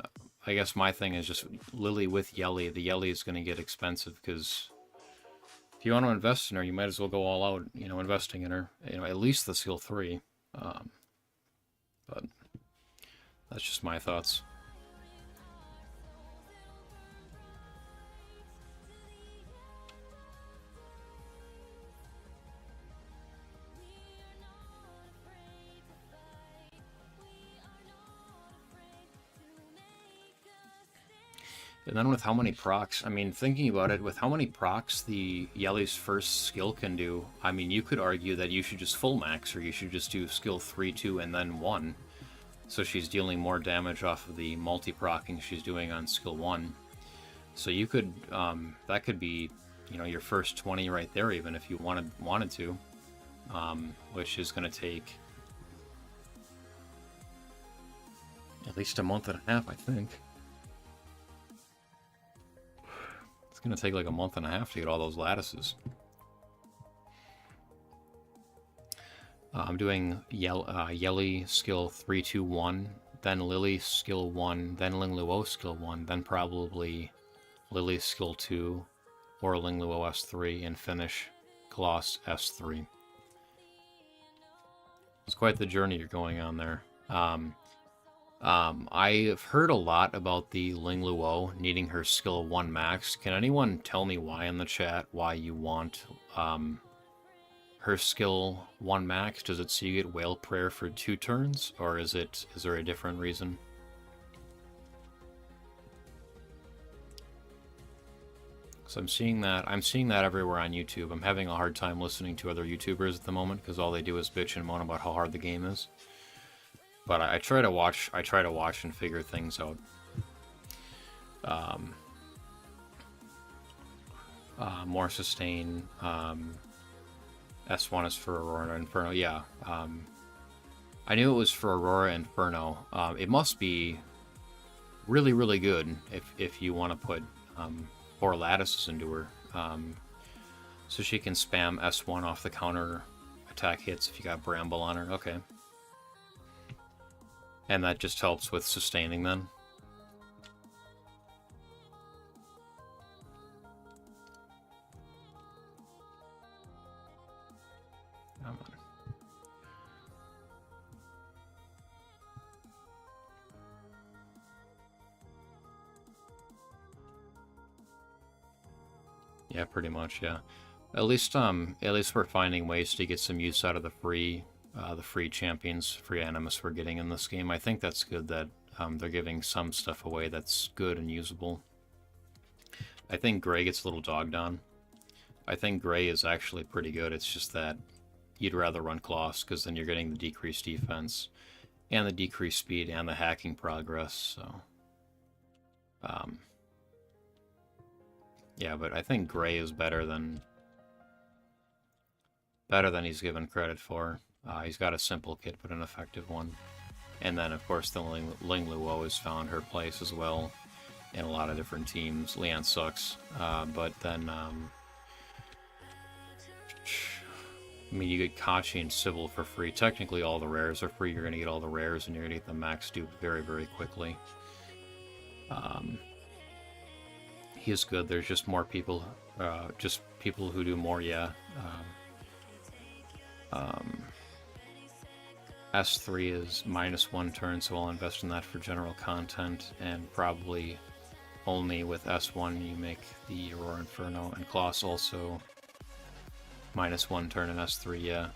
S1: I guess my thing is just Lily with Yelly. The Yelly is going to get expensive, because if you want to invest in her, you might as well go all out, you know, investing in her. You know, at least the skill 3. But that's just my thoughts. And then with how many procs, I mean, thinking about it, with how many procs the Yelly's first skill can do, I mean, you could argue that you should just full max, or you should just do skill 3, 2, and then 1. So she's dealing more damage off of the multi-procking she's doing on skill 1. So you could, that could be, you know, your first 20 right there, even if you wanted to, which is going to take at least a month and a half, I think. It's going to take like a month and a half to get all those lattices. I'm doing Yelly skill 3, 2, 1, then Lily skill 1, then Ling Luo skill 1, then probably Lily skill 2, or Ling Luo S3, and finish Kloss S3. It's quite the journey you're going on there. I've heard a lot about the Ling Luo needing her skill 1 max. Can anyone tell me why in the chat, why you want her skill 1 max? Does it so you get Whale Prayer for 2 turns, or is there a different reason? So I'm seeing that everywhere on YouTube. I'm having a hard time listening to other YouTubers at the moment, because all they do is bitch and moan about how hard the game is. But I try to watch and figure things out. More sustain. S1 is for Aurora and Inferno. Yeah. I knew it was for Aurora and Inferno. It must be really, really good if you want to put 4 lattices into her. So she can spam S1 off the counter attack hits if you got Bramble on her. Okay. And that just helps with sustaining then. Come on. Yeah, pretty much, yeah. At least we're finding ways to get some use out of the free champions, free animus we're getting in this game. I think that's good that they're giving some stuff away that's good and usable. I think Gray gets a little dogged on. I think Gray is actually pretty good. It's just that you'd rather run Kloss, because then you're getting the decreased defense, and the decreased speed, and the hacking progress, so... yeah, but I think Gray is better than he's given credit for. He's got a simple kit, but an effective one. And then, of course, the Ling Luo has found her place as well in a lot of different teams. Leon sucks, but then... I mean, you get Kachi and Sybil for free. Technically, all the rares are free. You're going to get all the rares, and you're going to get the max dupe very, very quickly. He is good. There's just more people, just people who do more, yeah. S3 is -1 turn, so I'll invest in that for general content, and probably only with S1 you make the Aurora Inferno, and Kloss also -1 turn in S3, yeah.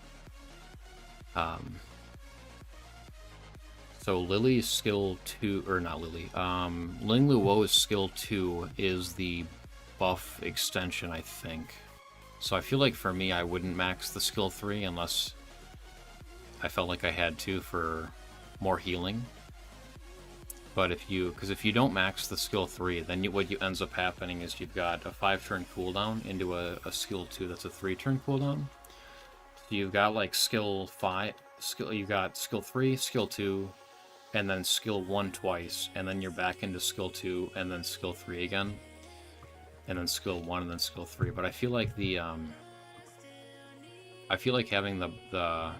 S1: So Lily's skill 2, or not Lily, Ling Luo's skill 2 is the buff extension, I think. So I feel like for me, I wouldn't max the skill 3 unless I felt like I had to for more healing. But if you don't max the skill 3, then what ends up happening is you've got a 5-turn cooldown into a skill 2 that's a 3-turn cooldown. So you've got like you've got skill 3, skill 2, and then skill 1 twice, and then you're back into skill 2, and then skill 3 again, and then skill 1, and then skill 3. But I feel like having the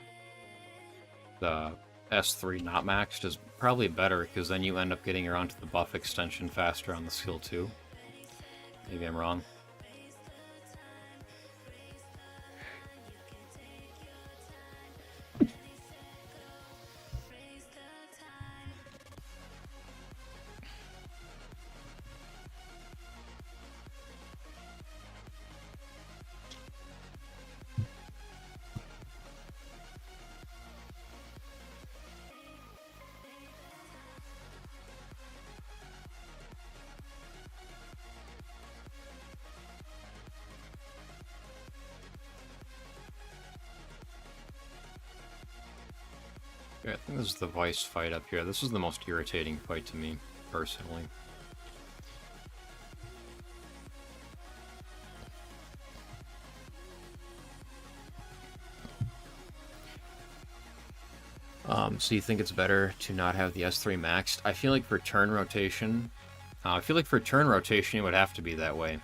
S1: S3 not maxed is probably better, because then you end up getting around to the buff extension faster on the skill 2. Maybe I'm wrong. I think this is the Vice fight up here. This is the most irritating fight to me, personally. So you think it's better to not have the S3 maxed? I feel like for turn rotation, it would have to be that way.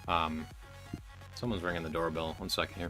S1: Someone's ringing the doorbell. 1 second here.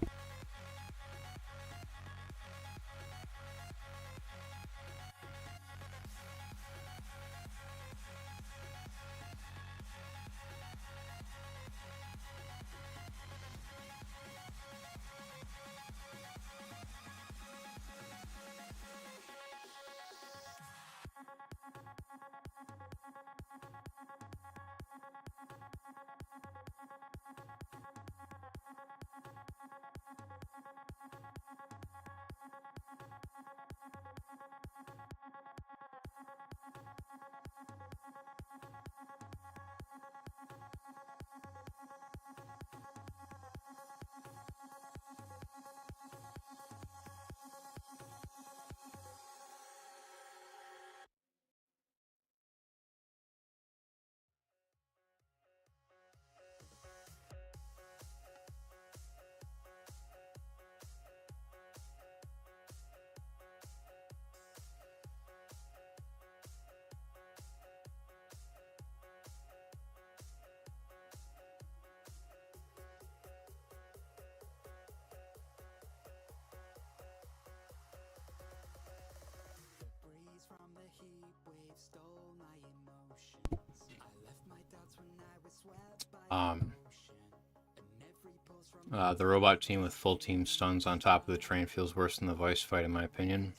S1: The robot team with full team stuns on top of the train feels worse than the voice fight, in my opinion.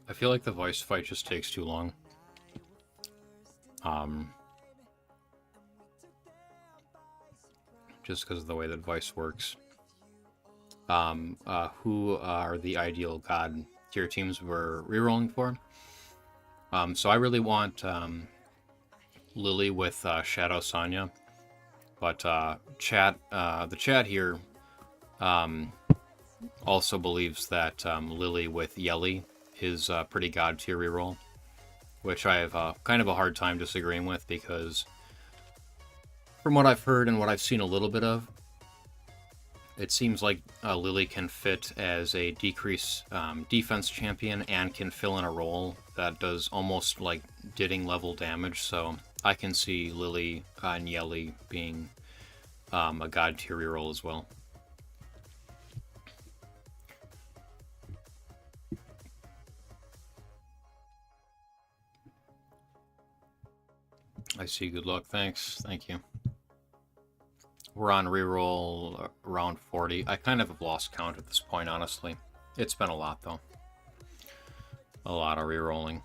S1: I feel like the voice fight just takes too long. just because of the way that Vice works. Who are the ideal God tier teams we're rerolling for? So I really want Lily with Shadow Sonya, but the chat here also believes that Lily with Yelly is a pretty God tier reroll, which I have kind of a hard time disagreeing with, because from what I've heard and what I've seen a little bit of, it seems like Lily can fit as a decrease defense champion and can fill in a role that does almost like Didding level damage. So I can see Lily and Yelly being a God tier reroll as well. I see. Good luck. Thanks. Thank you. We're on reroll around 40. I kind of have lost count at this point, honestly. It's been a lot, though. A lot of rerolling.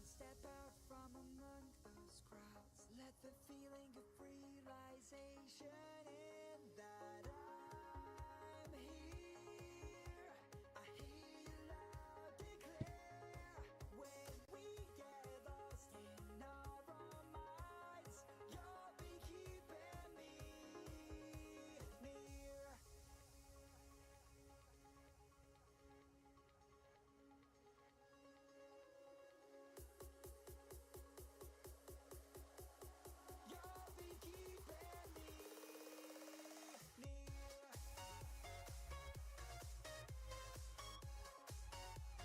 S2: Step out from among those crowds. Let the feeling of realization in that I'm here. I hear you loud declare. When we get lost in our own minds, you'll be keeping me near. You'll be keeping me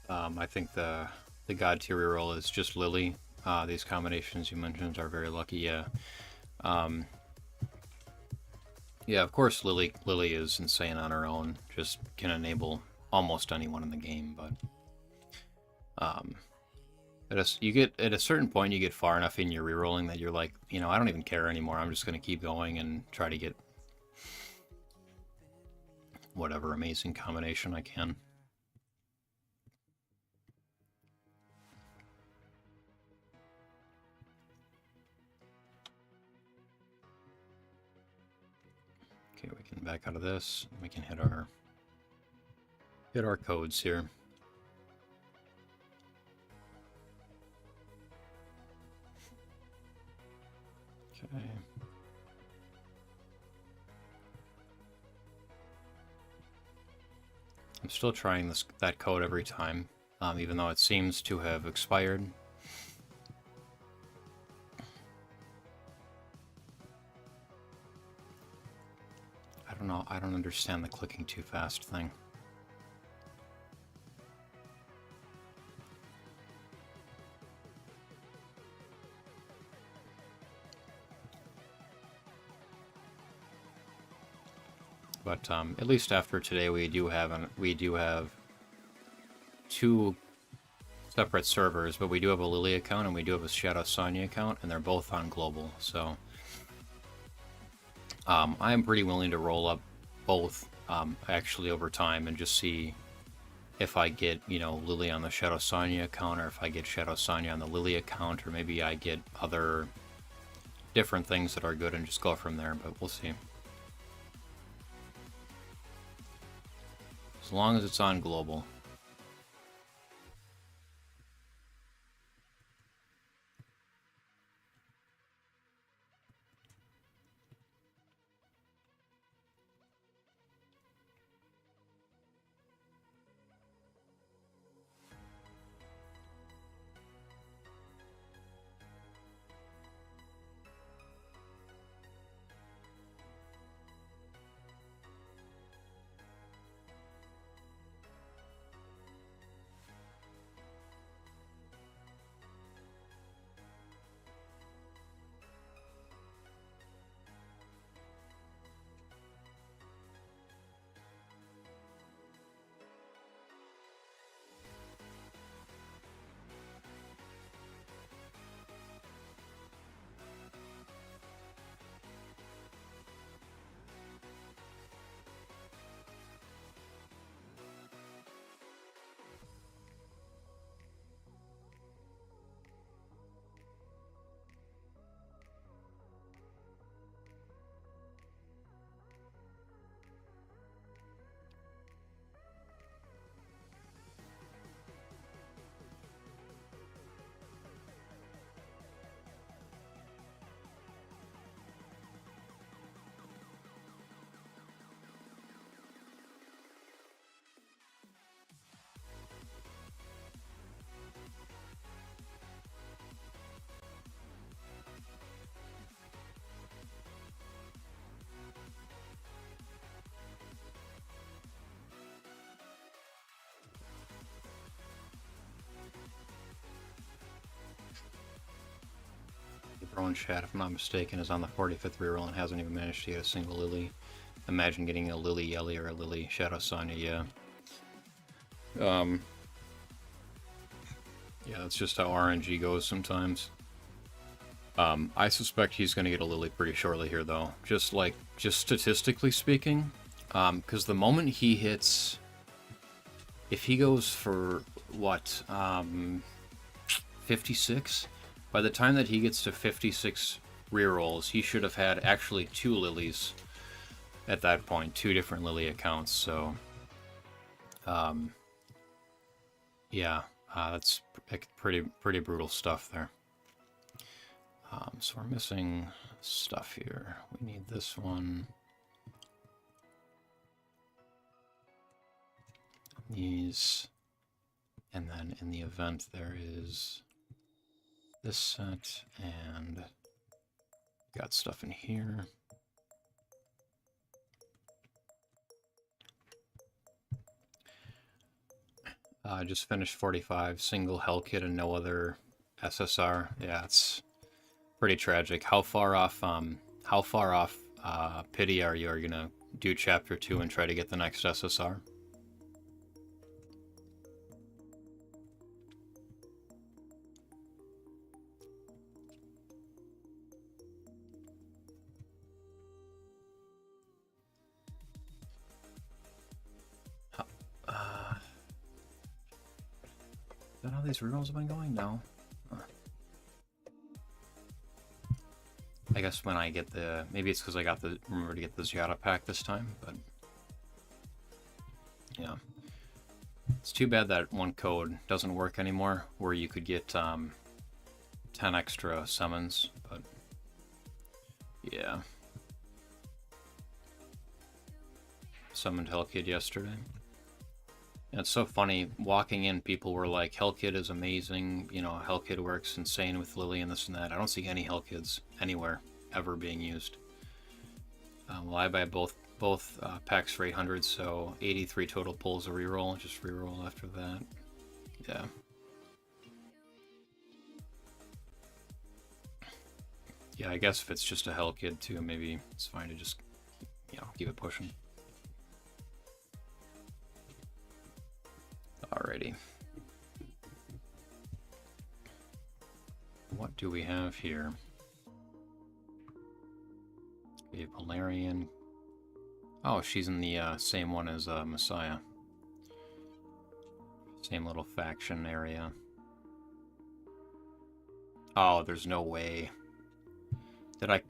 S2: near.
S1: I think the God tier reroll is just Lily. These combinations you mentioned are very lucky. Yeah. Yeah, of course Lily is insane on her own. Just can enable almost anyone in the game, but at a certain point you get far enough in your rerolling that you're like, you know, I don't even care anymore. I'm just gonna keep going and try to get whatever amazing combination I can. Okay, we can back out of this. We can hit our codes here. Okay. I'm still trying that code every time, even though it seems to have expired. I don't know. I don't understand the clicking too fast thing. But at least after today, we do have two separate servers, but we do have a Lily account and we do have a Shadow Sonya account, and they're both on global. So I am pretty willing to roll up both actually over time and just see if I get, you know, Lily on the Shadow Sonya account, or if I get Shadow Sonya on the Lily account, or maybe I get other different things that are good and just go from there, but we'll see. As long as it's on global. Rowan chat, if I'm not mistaken, is on the 45th reroll and hasn't even managed to get a single Lily. Imagine getting a Lily Yelly or a Lily Shadow Sonya, yeah. Yeah, that's just how RNG goes sometimes. I suspect he's going to get a Lily pretty shortly here, though. Just statistically speaking. Because the moment he hits... If he goes for, what, 56? By the time that he gets to 56 rerolls, he should have had actually 2 Lilies at that point. 2 different Lily accounts, so... yeah, that's pretty brutal stuff there. So we're missing stuff here. We need this one. These. And then in the event there is this set, and got stuff in here. I just finished 45, single Hell Kit and no other SSR. Yeah, it's pretty tragic. How far off pity are you? Are you gonna do chapter 2 and try to get the next SSR? Is that how these rerolls have been going? No. I guess when I get the... Maybe it's because I got the... Remember to get the Zyata pack this time, but... Yeah. It's too bad that one code doesn't work anymore, where you could get 10 extra summons, but... Yeah. Summoned Hellkid yesterday. And it's so funny, walking in, people were like, Hellkid is amazing, you know, Hellkid works insane with Lily and this and that. I don't see any Hellkids anywhere ever being used. Well, I buy both packs for 800, so 83 total pulls a reroll, just reroll after that. Yeah. Yeah, I guess if it's just a Hellkid too, maybe it's fine to just, you know, keep it pushing. Alrighty. What do we have here? A Valerian. Oh, she's in the same one as Messiah. Same little faction area. Oh, there's no way. Did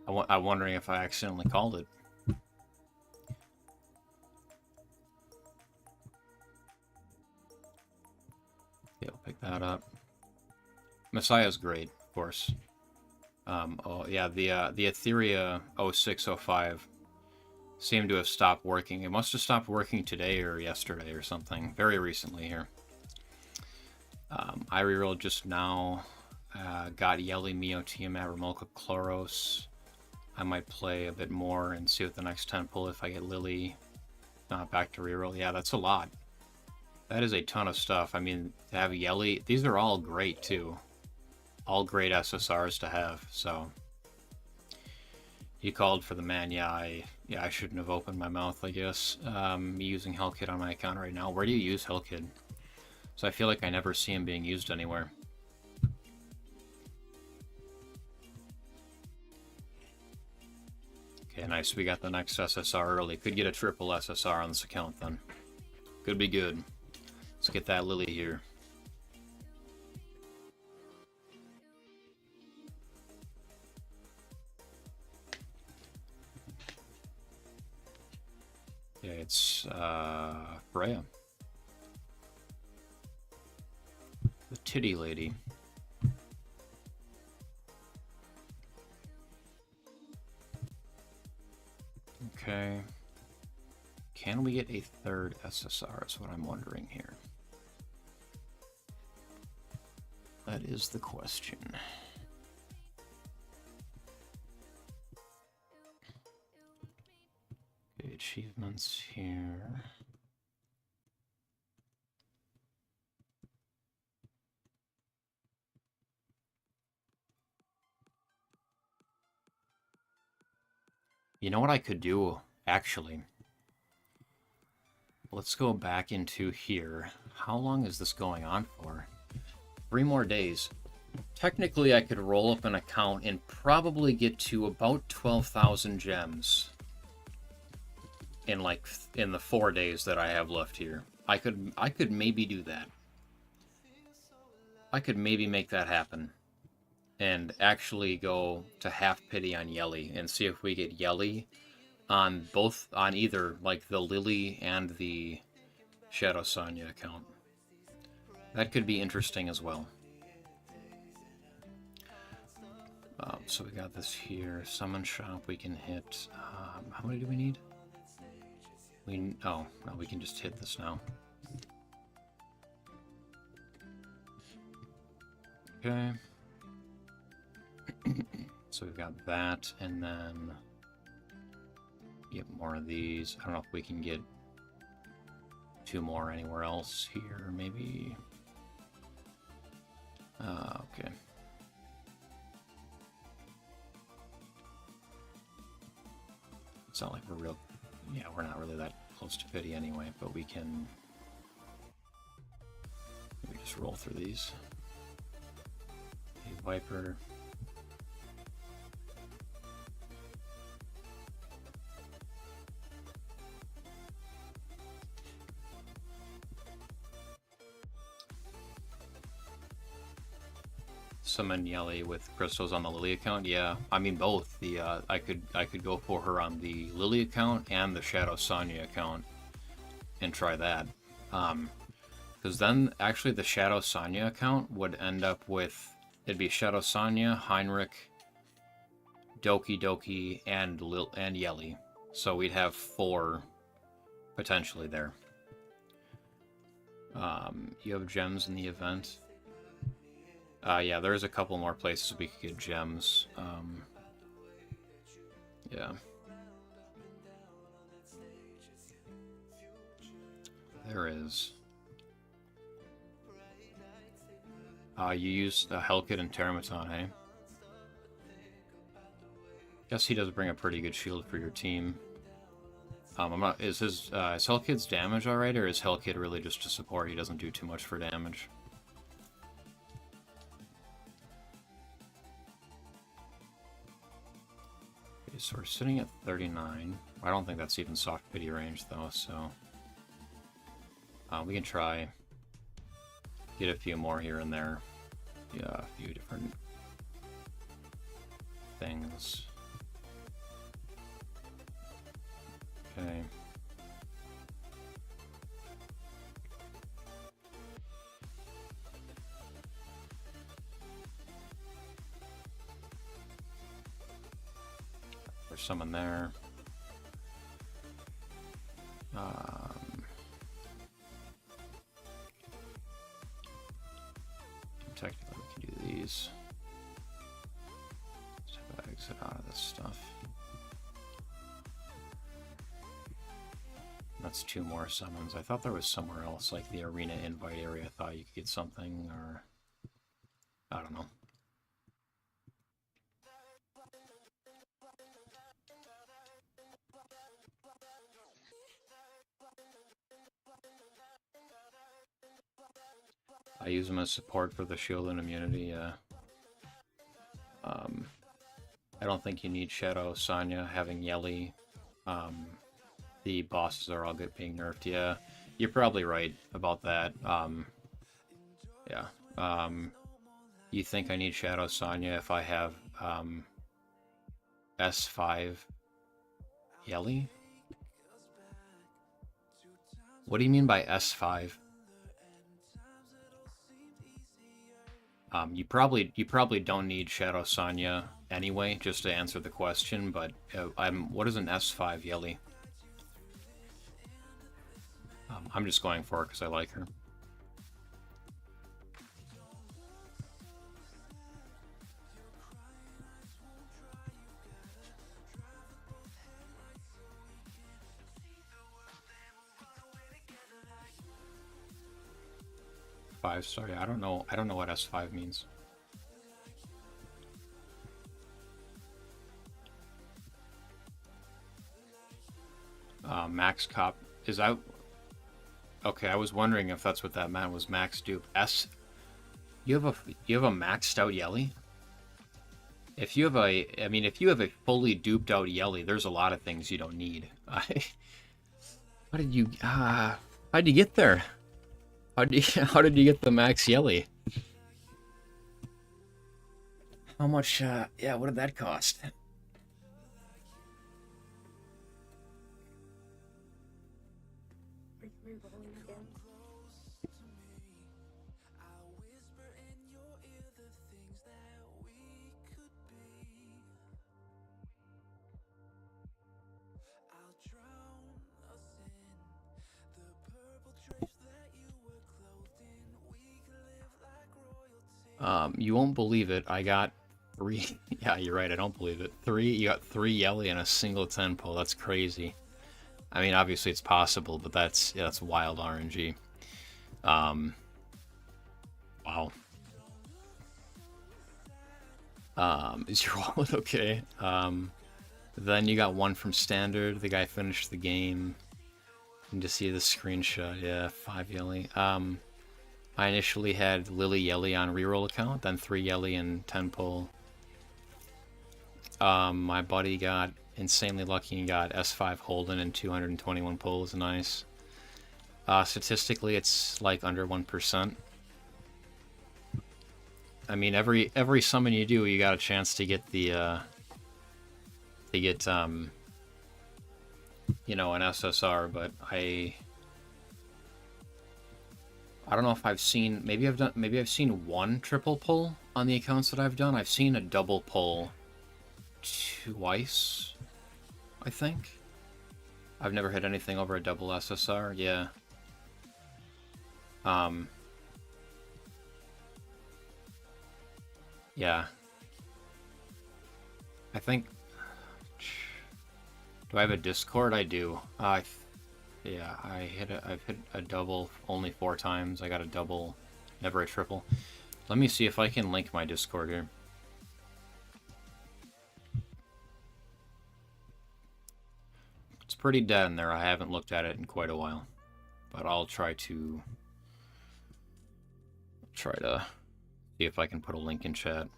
S1: I'm wondering if I accidentally called it. Yeah, I'll pick that up. Messiah's great, of course. Oh yeah, the Etheria 0605 seemed to have stopped working. It must have stopped working today or yesterday or something. Very recently here. I rerolled just now. Got Yelly, Mio, Tiamat, Remolka, Chloros. I might play a bit more and see what the next 10 pull if I get Lily. Back to reroll. Yeah, that's a lot. That is a ton of stuff. I mean, to have Yelly, these are all great too. All great SSRs to have, so. You called for the man, yeah, I shouldn't have opened my mouth, I guess. Me using Hellkid on my account right now. Where do you use Hellkid? So I feel like I never see him being used anywhere. Okay, nice. We got the next SSR early. Could get a triple SSR on this account then. Could be good. Let's get that Lily here. Okay, it's Freya. The titty lady. Okay. Can we get a third SSR is what I'm wondering here. That is the question. Okay, achievements here. You know what I could do, actually? Let's go back into here. How long is this going on for? 3 more days. Technically, I could roll up an account and probably get to about 12,000 gems in the 4 days that I have left here. I could maybe do that. I could maybe make that happen and actually go to half pity on Yelly and see if we get Yelly on either like the Lily and the Shadow Sonya account. That could be interesting as well. So we got this here. Summon shop we can hit. How many do we need? No, we can just hit this now. Okay. So we've got that, and then get more of these. I don't know if we can get 2 more anywhere else here, maybe. Okay. It's not like we're not really that close to pity anyway, but we can maybe just roll through these. A Viper. Summon Yelly with crystals on the Lily account. Yeah, I mean both. I could go for her on the Lily account and the Shadow Sonya account and try that. Because then actually the Shadow Sonya account would end up with, it'd be Shadow Sonya, Heinrich, Doki Doki, and Yelly. So we'd have 4 potentially there. You have gems in the event. Yeah, there's a couple more places we could get gems. Yeah. There is. You used Hellkit and Teramaton, hey? Guess he does bring a pretty good shield for your team. I'm not. Is Hellkit's damage alright, or is Hellkit really just a support? He doesn't do too much for damage. Okay, so we're sitting at 39. I don't think that's even soft pity range though, so we can try get a few more here and there. Yeah, a few different things. Okay. There's someone there. Technically, we can do these. Just have to exit out of this stuff. That's 2 more summons. I thought there was somewhere else, like the arena invite area. I thought you could get something, or I don't know. I use them as support for the shield and immunity. I don't think you need Shadow Sonya having Yelly. The bosses are all good being nerfed. Yeah, you're probably right about that. Yeah. You think I need Shadow Sonya if I have S5 Yelly? What do you mean by S5? You probably don't need Shadow Sonya anyway, just to answer the question. But what is an S5 Yelly? I'm just going for it because I like her. Sorry, I don't know what S5 means. max cop is out. Okay, I was wondering if that's what that meant, was max dupe. You have a maxed out Yelly? If you have if you have a fully duped out Yelly, there's a lot of things you don't need. How did you get there? How did you get the max Yelly? How much yeah, what did that cost? You won't believe it. I got 3. Yeah, you're right. I don't believe it. 3. You got 3 Yelly and a single 10 pull. That's crazy. I mean, obviously it's possible, but that's wild RNG. Wow. Is your wallet okay? Then you got 1 from standard. The guy finished the game. You can just see the screenshot. Yeah, 5 Yelly. I initially had Lily Yelly on reroll account, then 3 Yelly and 10 pull. My buddy got insanely lucky and got S5 Holden and 221 pulls. Nice. Statistically, it's like under 1%. I mean, every summon you do, you got a chance to get the you know, an SSR, but I don't know if I've seen, maybe I've seen 1 triple pull on the accounts that I've done. I've seen a double pull twice, I think. I've never hit anything over a double SSR. Yeah. Yeah. I think. Do I have a Discord? I do. Yeah, I've hit a double only 4 times. I got a double, never a triple. Let me see if I can link my Discord here. It's pretty dead in there. I haven't looked at it in quite a while, but I'll try to see if I can put a link in chat.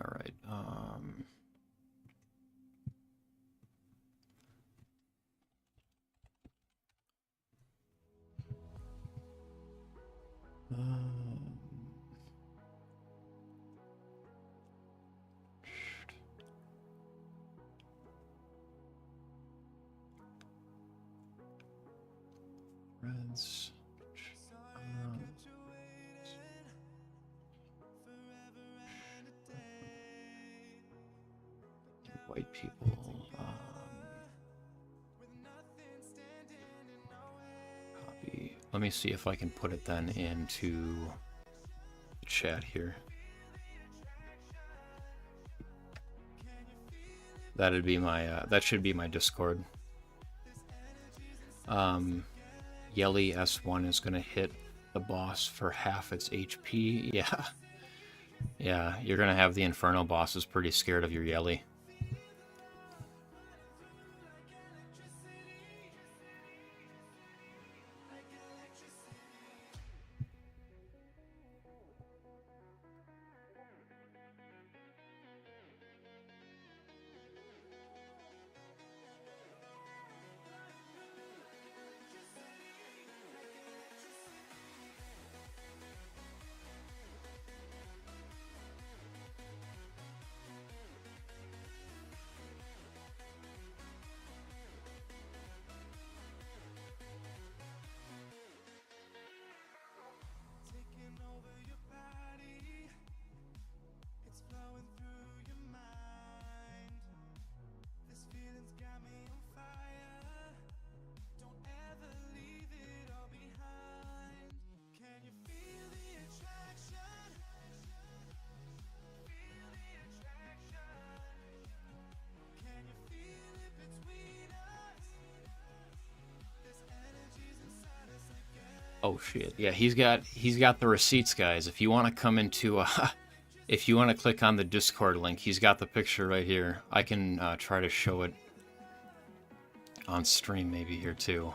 S1: All right. Reds. White people. Copy. Let me see if I can put it then into the chat here. That'd be my that should be my Discord. Yelly S1 is gonna hit the boss for half its HP. Yeah. Yeah, you're gonna have the Inferno bosses pretty scared of your Yelly. Oh shit. Yeah, he's got the receipts, guys. If you want to come into if you want to click on the Discord link, he's got the picture right here. I can try to show it on stream maybe here too.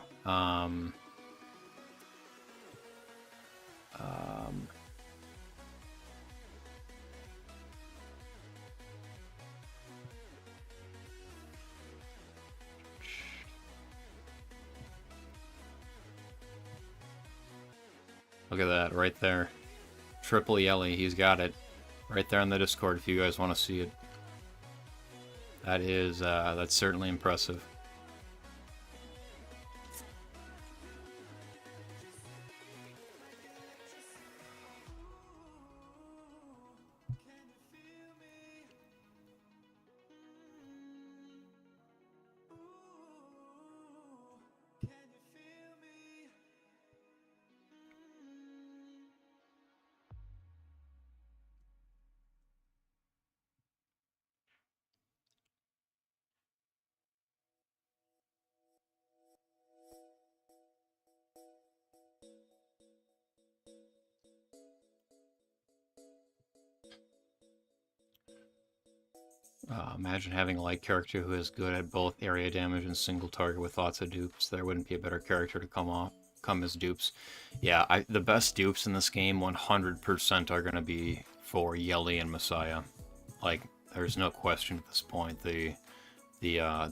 S1: Look at that right there. Triple Yelly, he's got it. Right there on the Discord if you guys want to see it. That is, that's certainly impressive. Imagine having a light character who is good at both area damage and single target with lots of dupes. There wouldn't be a better character to come as dupes. Yeah, the best dupes in this game 100% are going to be for Yelly and Messiah. Like, there's no question at this point. The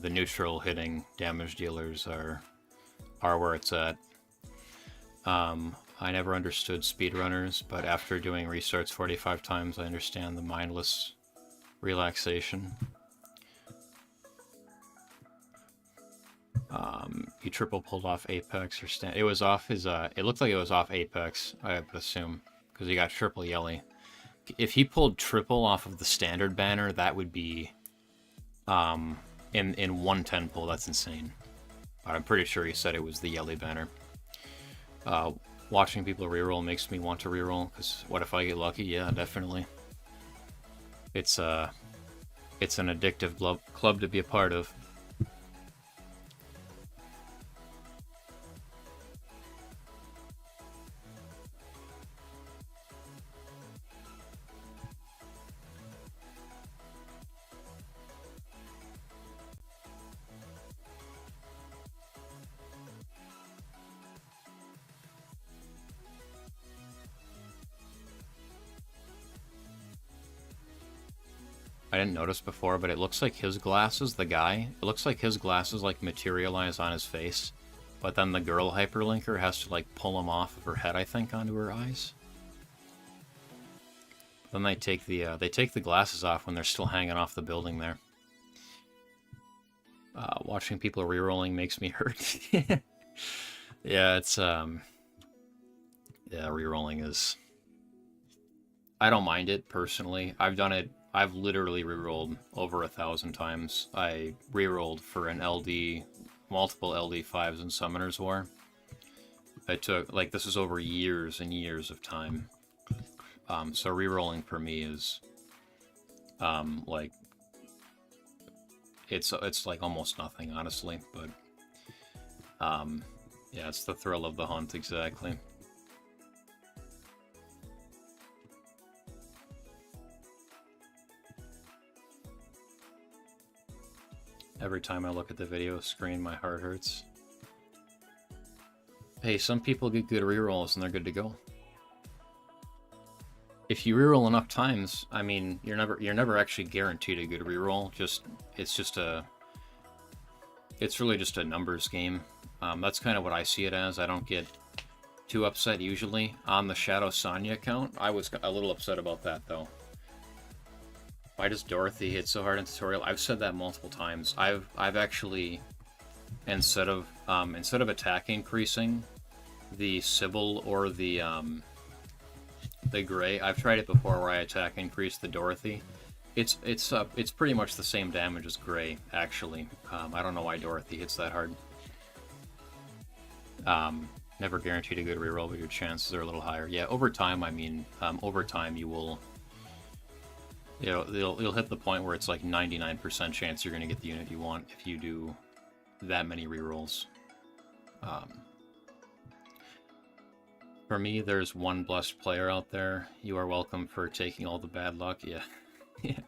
S1: neutral hitting damage dealers are where it's at. I never understood speedrunners, but after doing restarts 45 times, I understand the mindless relaxation. He triple pulled off Apex or stand. It was off his. It looked like it was off Apex, I would assume, because he got triple Yelly. If he pulled triple off of the standard banner, that would be in 110 pull. That's insane. But I'm pretty sure he said it was the Yelly banner. Watching people reroll makes me want to reroll, because what if I get lucky? Yeah, definitely. It's an addictive club to be a part of. I didn't notice before, but it looks like his glasses, the guy, it looks like his glasses like materialize on his face, but then the girl hyperlinker has to like pull them off of her head, I think, onto her eyes. Then they take the glasses off when they're still hanging off the building there. Watching people rerolling makes me hurt. Yeah, it's yeah, rerolling is. I don't mind it personally. I've done it. I've literally rerolled over 1,000 times. I rerolled for an LD, multiple LD5s in Summoner's War. I took, like, this is over years and years of time. So rerolling for me is, like, it's like almost nothing, honestly. But, yeah, it's the thrill of the hunt, exactly. Every time I look at the video screen, my heart hurts. Hey, some people get good rerolls and they're good to go. If you reroll enough times, I mean, you're never actually guaranteed a good reroll. It's really just a numbers game. That's kind of what I see it as. I don't get too upset usually. On the Shadow Sonya account, I was a little upset about that though. Why does Dorothy hit so hard in tutorial? I've said that multiple times. I've actually, instead of attack increasing the Sybil or the Gray, I've tried it before where I attack increase the Dorothy. It's pretty much the same damage as Gray, actually. I don't know why Dorothy hits that hard. Never guaranteed a good reroll, but your chances are a little higher. Yeah, over time, I mean, over time you will. You know, you'll hit the point where it's like 99% chance you're going to get the unit you want if you do that many rerolls. For me, there's one blessed player out there. You are welcome for taking all the bad luck. Yeah. Yeah.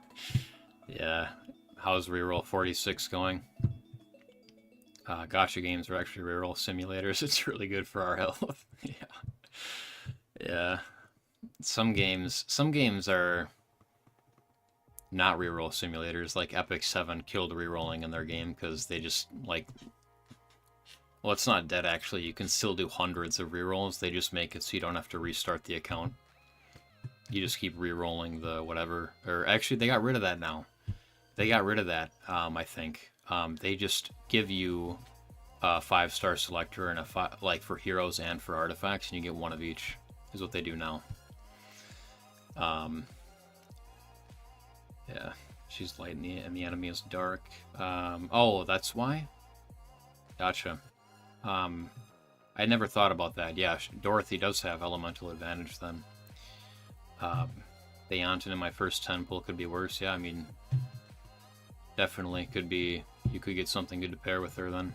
S1: Yeah. How's reroll 46 going? Gotcha games are actually reroll simulators. It's really good for our health. Yeah. Yeah. Some games are not reroll simulators. Like Epic 7 killed rerolling in their game because they just like, well, it's not dead actually. You can still do hundreds of rerolls. They just make it so you don't have to restart the account. You just keep rerolling the whatever. Or actually, they got rid of that now. They got rid of that, I think. They just give you a 5-star selector and like for heroes and for artifacts, and you get one of each. Is what they do now. Yeah, she's light and the enemy is dark. Oh, that's why? Gotcha. I never thought about that. Yeah, Dorothy does have elemental advantage then. Theonton in my first 10 pull could be worse. Yeah, I mean, definitely could be. You could get something good to pair with her then.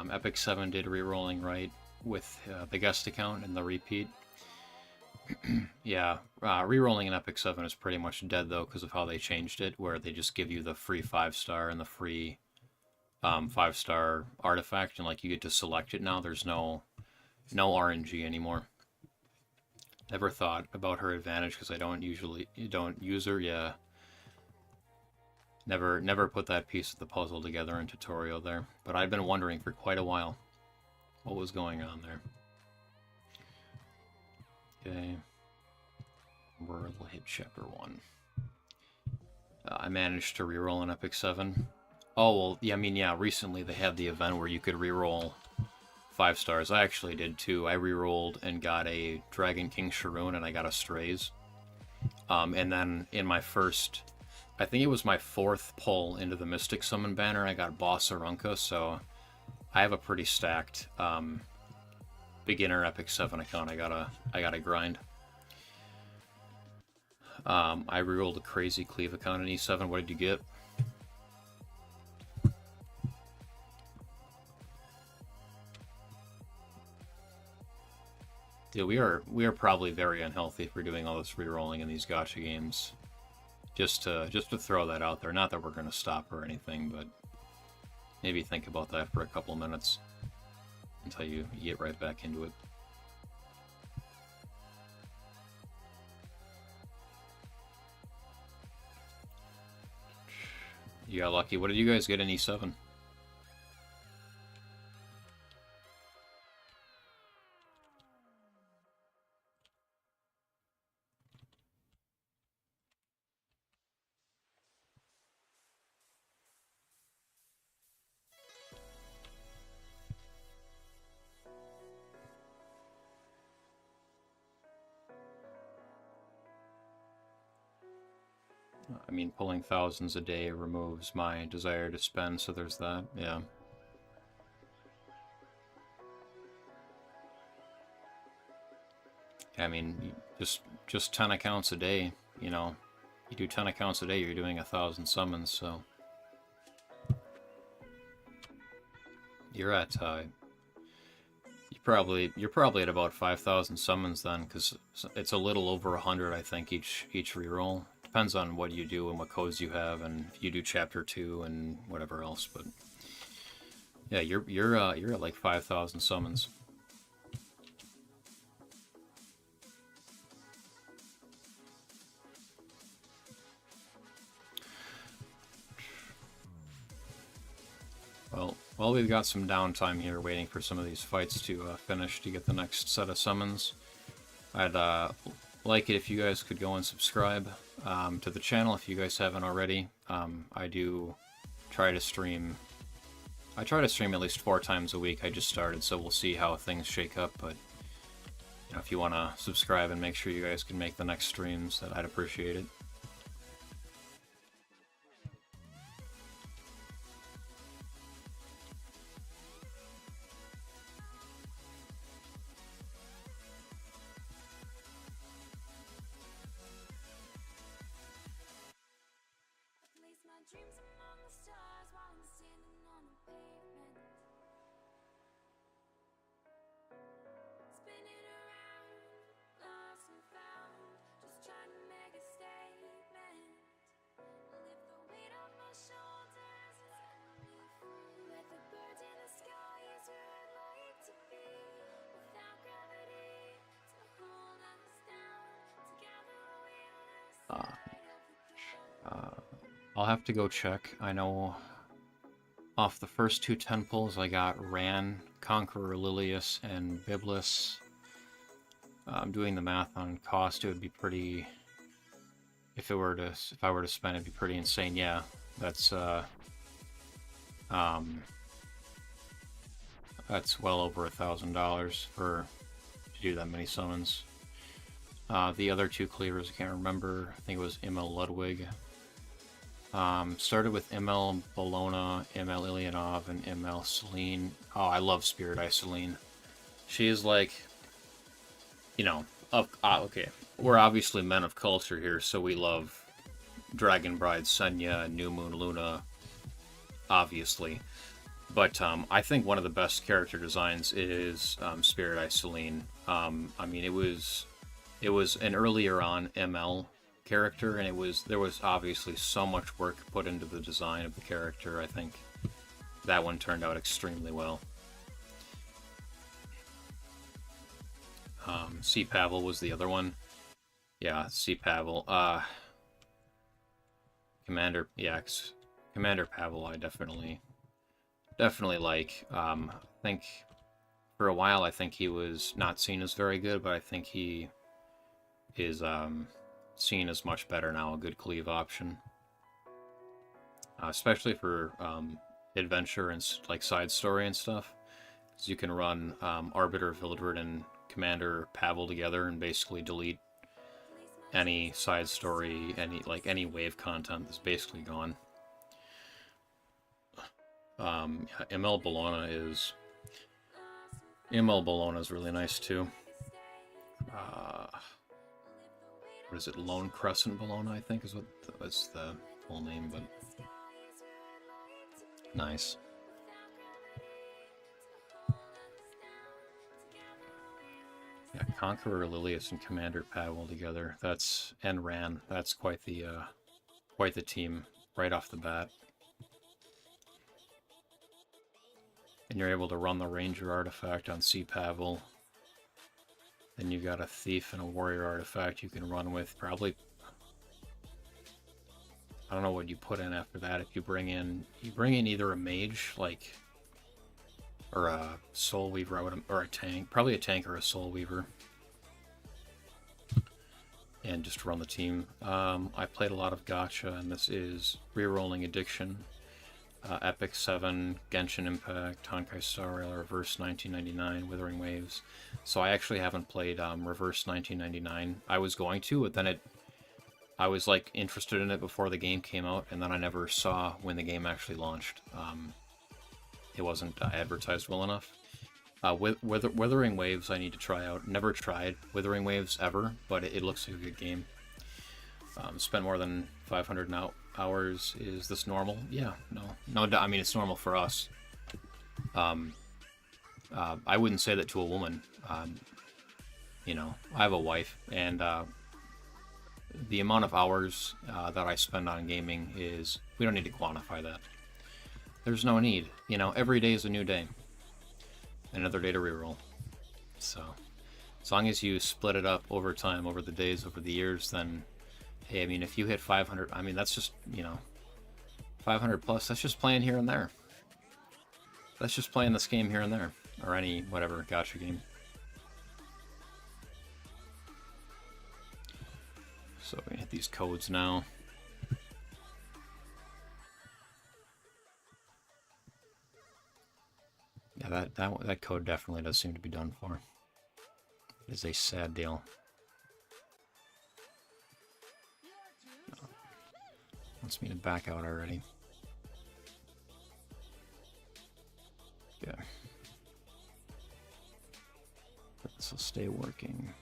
S1: Epic 7 did rerolling right with the guest account and the repeat. Yeah, rerolling in Epic 7 is pretty much dead though because of how they changed it, where they just give you the free 5-star and the free 5-star artifact, and like you get to select it now. There's no RNG anymore. Never thought about her advantage because I don't use her. Yeah. Never put that piece of the puzzle together in tutorial there, but I'd been wondering for quite a while what was going on there. Okay. We'll hit chapter 1. I managed to reroll an Epic 7. Oh, well, yeah, I mean, yeah, recently they had the event where you could reroll 5 stars. I actually did too. I rerolled and got a Dragon King Sharoon and I got a Strays. And then in my first, I think it was my 4th pull into the Mystic Summon banner, I got Boss Arunca, so I have a pretty stacked beginner Epic 7 account. I gotta grind. I rerolled a crazy Cleave account in E7. What did you get? Dude, we are probably very unhealthy if we're doing all this rerolling in these gacha games. Just to throw that out there. Not that we're gonna stop or anything, but maybe think about that for a couple minutes until you get right back into it. You got lucky. What did you guys get in E7? I mean, pulling thousands a day removes my desire to spend, so there's that, yeah. I mean, just 10 accounts a day, you know. You do 10 accounts a day, you're doing 1,000 summons, so... You're at, you're probably at about 5,000 summons then, because it's a little over 100, I think, each reroll. Depends on what you do and what codes you have, and if you do chapter 2 and whatever else. But yeah, you're at like 5,000 summons. Well, we've got some downtime here waiting for some of these fights to finish to get the next set of summons. I'd like it if you guys could go and subscribe to the channel if you guys haven't already. I try to stream at least 4 times a week. I just started, so we'll see how things shake up, but you know, if you want to subscribe and make sure you guys can make the next streams, that I'd appreciate it.
S6: Place my dreams among the stars while I'm standing on the pavement.
S1: Uh, I'll have to go check. I know off the first two 10 pulls I got Ran, Conqueror, Lilius, and Biblis. I'm doing the math on cost. It would be pretty. If I were to spend, it'd be pretty insane. Yeah, that's that's well over $1,000 for to do that many summons. The other two cleavers, I can't remember. I think it was ML Ludwig. Started with ML Bologna, ML Ilyanov, and ML Celine. Oh, I love Spirit Eye Celine. She is like, you know, okay. We're obviously men of culture here, so we love Dragon Bride, Senya, New Moon Luna, obviously. But I think one of the best character designs is Spirit Eye Celine. I mean, it was an earlier on ML character, and there was obviously so much work put into the design of the character. I think that one turned out extremely well. C. Pavel was the other one. Yeah, C. Pavel. Commander Pavel I definitely like. I think for a while I think he was not seen as very good, but I think he is seen as much better now, a good cleave option. Especially for adventure and like side story and stuff. So you can run Arbiter, Vildred, and Commander Pavel together and basically delete any side story, any wave content that's basically gone. ML Bologna is really nice too. What is it? Lone Crescent Bologna, I think is that's the full name, but nice. Yeah, Conqueror, Lilius, and Commander Pavel together. And Ran. That's quite the team right off the bat. And you're able to run the Ranger artifact on C. Pavel. Then you've got a Thief and a Warrior artifact you can run with. Probably, I don't know what you put in after that. If you bring in either a Mage, or a Soul Weaver, or a tank. Probably a tank or a Soul Weaver. And just run the team. I played a lot of Gacha, and this is Rerolling Addiction. Epic 7, Genshin Impact, Honkai Star Rail, Reverse 1999, Withering Waves. So I actually haven't played Reverse 1999. I was going to, but then I was like interested in it before the game came out, and then I never saw when the game actually launched. It wasn't advertised well enough. Withering Waves I need to try out. Never tried Withering Waves ever, but it looks like a good game. Spent more than 500 hours. Is this normal? Yeah, no. I mean, it's normal for us. I wouldn't say that to a woman. You know, I have a wife, and the amount of hours that I spend on gaming is, we don't need to quantify that. There's no need. You know, every day is a new day. Another day to reroll. So, as long as you split it up over time, over the days, over the years, then, hey, I mean, if you hit 500, I mean, that's just, 500 plus, that's just playing here and there. That's just playing this game here and there. Or any, whatever, gacha game. So we hit these codes now. Yeah, that code definitely does seem to be done for. It is a sad deal. Wants me to back out already. Yeah. This will stay working.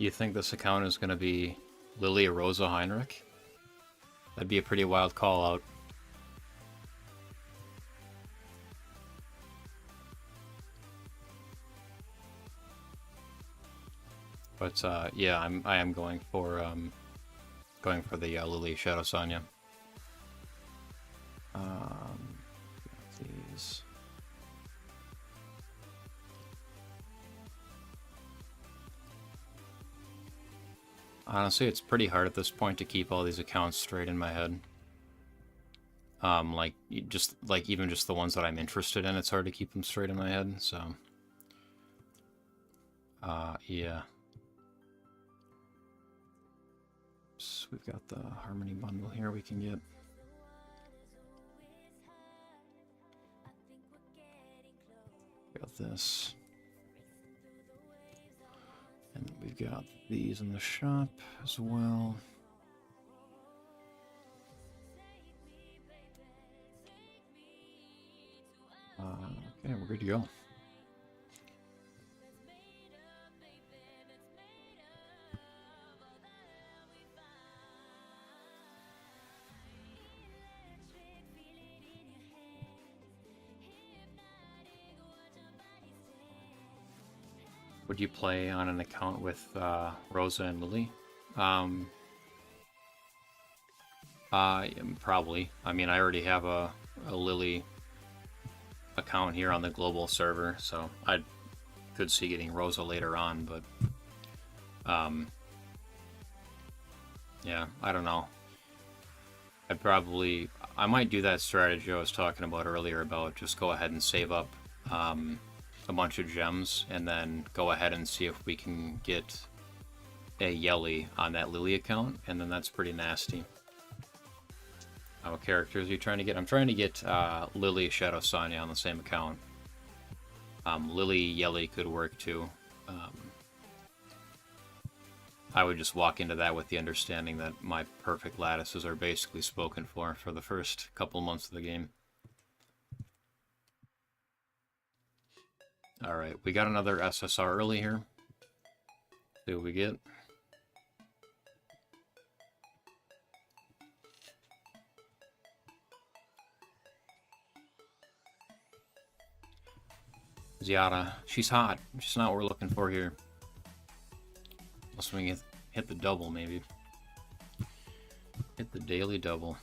S1: You think this account is going to be Lily Rosa Heinrich? That'd be a pretty wild call out. But yeah, I am going for the Lily Shadow Sonya. These. Honestly, it's pretty hard at this point to keep all these accounts straight in my head. Like even just the ones that I'm interested in, it's hard to keep them straight in my head. So, yeah. So we've got the Harmony bundle here we can get. Got this. And we've got these in the shop as well. Okay, we're good to go. Would you play on an account with Rosa and Lily? Probably. I mean, I already have a Lily account here on the global server, so I could see getting Rosa later on, but yeah, I don't know. I might do that strategy I was talking about earlier about just go ahead and save up a bunch of gems and then go ahead and see if we can get a Yelly on that Lily account, and then that's pretty nasty. What characters are you trying to get? I'm trying to get Lily Shadow Sonya on the same account. Lily Yelly could work too. I would just walk into that with the understanding that my perfect lattices are basically spoken for the first couple months of the game. Alright, we got another SSR early here. See what we get. Ziada, she's hot. She's not what we're looking for here. Unless we can hit the double, maybe. Hit the daily double.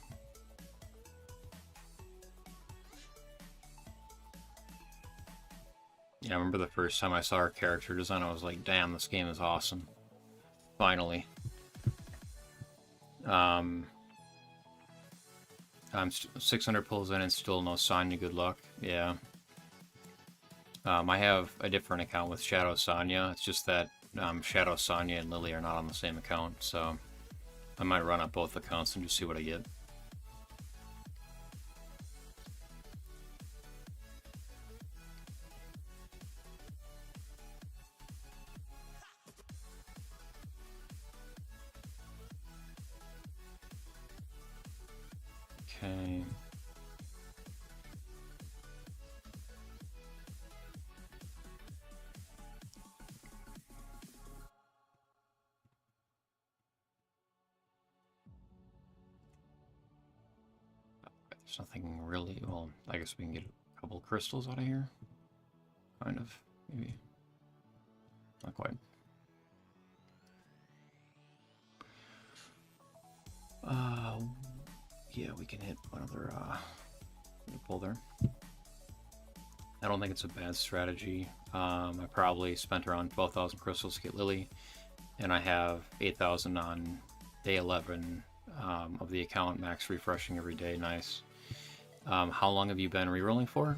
S1: Yeah, I remember the first time I saw her character design, I was like, damn, this game is awesome. Finally. I'm 600 pulls in and still no Sonya, good luck. Yeah. I have a different account with Shadow Sonya. It's just that Shadow Sonya and Lily are not on the same account, so I might run up both accounts and just see what I get. Okay. There's nothing really, well, I guess we can get a couple crystals out of here. Kind of, maybe. Not quite. Yeah, we can hit another pull there. I don't think it's a bad strategy. I probably spent around 12,000 crystals to get Lily, and I have 8,000 on day 11 of the account, max refreshing every day. Nice. How long have you been rerolling for?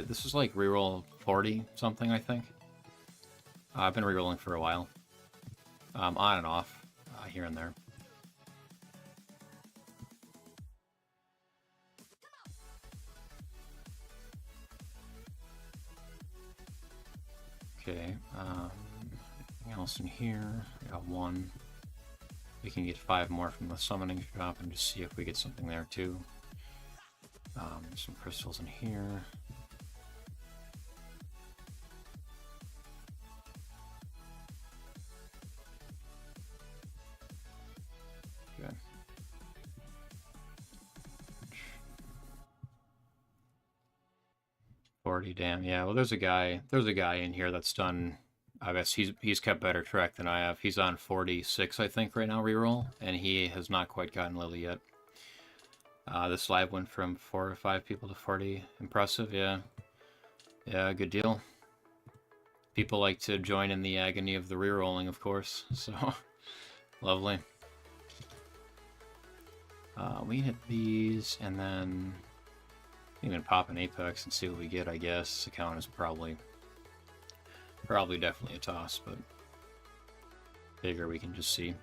S1: This is like reroll 40 something, I think. I've been rerolling for a while, on and off, here and there. Okay, anything else in here? I got one. We can get 5 more from the summoning shop and just see if we get something there too. Some crystals in here. 40. Damn. Yeah. Well, there's a guy in here that's done. I guess he's kept better track than I have. He's on 46, I think, right now, reroll, and he has not quite gotten Lily yet. This live went from 4 or 5 people to 40. Impressive, yeah. Yeah, good deal. People like to join in the agony of the rerolling, of course, so lovely. We hit these, and then even pop an Apex and see what we get, I guess. The count is probably definitely a toss, but bigger we can just see.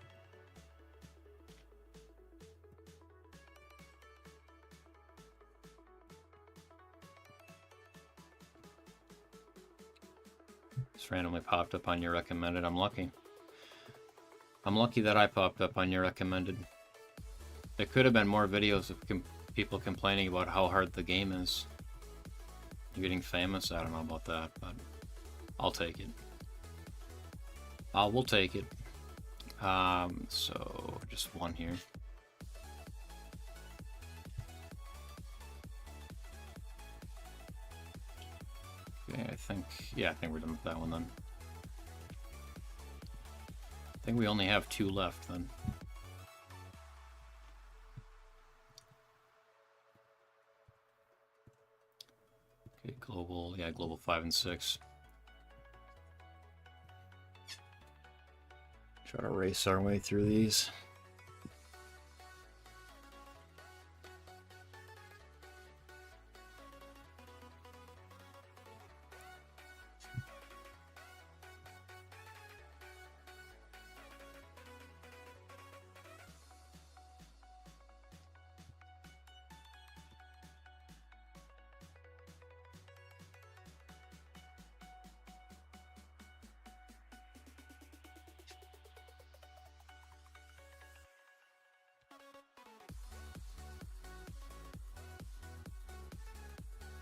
S1: Just randomly popped up on your recommended. I'm lucky. I'm lucky that I popped up on your recommended. There could have been more videos of people complaining about how hard the game is. You're getting famous? I don't know about that, but I'll take it. We'll take it. So just one here. Okay, I think we're done with that one then. I think we only have 2 left then. Okay, global, yeah, global 5 and 6. Try to race our way through these.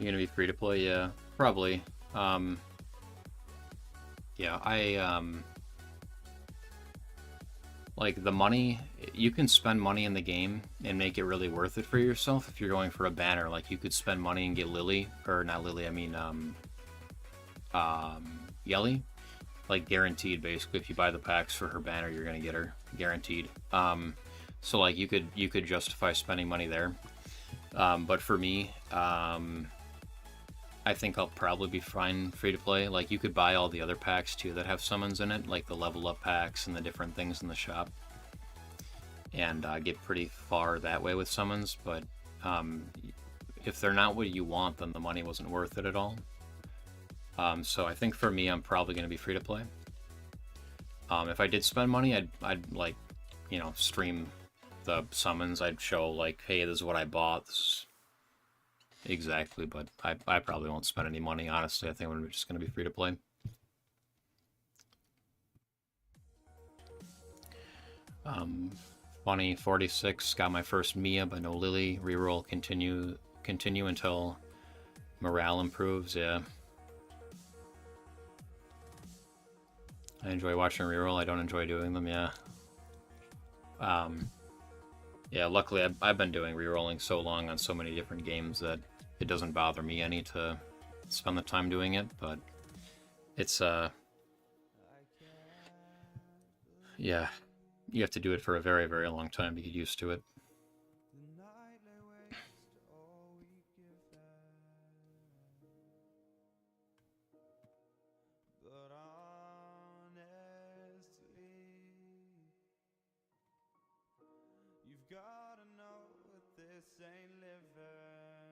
S1: You're gonna be free to play? Yeah, probably. Yeah, like the money, you can spend money in the game and make it really worth it for yourself if you're going for a banner. Like you could spend money and get Lily, or not Lily, I mean Yelly, like guaranteed. Basically, if you buy the packs for her banner, you're gonna get her guaranteed. So like you could justify spending money there. But for me, I think I'll probably be fine free to play. Like you could buy all the other packs too that have summons in it, like the level up packs and the different things in the shop, and get pretty far that way with summons. But if they're not what you want, then the money wasn't worth it at all. So I think for me, I'm probably going to be free to play. If I did spend money, I'd like, you know, stream the summons. I'd show like, hey, this is what I bought. Exactly, but I probably won't spend any money, honestly. I think I'm just going to be free to play. Funny, 46, got my first Mia, but no Lily. Reroll, continue until morale improves, yeah. I enjoy watching reroll, I don't enjoy doing them, yeah. Yeah, luckily I've been doing rerolling so long on so many different games that it doesn't bother me any to spend the time doing it, but it's, yeah, you have to do it for a very, very long time to get used to it.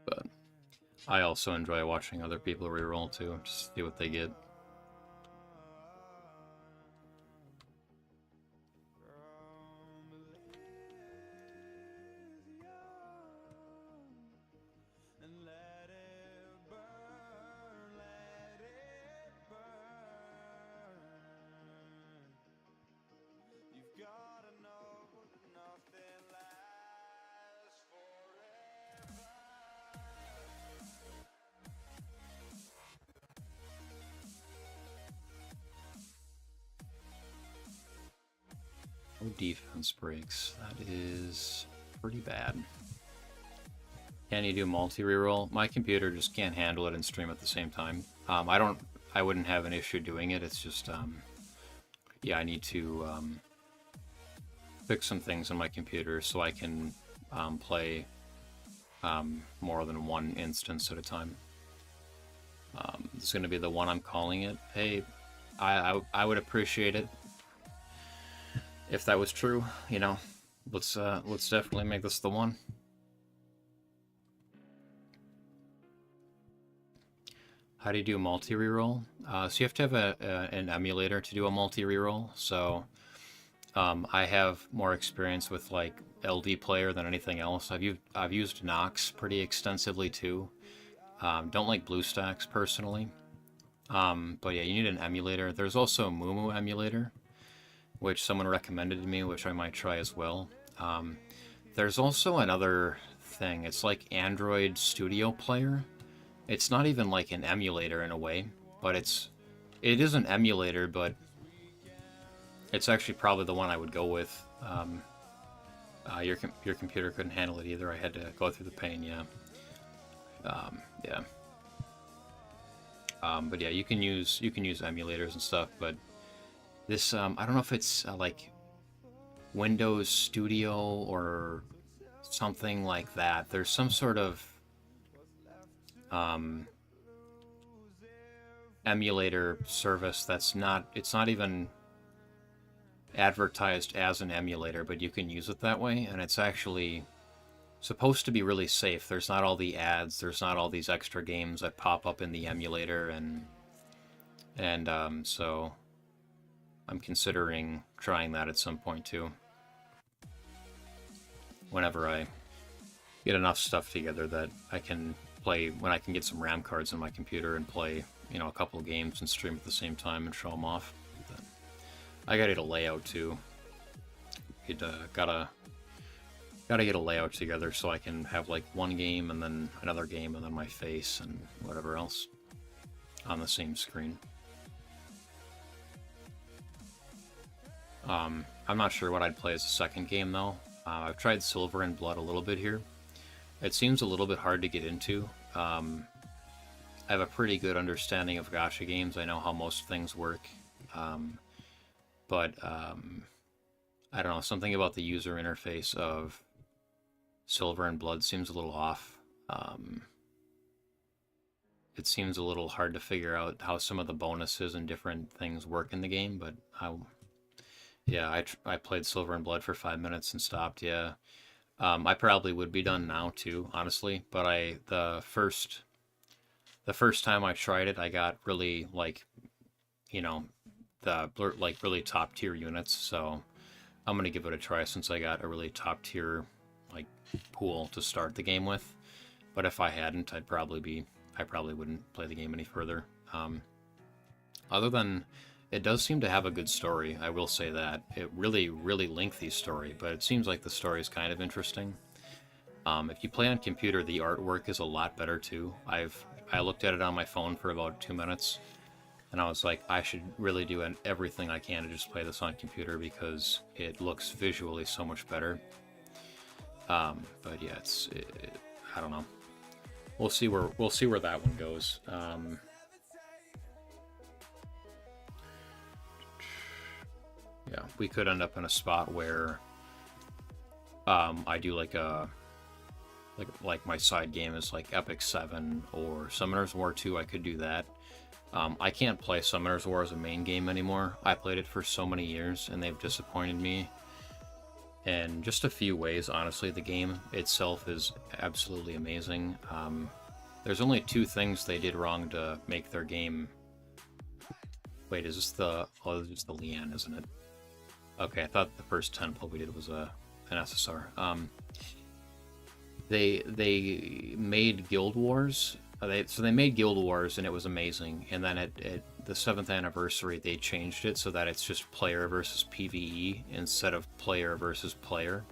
S1: But I also enjoy watching other people reroll too, just see what they get. No defense breaks. That is pretty bad. Can you do multi reroll? My computer just can't handle it and stream at the same time. I wouldn't have an issue doing it. It's just, yeah, I need to fix some things on my computer so I can play more than one instance at a time. This is going to be the one I'm calling it. Hey, I would appreciate it if that was true. You know, let's definitely make this the one. How do you do a multi-reroll? So you have to have an emulator to do a multi-reroll. So I have more experience with like LD Player than anything else. I've used Nox pretty extensively too. Don't like BlueStacks personally. But yeah, you need an emulator. There's also a Mumu emulator, which someone recommended to me, which I might try as well. There's also another thing. It's like Android Studio Player. It's not even like an emulator in a way, but it is an emulator, but it's actually probably the one I would go with. Your computer couldn't handle it either. I had to go through the pain, yeah. Yeah. But yeah, you can use emulators and stuff, but this I don't know if it's like Windows Studio or something like that. There's some sort of emulator service that's not even advertised as an emulator, but you can use it that way, and it's actually supposed to be really safe. There's not all the ads, there's not all these extra games that pop up in the emulator, and so I'm considering trying that at some point too. Whenever I get enough stuff together that I can play, when I can get some RAM cards in my computer and play, you know, a couple of games and stream at the same time and show them off. But I gotta get a layout too. Gotta get a layout together so I can have like one game and then another game and then my face and whatever else on the same screen. I'm not sure what I'd play as a second game though. I've tried Silver and Blood a little bit here. It seems a little bit hard to get into. I have a pretty good understanding of gacha games. I know how most things work. But I don't know, something about the user interface of Silver and Blood seems a little off. It seems a little hard to figure out how some of the bonuses and different things work in the game, but I played Silver and Blood for 5 minutes and stopped, yeah. I probably would be done now too, honestly, but the first time I tried it, I got really, like, you know, really top tier units, so I'm gonna give it a try since I got a really top tier like pool to start the game with. But if I hadn't, I probably wouldn't play the game any further. Other than it does seem to have a good story, I will say that. It really lengthy story, but it seems like the story is kind of interesting. If you play on computer, the artwork is a lot better too. I looked at it on my phone for about 2 minutes, and I was like, I should really do everything I can to just play this on computer because it looks visually so much better. But yeah, I don't know. We'll see where that one goes. Yeah, we could end up in a spot where I do like my side game is like Epic 7 or Summoner's War 2. I could do that. I can't play Summoner's War as a main game anymore. I played it for so many years and they've disappointed me in just a few ways. Honestly, the game itself is absolutely amazing. There's only 2 things they did wrong to make their game. Wait, is this the Lian, isn't it? Okay, I thought the first temple we did was an SSR. They made Guild Wars. They made Guild Wars and it was amazing. And then at the 7th anniversary, they changed it so that it's just player versus PvE instead of player versus player.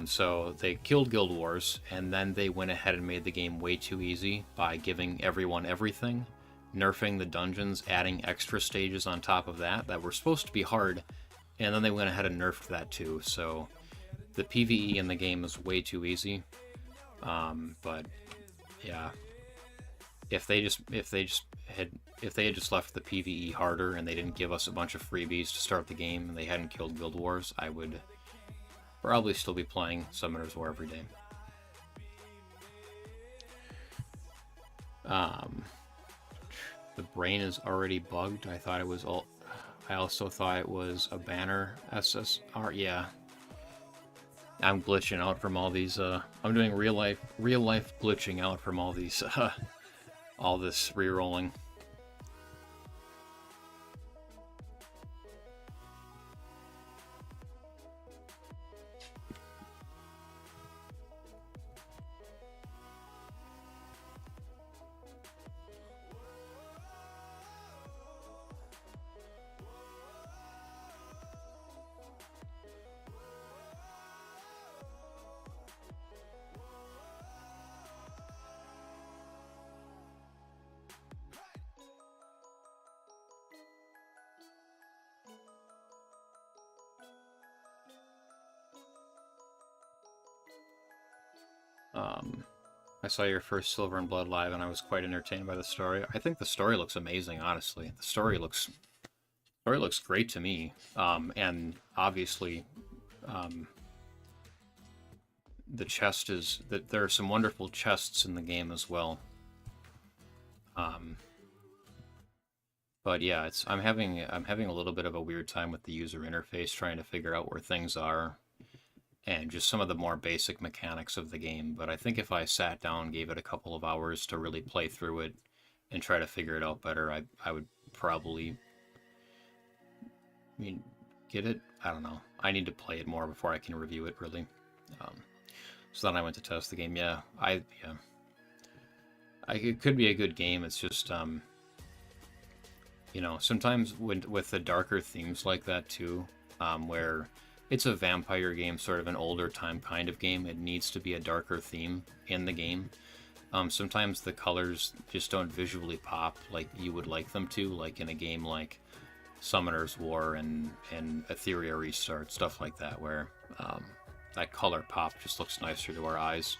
S1: So they killed Guild Wars, and then they went ahead and made the game way too easy by giving everyone everything, nerfing the dungeons, adding extra stages on top of that were supposed to be hard, and then they went ahead and nerfed that too. So the PvE in the game is way too easy. But yeah, if they had just left the PvE harder and they didn't give us a bunch of freebies to start the game and they hadn't killed Guild Wars, I would probably still be playing Summoner's War every day. The brain is already bugged. I thought it was all. I also thought it was a banner SSR. Yeah, I'm glitching out from all these. I'm doing real life glitching out from all these. All this rerolling. I saw your first Silver and Blood live, and I was quite entertained by the story. I think the story looks amazing, honestly. The story looks great to me, and obviously, the chest is that there are some wonderful chests in the game as well. But yeah, I'm having a little bit of a weird time with the user interface, trying to figure out where things are, and just some of the more basic mechanics of the game. But I think if I sat down, gave it a couple of hours to really play through it and try to figure it out better, I would probably, get it? I don't know. I need to play it more before I can review it, really. So then I went to test the game. Yeah, it could be a good game. It's just, sometimes with the darker themes like that too, where it's a vampire game, sort of an older time kind of game. It needs to be a darker theme in the game. Sometimes the colors just don't visually pop like you would like them to, like in a game like Summoner's War and Etheria Restart, stuff like that, where that color pop just looks nicer to our eyes.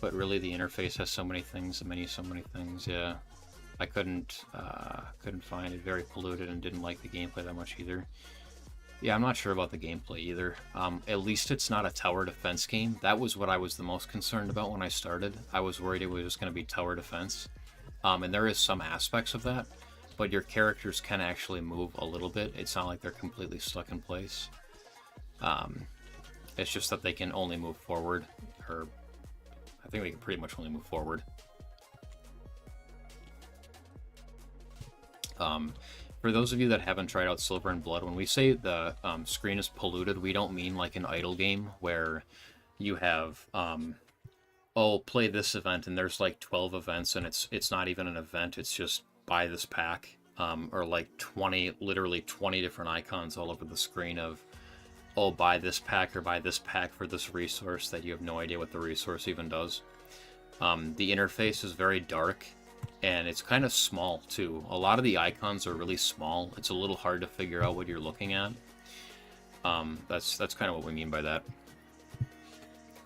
S1: But really, the interface has so many things, so many things. Yeah. I couldn't find it, very polluted, and didn't like the gameplay that much either. Yeah, I'm not sure about the gameplay either. At least it's not a tower defense game. That was what I was the most concerned about when I started. I was worried it was just going to be tower defense. And there is some aspects of that, but your characters can actually move a little bit. It's not like they're completely stuck in place. It's just that they can only move forward, or I think they can pretty much only move forward. For those of you that haven't tried out Silver and Blood, when we say the screen is polluted, we don't mean like an idle game where you have, play this event and there's like 12 events and it's not even an event, it's just buy this pack, or like literally 20 different icons all over the screen of, buy this pack or buy this pack for this resource that you have no idea what the resource even does. The interface is very dark. And it's kind of small, too. A lot of the icons are really small. It's a little hard to figure out what you're looking at. That's kind of what we mean by that.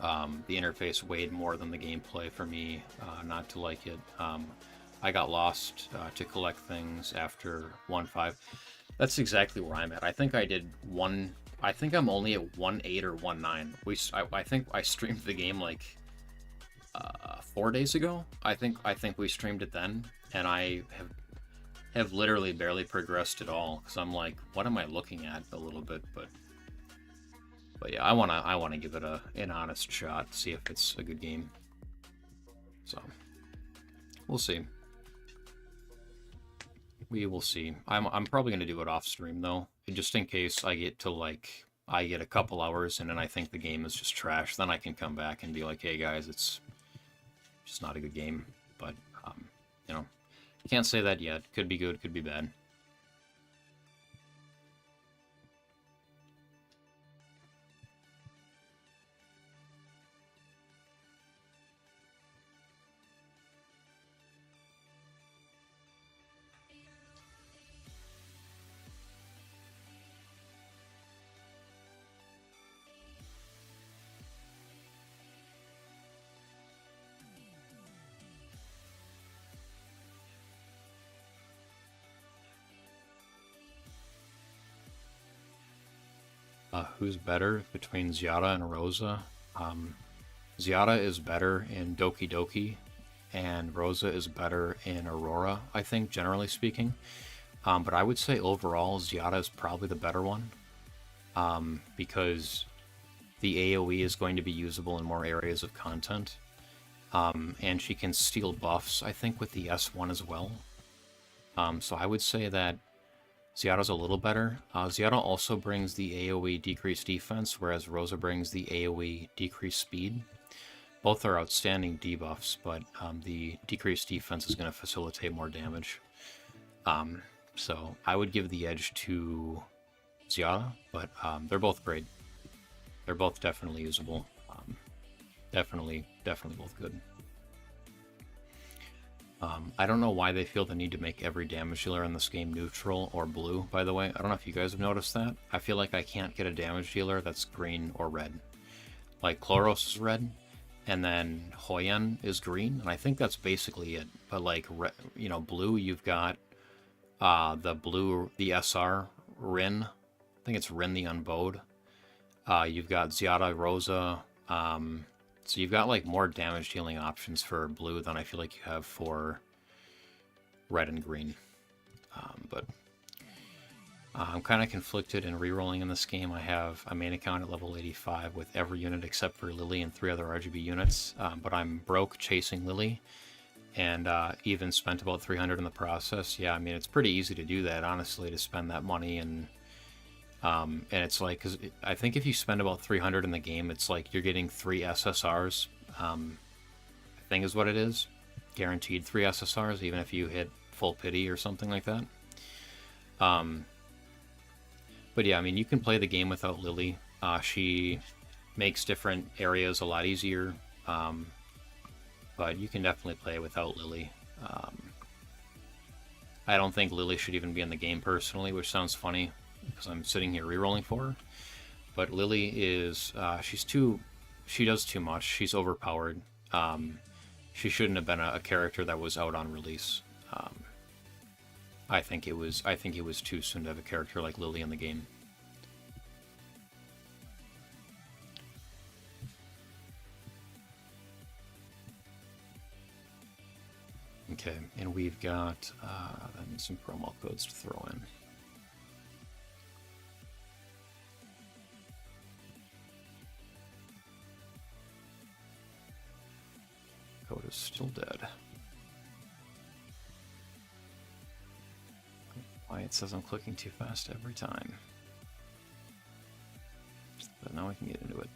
S1: The interface weighed more than the gameplay for me, not to like it. I got lost to collect things after 1.5. That's exactly where I'm at. I think I did I think I'm only at 1.8 or 1.9. I think I streamed the game like 4 days ago. I think we streamed it then, and I have literally barely progressed at all, because I'm like, what am I looking at a little bit, but yeah, I wanna give it an honest shot, see if it's a good game. So we'll see. We will see. I'm probably gonna do it off stream though, just in case I get a couple hours and then I think the game is just trash. Then I can come back and be like, hey guys, it's just not a good game. But can't say that yet. Could be good, could be bad. Who's better between Ziada and Rosa? Ziada is better in Doki Doki, and Rosa is better in Aurora, I think, generally speaking. But I would say overall, Ziada is probably the better one, because the AoE is going to be usable in more areas of content. And she can steal buffs, I think, with the S1 as well. So I would say that Ziada's a little better. Ziada also brings the AoE decreased defense, whereas Rosa brings the AoE decreased speed. Both are outstanding debuffs, but the decreased defense is going to facilitate more damage. So I would give the edge to Ziada, but they're both great. They're both definitely usable. Definitely both good. I don't know why they feel the need to make every damage dealer in this game neutral or blue, by the way. I don't know if you guys have noticed that. I feel like I can't get a damage dealer that's green or red. Like, Chloros is red, and then Hoyen is green, and I think that's basically it. But, like, you know, blue, you've got the SR, Rin. I think it's Rin the Unbowed. You've got Ziada, Rosa, so you've got like more damage dealing options for blue than I feel like you have for red and green. But I'm kind of conflicted in rerolling in this game. I have a main account at level 85 with every unit except for Lily and 3 other RGB units, but I'm broke chasing Lily, and even spent about 300 in the process. Yeah, I mean, it's pretty easy to do that, honestly, to spend that money. And it's like, cause I think if you spend about 300 in the game, it's like you're getting 3 SSRs, I think is what it is. Guaranteed 3 SSRs, even if you hit full pity or something like that. But yeah, I mean, you can play the game without Lily. She makes different areas a lot easier, but you can definitely play without Lily. I don't think Lily should even be in the game personally, which sounds funny, because I'm sitting here rerolling for her. But Lily is, she does too much. She's overpowered. She shouldn't have been a character that was out on release. I think it was too soon to have a character like Lily in the game. Okay, and we've got some promo codes to throw in. Code is still dead. Why it says I'm clicking too fast every time. But now I can get into it.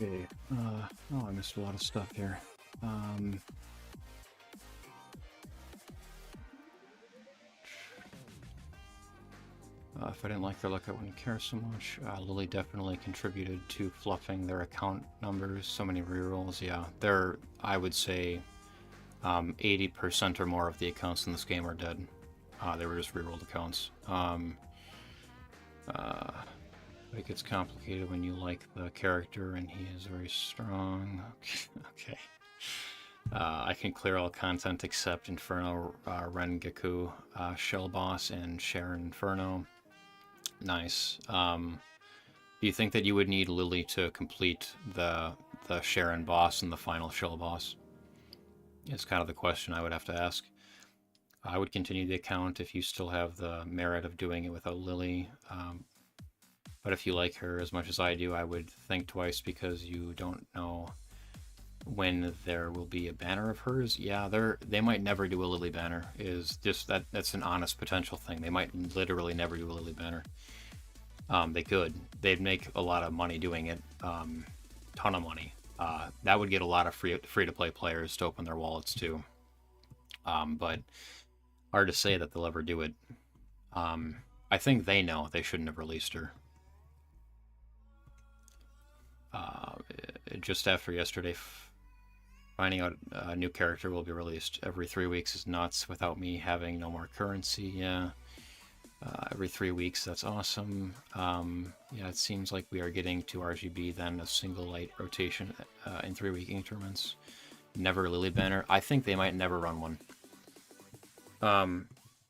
S1: Okay. Oh, I missed a lot of stuff here. If I didn't like their look, I wouldn't care so much. Lily definitely contributed to fluffing their account numbers. So many rerolls. Yeah, they're, I would say, 80% or more of the accounts in this game are dead. They were just rerolled accounts. It gets complicated when you like the character and he is very strong. Okay. I can clear all content except Inferno, Rengaku, Shell Boss, and Sharon Inferno. Nice. Do you think that you would need Lily to complete the Sharon Boss and the final Shell Boss? It's kind of the question I would have to ask. I would continue the account if you still have the merit of doing it without Lily. But if you like her as much as I do, I would think twice because you don't know when there will be a banner of hers. Yeah, they might never do a Lily banner. Is just that's an honest potential thing. They might literally never do a Lily banner. They could. They'd make a lot of money doing it. Ton of money. That would get a lot of free to play players to open their wallets too. But hard to say that they'll ever do it. I think they know they shouldn't have released her. Just after yesterday, finding out a new character will be released every 3 weeks is nuts without me having no more currency. Yeah. Every 3 weeks, that's awesome. Yeah, it seems like we are getting to RGB, then a single light rotation in 3-week increments. Never Lily banner. I think they might never run one.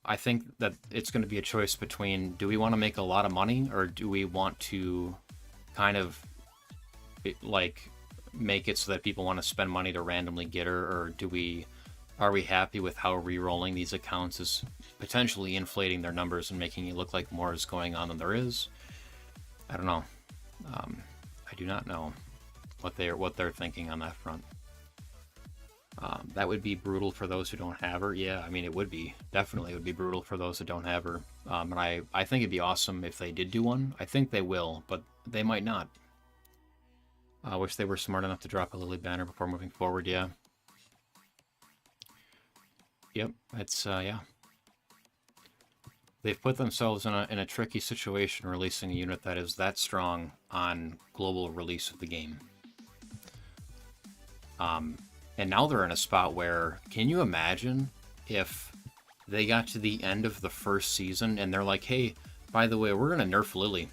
S1: I think that it's going to be a choice between, do we want to make a lot of money, or do we want to kind of like make it so that people want to spend money to randomly get her, or are we happy with how re-rolling these accounts is potentially inflating their numbers and making it look like more is going on than there is? I don't know. I do not know what they're thinking on that front. That would be brutal for those who don't have her. Yeah, I mean, it would be. Definitely it would be brutal for those who don't have her. And I think it'd be awesome if they did do one. I think they will, but they might not. I wish they were smart enough to drop a Lily banner before moving forward, yeah. Yep, it's, yeah. They've put themselves in a tricky situation releasing a unit that is that strong on global release of the game. And now they're in a spot where, can you imagine if they got to the end of the first season and they're like, hey, by the way, we're going to nerf Lily.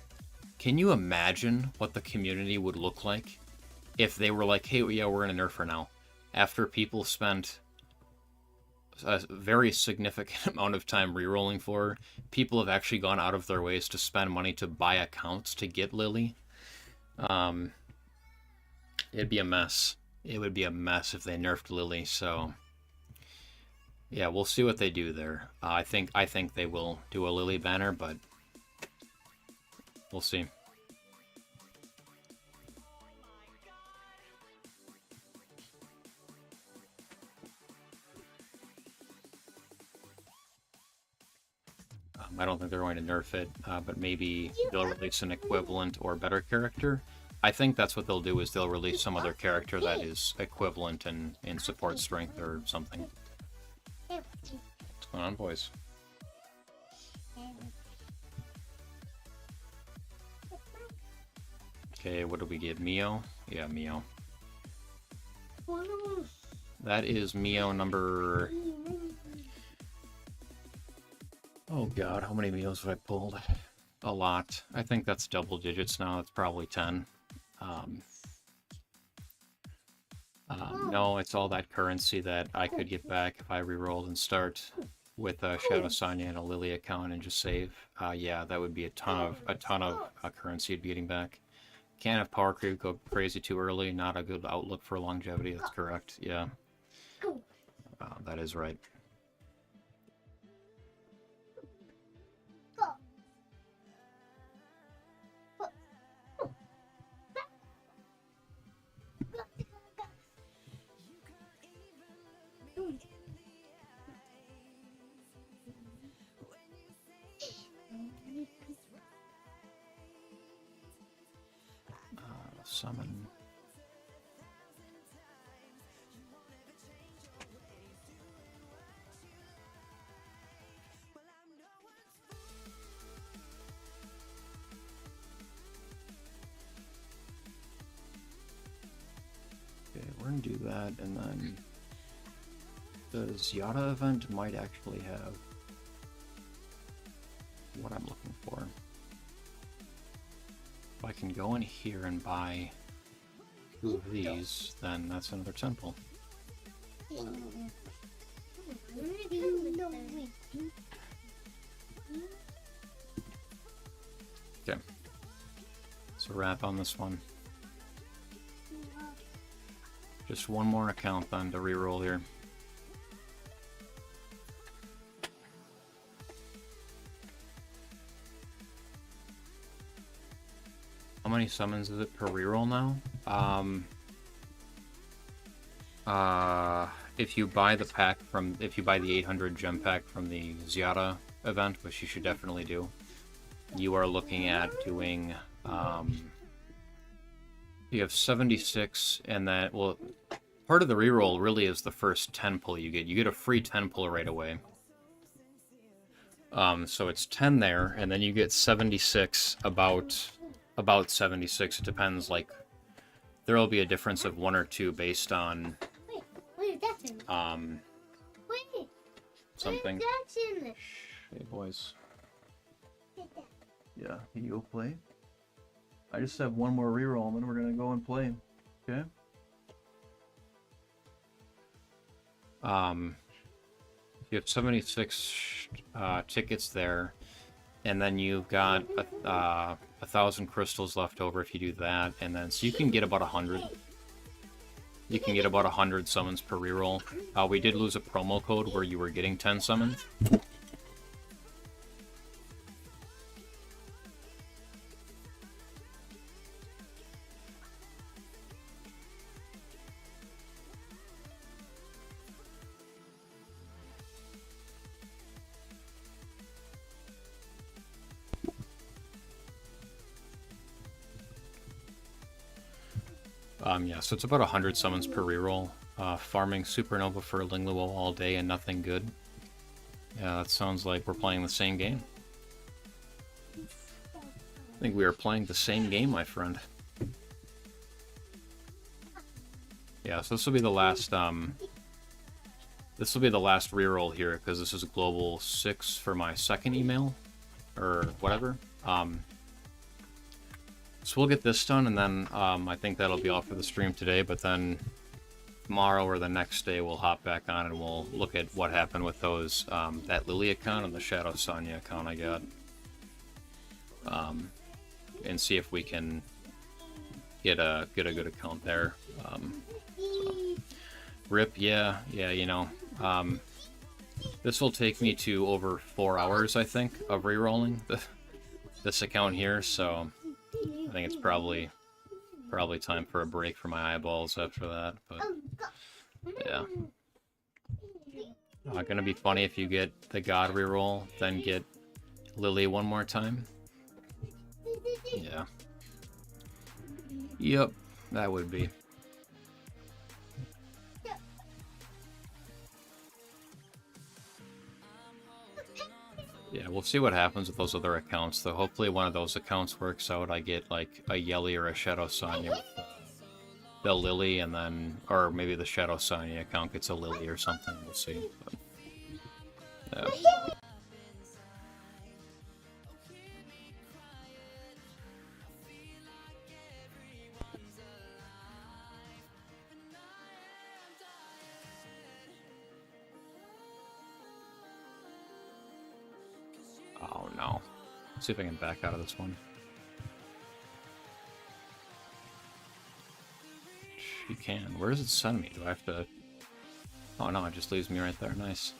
S1: Can you imagine what the community would look like if they were like, hey, yeah, we're going to nerf her now? After people spent a very significant amount of time rerolling for her, people have actually gone out of their ways to spend money to buy accounts to get Lily. It'd be a mess. It would be a mess if they nerfed Lily, so yeah, we'll see what they do there. I think they will do a Lily banner, but we'll see. I don't think they're going to nerf it, but maybe they'll release an equivalent or better character. I think that's what they'll do, is they'll release some other character that is equivalent in support strength or something. What's going on, boys? Okay, what do we get? Mio? Yeah, Mio. That is Mio number... Oh god, how many Mios have I pulled? A lot. I think that's double digits now. It's probably 10. No, it's all that currency that I could get back if I rerolled and start with a Shadow Sonya and a Lily account and just save. Yeah, that would be a ton of currency you'd be getting back. Can't have power creep go crazy too early. Not a good outlook for longevity. That's correct. Yeah, that is right. Summon. can do that, and then the Zyada event might actually have what I'm looking for. If I can go in here and buy 2 of these, then that's another temple. Okay. So wrap on this one. Just one more account then to reroll here. How many summons is it per reroll now? If you buy the pack from, if you buy the 800 gem pack from the Zyada event, which you should definitely do, you are looking at doing, you have 76, and that, well, part of the reroll really is the first 10 pull you get. You get a free 10 pull right away. So it's 10 there, and then you get 76, about 76. It depends, like, there will be a difference of 1 or 2 based on, something. Hey, boys. Yeah, you'll play. I just have one more reroll, and then we're gonna go and play. Okay. You have 76 tickets there, and then you've got 1,000 crystals left over if you do that, and then so you can get about 100. You can get about 100 summons per reroll. We did lose a promo code where you were getting 10 summons. Yeah, so it's about 100 summons per reroll. Farming Supernova for Lingluo all day and nothing good. Yeah, that sounds like we're playing the same game. I think we are playing the same game, my friend. Yeah, so this will be the last, this will be the last reroll here, because this is global 6 for my second email, or whatever. So we'll get this done, and then I think that'll be all for the stream today, but then tomorrow or the next day we'll hop back on and we'll look at what happened with those, that Lily account and the Shadow Sonya account I got. And see if we can get a good account there. So. Rip, yeah, you know. This will take me to over 4 hours, I think, of rerolling this account here, so I think it's probably time for a break for my eyeballs after that, but yeah. Gonna be funny if you get the God reroll, then get Lily one more time. Yeah. Yep, that would be. Yeah, we'll see what happens with those other accounts, though. Hopefully one of those accounts works out. I get, like, a Yelly or a Shadow Sonya with the Lily, and then... Or maybe the Shadow Sonya account gets a Lily or something. We'll see. But, yeah. Oh no. Let's see if I can back out of this one. You can. Where does it send me? Do I have to... Oh no, it just leaves me right there. Nice.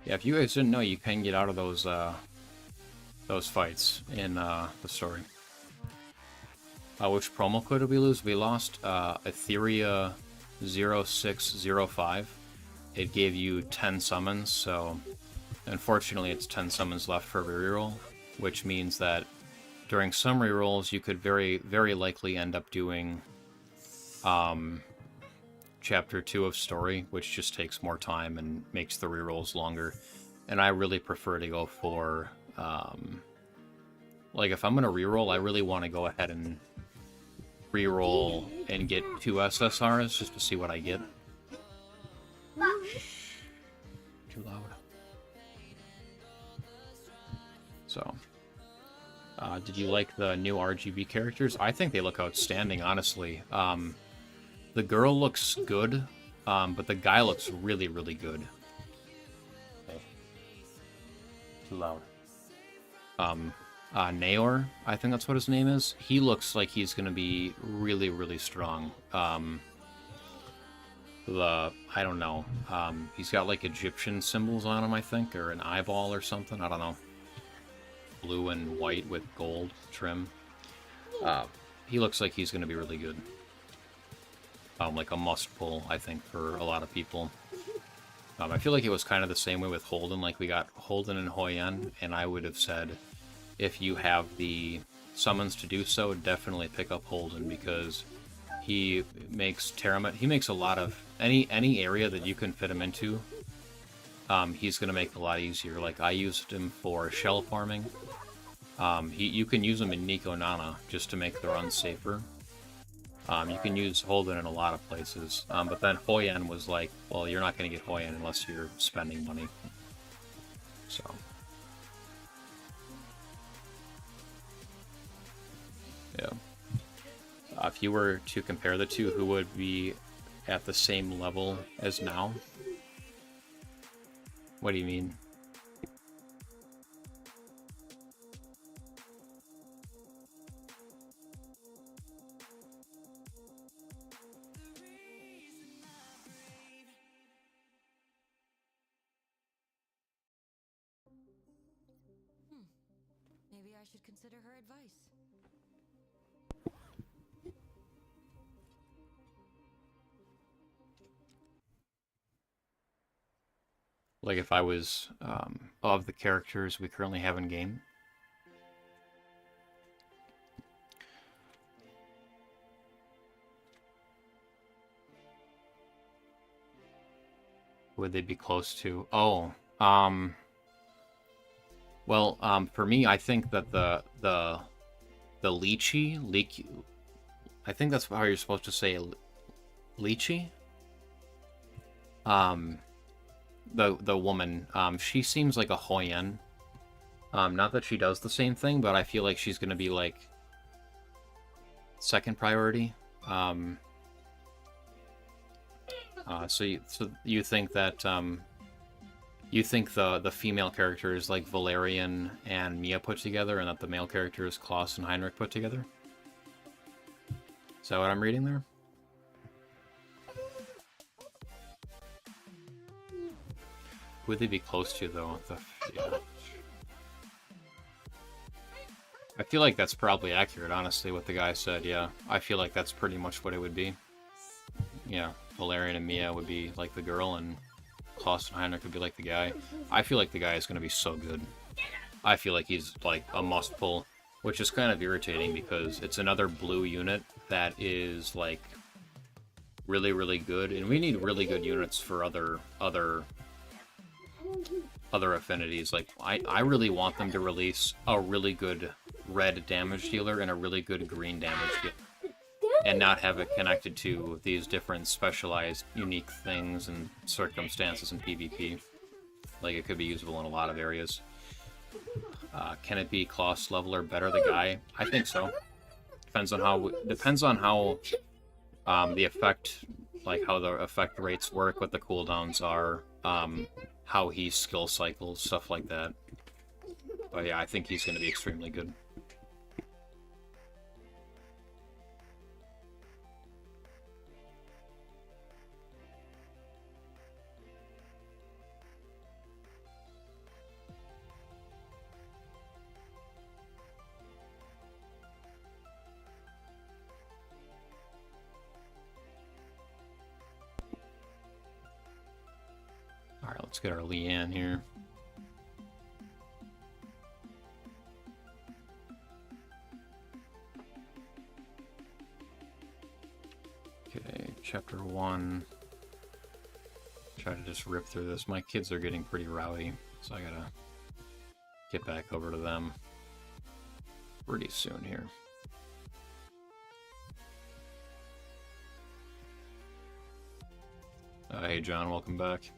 S1: Yeah, if you guys didn't know, you can get out of those fights in the story. Which promo code did we lose? We lost Etheria 0605. It gave you 10 summons, so unfortunately it's 10 summons left for a reroll, which means that during some rerolls you could very, very likely end up doing Chapter 2 of Story, which just takes more time and makes the rerolls longer. And I really prefer to go for, like, if I'm going to reroll, I really want to go ahead and reroll and get 2 SSRs just to see what I get. Too loud. So, did you like the new RGB characters? I think they look outstanding, honestly. The girl looks good, but the guy looks really, really good. Okay. Too loud. Naor, I think that's what his name is. He looks like he's going to be really, really strong. I don't know. He's got like Egyptian symbols on him, I think, or an eyeball or something. I don't know. Blue and white with gold trim. He looks like he's going to be really good. Like a must-pull, I think, for a lot of people. I feel like it was kind of the same way with Holden. Like, we got Holden and Hoyen, and I would have said, if you have the summons to do so, definitely pick up Holden, because he makes he makes a lot of... Any area that you can fit him into, he's going to make a lot easier. Like, I used him for shell farming. You can use him in Nico Nana just to make the run safer. You can use Holden in a lot of places, but then Hoyen was like, well, you're not going to get Hoyen unless you're spending money. So. Yeah. If you were to compare the two, who would be at the same level as now? What do you mean?
S6: Maybe I should consider her advice.
S1: Like if I was of the characters we currently have in game. Would they be close to? Oh, well, for me, I think that the Leechy, I think that's how you're supposed to say Leechy. The woman, she seems like a Hoyen. Not that she does the same thing, but I feel like she's gonna be like second priority. So you think that you think the female character is like Valerian and Mia put together, and that the male character is Klaus and Heinrich put together? Is that what I'm reading there? Would they be close to, though? Yeah. I feel like that's probably accurate, honestly, what the guy said, yeah. I feel like that's pretty much what it would be. Yeah, Valerian and Mia would be like the girl, and Klaus and Heinrich would be like the guy. I feel like the guy is going to be so good. I feel like he's like a must-pull, which is kind of irritating because it's another blue unit that is like really, really good, and we need really good units for other affinities. Like, I really want them to release a really good red damage dealer and a really good green damage dealer, and not have it connected to these different specialized, unique things and circumstances in PvP. Like, it could be usable in a lot of areas. Can it be Klaus level or better, the guy? I think so. Depends on how the effect, like how the effect rates work, what the cooldowns are, how he skill cycles, stuff like that. But yeah, I think he's going to be extremely good. Alright, let's get our Leanne here. Okay, chapter 1. Try to just rip through this. My kids are getting pretty rowdy, so I gotta get back over to them pretty soon here. Hey John, welcome back.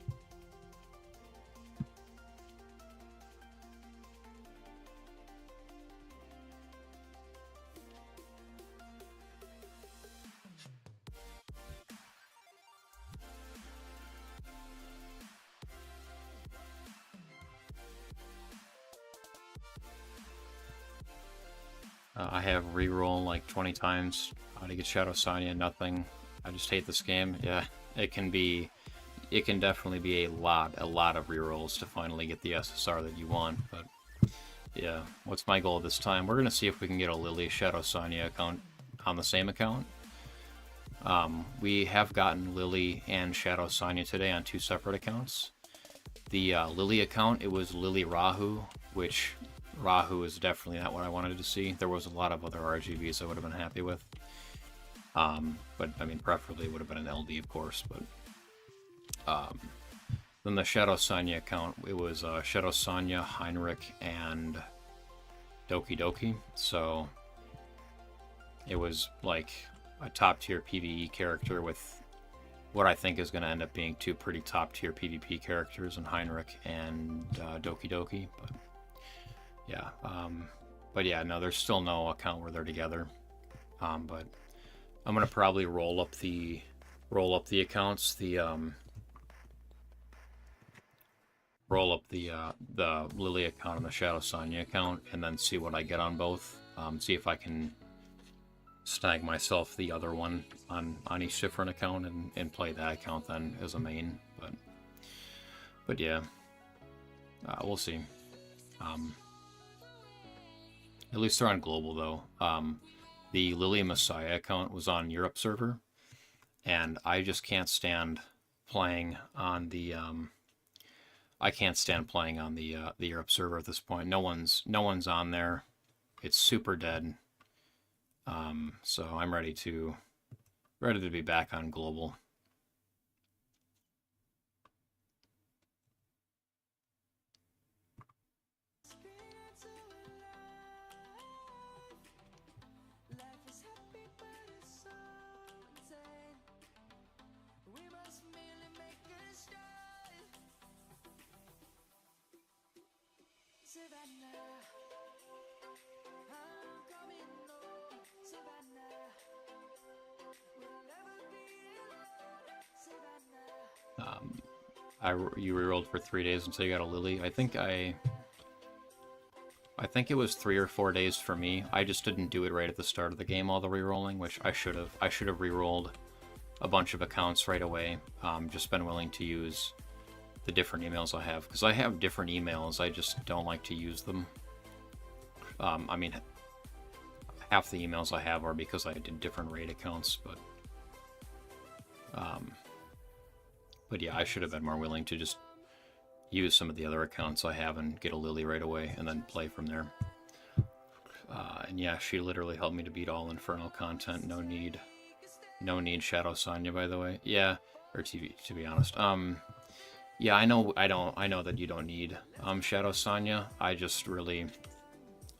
S1: I have reroll like 20 times to get Shadow Sonya, nothing. I just hate this game. Yeah, it can definitely be a lot of rerolls to finally get the SSR that you want, but yeah, what's my goal this time? We're gonna see if we can get a Lily Shadow Sonya account on the same account. We have gotten Lily and Shadow Sonya today on 2 separate accounts. The Lily account, it was Lily Rahu, which Rahu is definitely not what I wanted to see. There was a lot of other RGBs I would have been happy with. But I mean, preferably it would have been an LD, of course. But then the Shadow Sonya account, it was Shadow Sonya, Heinrich, and Doki Doki. So it was like a top tier PvE character with what I think is going to end up being 2 pretty top tier PvP characters in Heinrich and Doki Doki. But yeah, no, there's still no account where they're together. But I'm gonna probably roll up the accounts, roll up the Lily account and the Shadow Sonya account, and then see what I get on both. See if I can snag myself the other one on each different account and play that account then as a main. But yeah, we'll see. At least they're on global though. The Lily Messiah account was on Europe server, and I just can't stand playing on the the Europe server at this point. No one's on there. It's super dead. So I'm ready to be back on global.
S2: Life is happy, but it's so insane. We must merely make a start. Savannah, I'm coming home. Savannah, we'll never be alone. Savannah.
S1: You rerolled for 3 days until you got a Lily. I think it was 3 or 4 days for me. I just didn't do it right at the start of the game, all the rerolling, which I should have. I should have rerolled a bunch of accounts right away. Just been willing to use the different emails I have, because I have different emails. I just don't like to use them. I mean, half the emails I have are because I did different raid accounts, but yeah, I should have been more willing to just use some of the other accounts I have and get a Lily right away and then play from there. And yeah, she literally helped me to beat all Inferno content. No need Shadow Sonya, by the way. Yeah, or to be honest. Yeah, I know that you don't need Shadow Sonya. I just really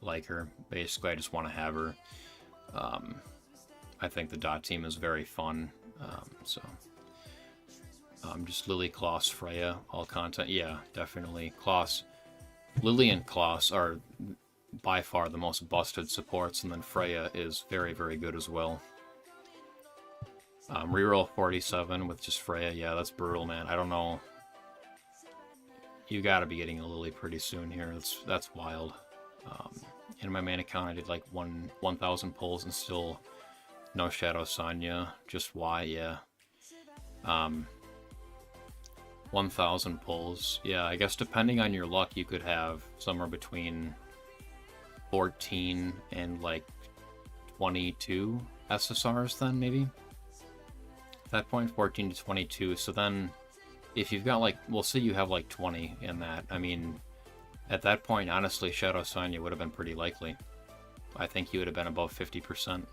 S1: like her. Basically, I just want to have her. I think the dot team is very fun. So just Lily, Klaus, Freya, all content. Yeah, definitely. Klaus, Lily and Klaus are by far the most busted supports, and then Freya is very, very good as well. Reroll 47 with just Freya. Yeah, that's brutal, man. I don't know. You gotta be getting a Lily pretty soon here. That's wild. In my main account, I did like 1,000 pulls and still no Shadow Sonya. Just why? Yeah. 1,000 pulls. Yeah, I guess depending on your luck, you could have somewhere between 14 and like 22 SSRs then, maybe? At that point, 14 to 22. So then, if you've got like, we'll say you have like 20 in that, I mean, at that point, honestly, Shadow Sonya would have been pretty likely. I think you would have been above 50%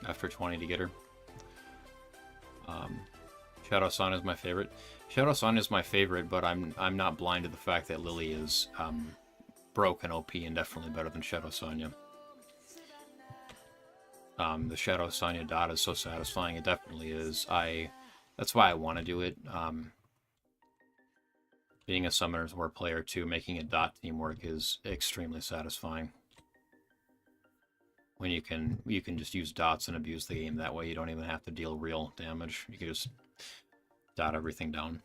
S1: after 20 to get her. Shadow Sonya is my favorite. Shadow Sonya is my favorite, but I'm not blind to the fact that Lily is broken OP and definitely better than Shadow Sonya. The Shadow Sonya dot is so satisfying. It definitely is. That's why I want to do it. Being a Summoners War player too, making a dot team work is extremely satisfying. When you can just use dots and abuse the game that way, you don't even have to deal real damage. You can just dot everything down.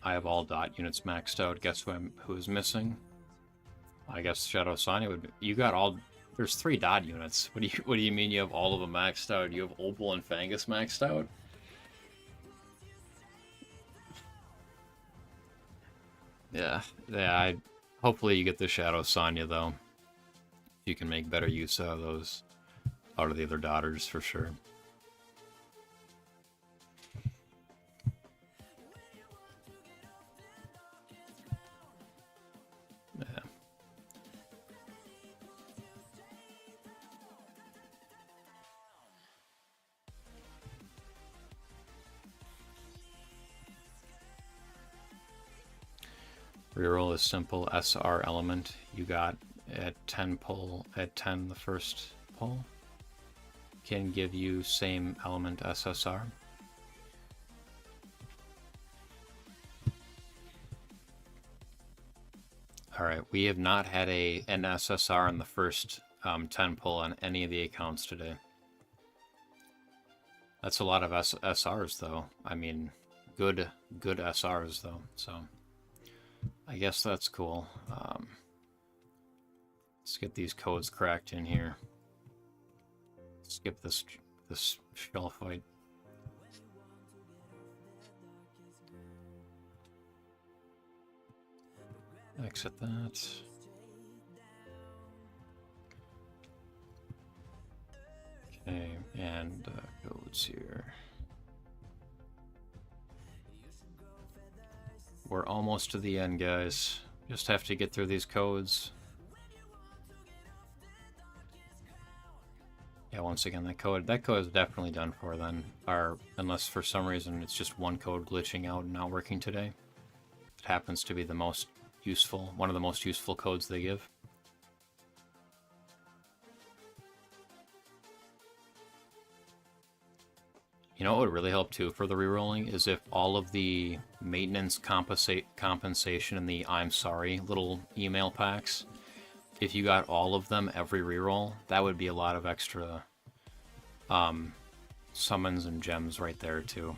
S1: I have all dot units maxed out. Guess who is missing? I guess Shadow Sonya would be. You got all. There's 3 dot units. What do you mean you have all of them maxed out? You have Opal and Fangus maxed out? Yeah. Hopefully you get the Shadow Sonya though. You can make better use out of those, out of the other daughters for sure. Yeah. Reroll is simple. SR element you got at 10 pull, at 10 the first pull, can give you same element SSR. Alright, we have not had an SSR in the first 10 pull on any of the accounts today. That's a lot of SRs though. I mean, good SRs though, so I guess that's cool. Let's get these codes cracked in here. Skip this shell fight. Exit that. Okay, and codes here. We're almost to the end, guys. Just have to get through these codes. Yeah, once again, that code is definitely done for then. Or unless for some reason it's just one code glitching out and not working today. It happens to be the most useful, one of the most useful codes they give. You know what would really help too for the rerolling is if all of the maintenance compensation in the I'm sorry little email packs, if you got all of them every reroll, that would be a lot of extra summons and gems right there too.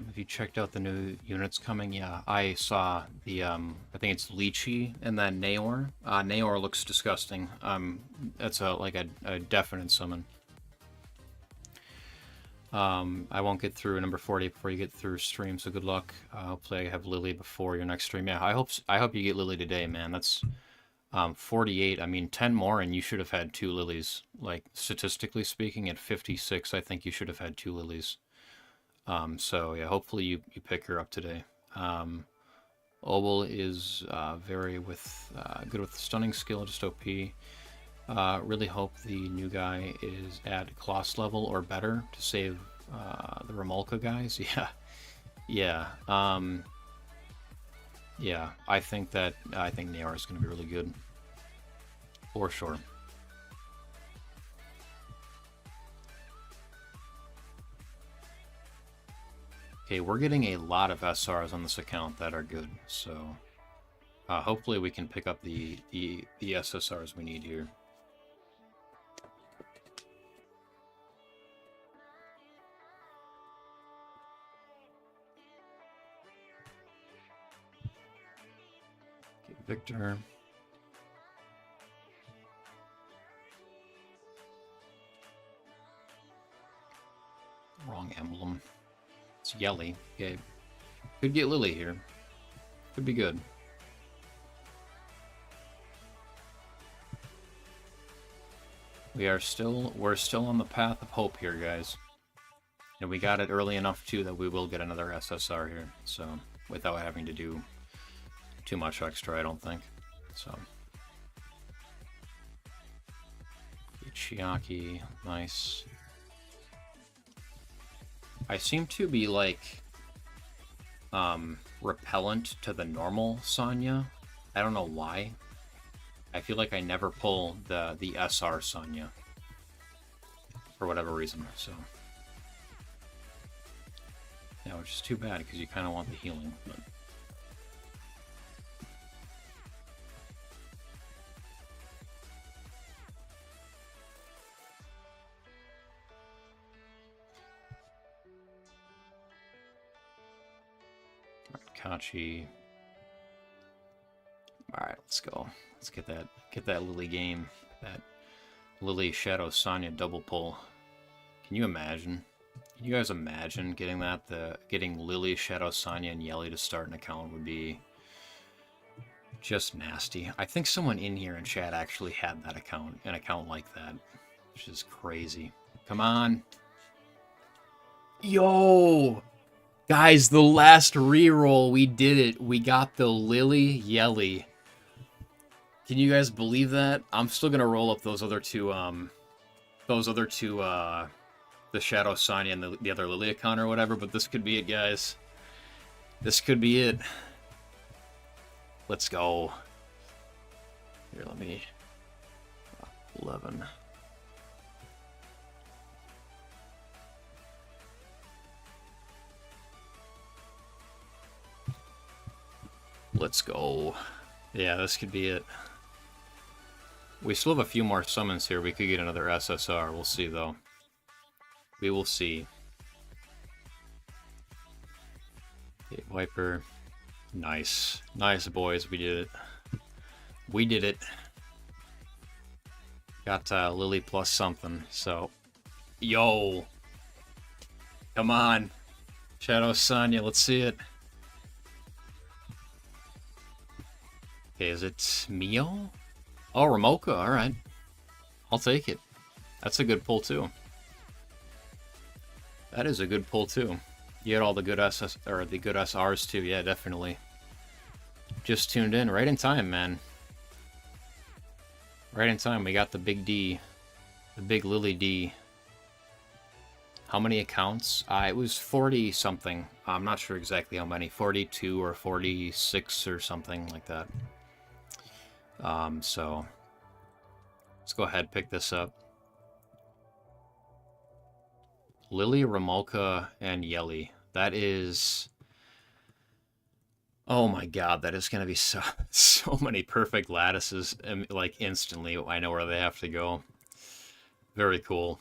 S1: Have you checked out the new units coming? Yeah, I saw the, I think it's Lychee and then Naor. Naor looks disgusting. That's a definite summon. I won't get through number 40 before you get through stream, so good luck. Hopefully I have Lily before your next stream. Yeah, I hope you get Lily today, man. That's 48. I mean, 10 more and you should have had 2 Lilies. Like, statistically speaking, at 56, I think you should have had 2 Lilies. So yeah, hopefully you pick her up today. Obel is very good with stunning skill, just OP. Really hope the new guy is at Kloss level or better to save the Remolka guys. Yeah. Yeah, I think Naor is going to be really good. For sure. Okay, we're getting a lot of SRs on this account that are good, so hopefully we can pick up the SSRs we need here. Okay, Victor. Wrong emblem. It's Yelly. Okay. Could get Lily here. Could be good. We're still on the path of hope here, guys. And we got it early enough too that we will get another SSR here. So without having to do too much extra, I don't think. So Chiaki, nice. I seem to be like repellent to the normal Sonya. I don't know why. I feel like I never pull the SR Sonya for whatever reason. So yeah, which is too bad because you kind of want the healing. But Kachi. Alright, let's go. Let's get that Lily game. That Lily Shadow Sonya double pull. Can you imagine? Can you guys imagine getting that? Getting Lily, Shadow Sonya, and Yelly to start an account would be just nasty. I think someone in here in chat actually had an account like that. Which is crazy. Come on. Yo! Guys, the last reroll, we did it. We got the Lily Yelly. Can you guys believe that? I'm still gonna roll up those other two, the Shadow Sonya and the other Lily account or whatever, but this could be it, guys. This could be it. Let's go. Here, let me... 11. Let's go. Yeah, this could be it. We still have a few more summons here. We could get another SSR. We'll see, though. We will see. Okay, Viper. Nice. Nice, boys. We did it. We did it. Got Lily plus something, so... Yo! Come on! Shadow Sonya, let's see it. Okay, is it Mio? Oh, Ramoka, alright. I'll take it. That's a good pull, too. That is a good pull, too. You had all the good the good SRs, too. Yeah, definitely. Just tuned in. Right in time, man. Right in time. We got the big D. The big Lily D. How many accounts? It was 40 something. I'm not sure exactly how many. 42 or 46 or something like that. So let's go ahead and pick this up. Lily, Ramolka, and Yelly. That is... Oh my god, that is going to be so many perfect lattices, like, instantly. I know where they have to go. Very cool.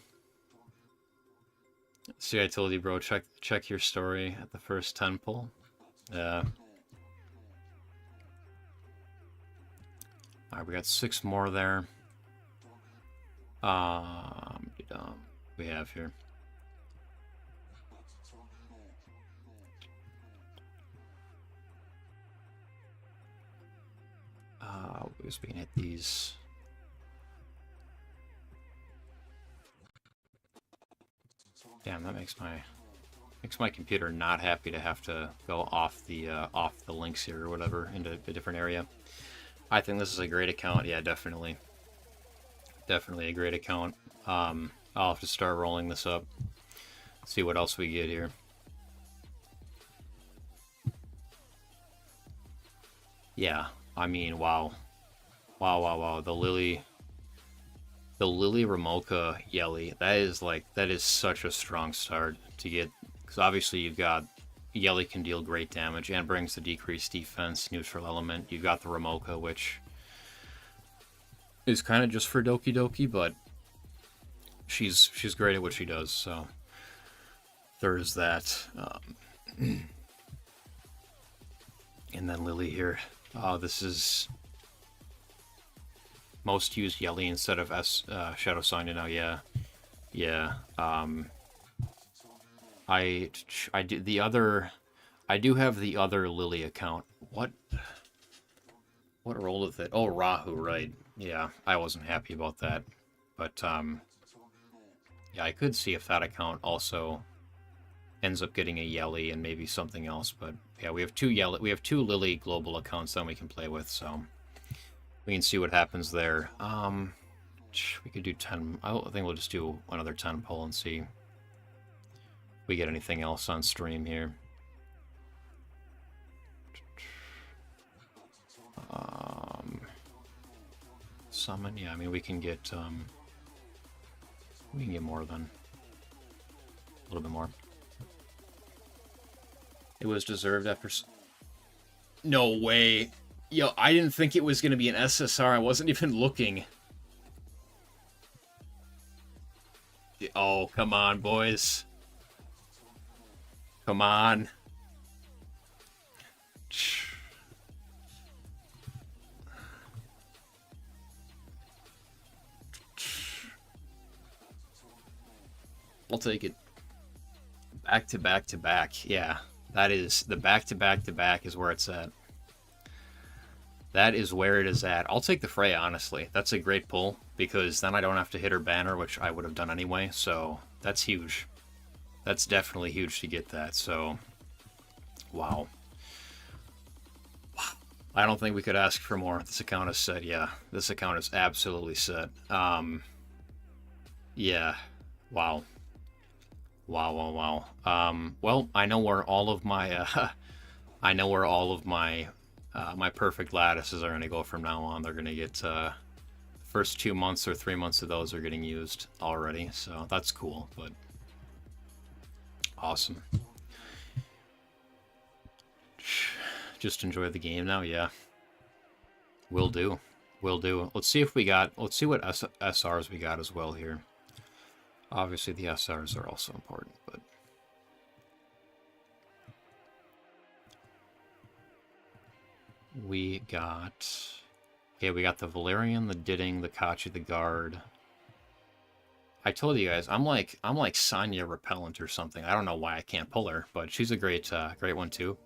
S1: See, I told you, bro, check your story at the first 10 pull. Yeah. Alright, we got 6 more there. We have here. We can hit these. Damn, that makes my computer not happy to have to go off the links here or whatever into a different area. I think this is a great account. Yeah, definitely a great account. I'll have to start rolling this up. See what else we get here. Yeah, I mean, wow. The Lily Ramolka Yelly. That is such a strong start to get, because obviously you've got Yelly can deal great damage and brings the decreased defense, neutral element. You've got the Ramolka, which is kind of just for Doki Doki, but she's great at what she does. So there's that. And then Lily here. This is most used Yelly instead of Shadow Sign now. Yeah. I do have the other Lily account. What role is it? Oh, Rahu, right? Yeah, I wasn't happy about that, but yeah, I could see if that account also ends up getting a Yelly and maybe something else. But yeah, we have two Lily global accounts that we can play with, so we can see what happens there. We could do 10. I think we'll just do another 10 pull and see if we get anything else on stream here. Summon, yeah. I mean, we can get more than a little bit more. It was deserved after. No way. Yo, I didn't think it was going to be an SSR. I wasn't even looking. Oh, come on, boys. Come on. I'll take it. Back to back to back. Yeah, that is the back to back to back is where it's at. That is where it is at. I'll take the Freya, honestly. That's a great pull, because then I don't have to hit her banner, which I would have done anyway, so that's huge. That's definitely huge to get that, so... Wow. I don't think we could ask for more. This account is set, yeah. This account is absolutely set. Yeah. Wow. Wow. Well, I know where all of my... my perfect lattices are going to go from now on. They're going to get first 2 months or 3 months of those are getting used already, so that's cool. But awesome. Just enjoy the game now. Yeah, will do. Let's see what SRs we got as well here. Obviously the SRs are also important, but we got the Valerian, the Didding, the Kachi, the Guard. I told you guys, I'm like Sonya Repellent or something. I don't know why I can't pull her, but she's a great one too.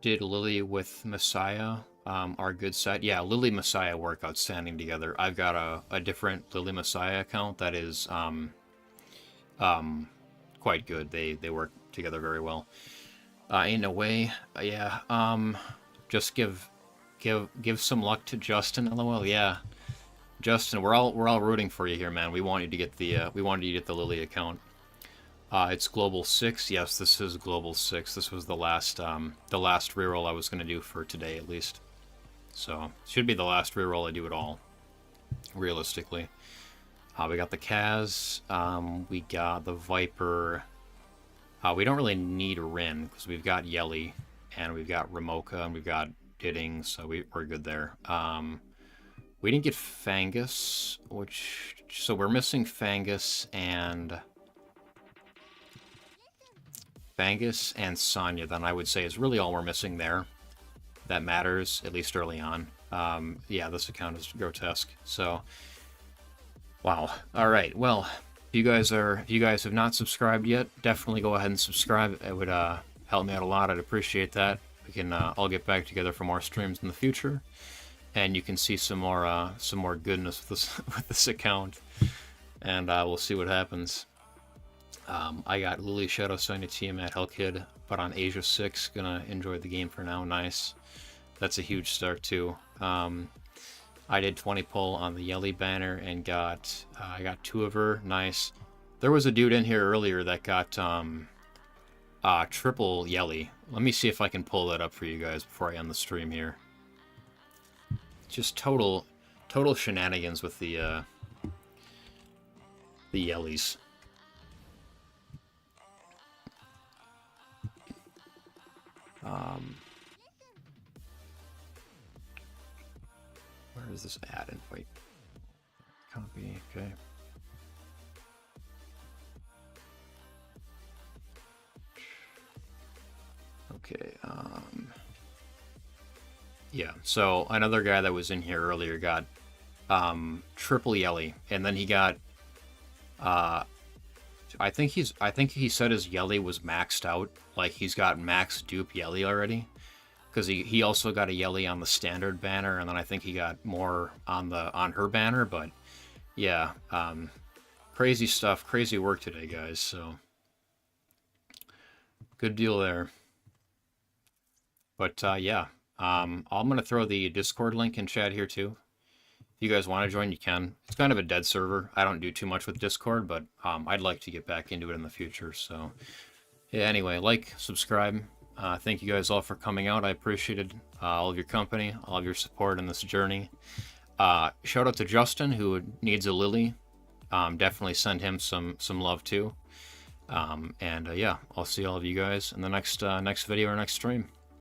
S1: Did Lily with Messiah our good set? Yeah, Lily Messiah work outstanding together. I've got a different Lily Messiah account that is quite good. They work together very well. In a way, yeah. Just give some luck to Justin. LOL. Yeah, Justin, we're all rooting for you here, man. We want you to get the Lily account. It's Global 6. Yes, this is Global 6. This was the last reroll I was going to do for today, at least. So, should be the last reroll I do at all, realistically. We got the Kaz. We got the Viper. We don't really need Rin, because we've got Yelly, and we've got Ramoka, and we've got Didding, so we're good there. We didn't get Fangus, so we're missing Fangus and Sonya, then I would say is really all we're missing there. That matters, at least early on. Yeah, this account is grotesque. So, wow. All right. Well, if you guys have not subscribed yet, definitely go ahead and subscribe. It would help me out a lot. I'd appreciate that. We can all get back together for more streams in the future, and you can see some more goodness with this account, and we'll see what happens. I got Lily, Shadow, Sonya, Tiamat, Hellkid, but on Asia 6. Gonna enjoy the game for now. Nice. That's a huge start too. I did 20 pull on the Yelly banner and I got 2 of her. Nice. There was a dude in here earlier that got triple Yelly. Let me see if I can pull that up for you guys before I end the stream here. Just total shenanigans with the Yellys. Where is this at? And wait, copy. Okay. Okay. Yeah. So another guy that was in here earlier got triple Yelly, and then he got I think he said his Yelly was maxed out. Like, he's got max dupe Yelly already, because he also got a Yelly on the standard banner, and then I think he got more on her banner. But yeah, crazy stuff, crazy work today, guys. So good deal there. But yeah, I'm gonna throw the Discord link in chat here too. If you guys want to join, you can. It's kind of a dead server. I don't do too much with Discord, but I'd like to get back into it in the future. So yeah, anyway, like, subscribe. Thank you guys all for coming out. I appreciated all of your company, all of your support in this journey. Shout out to Justin, who needs a Lily. Definitely send him some love too. And yeah, I'll see all of you guys in the next video or next stream.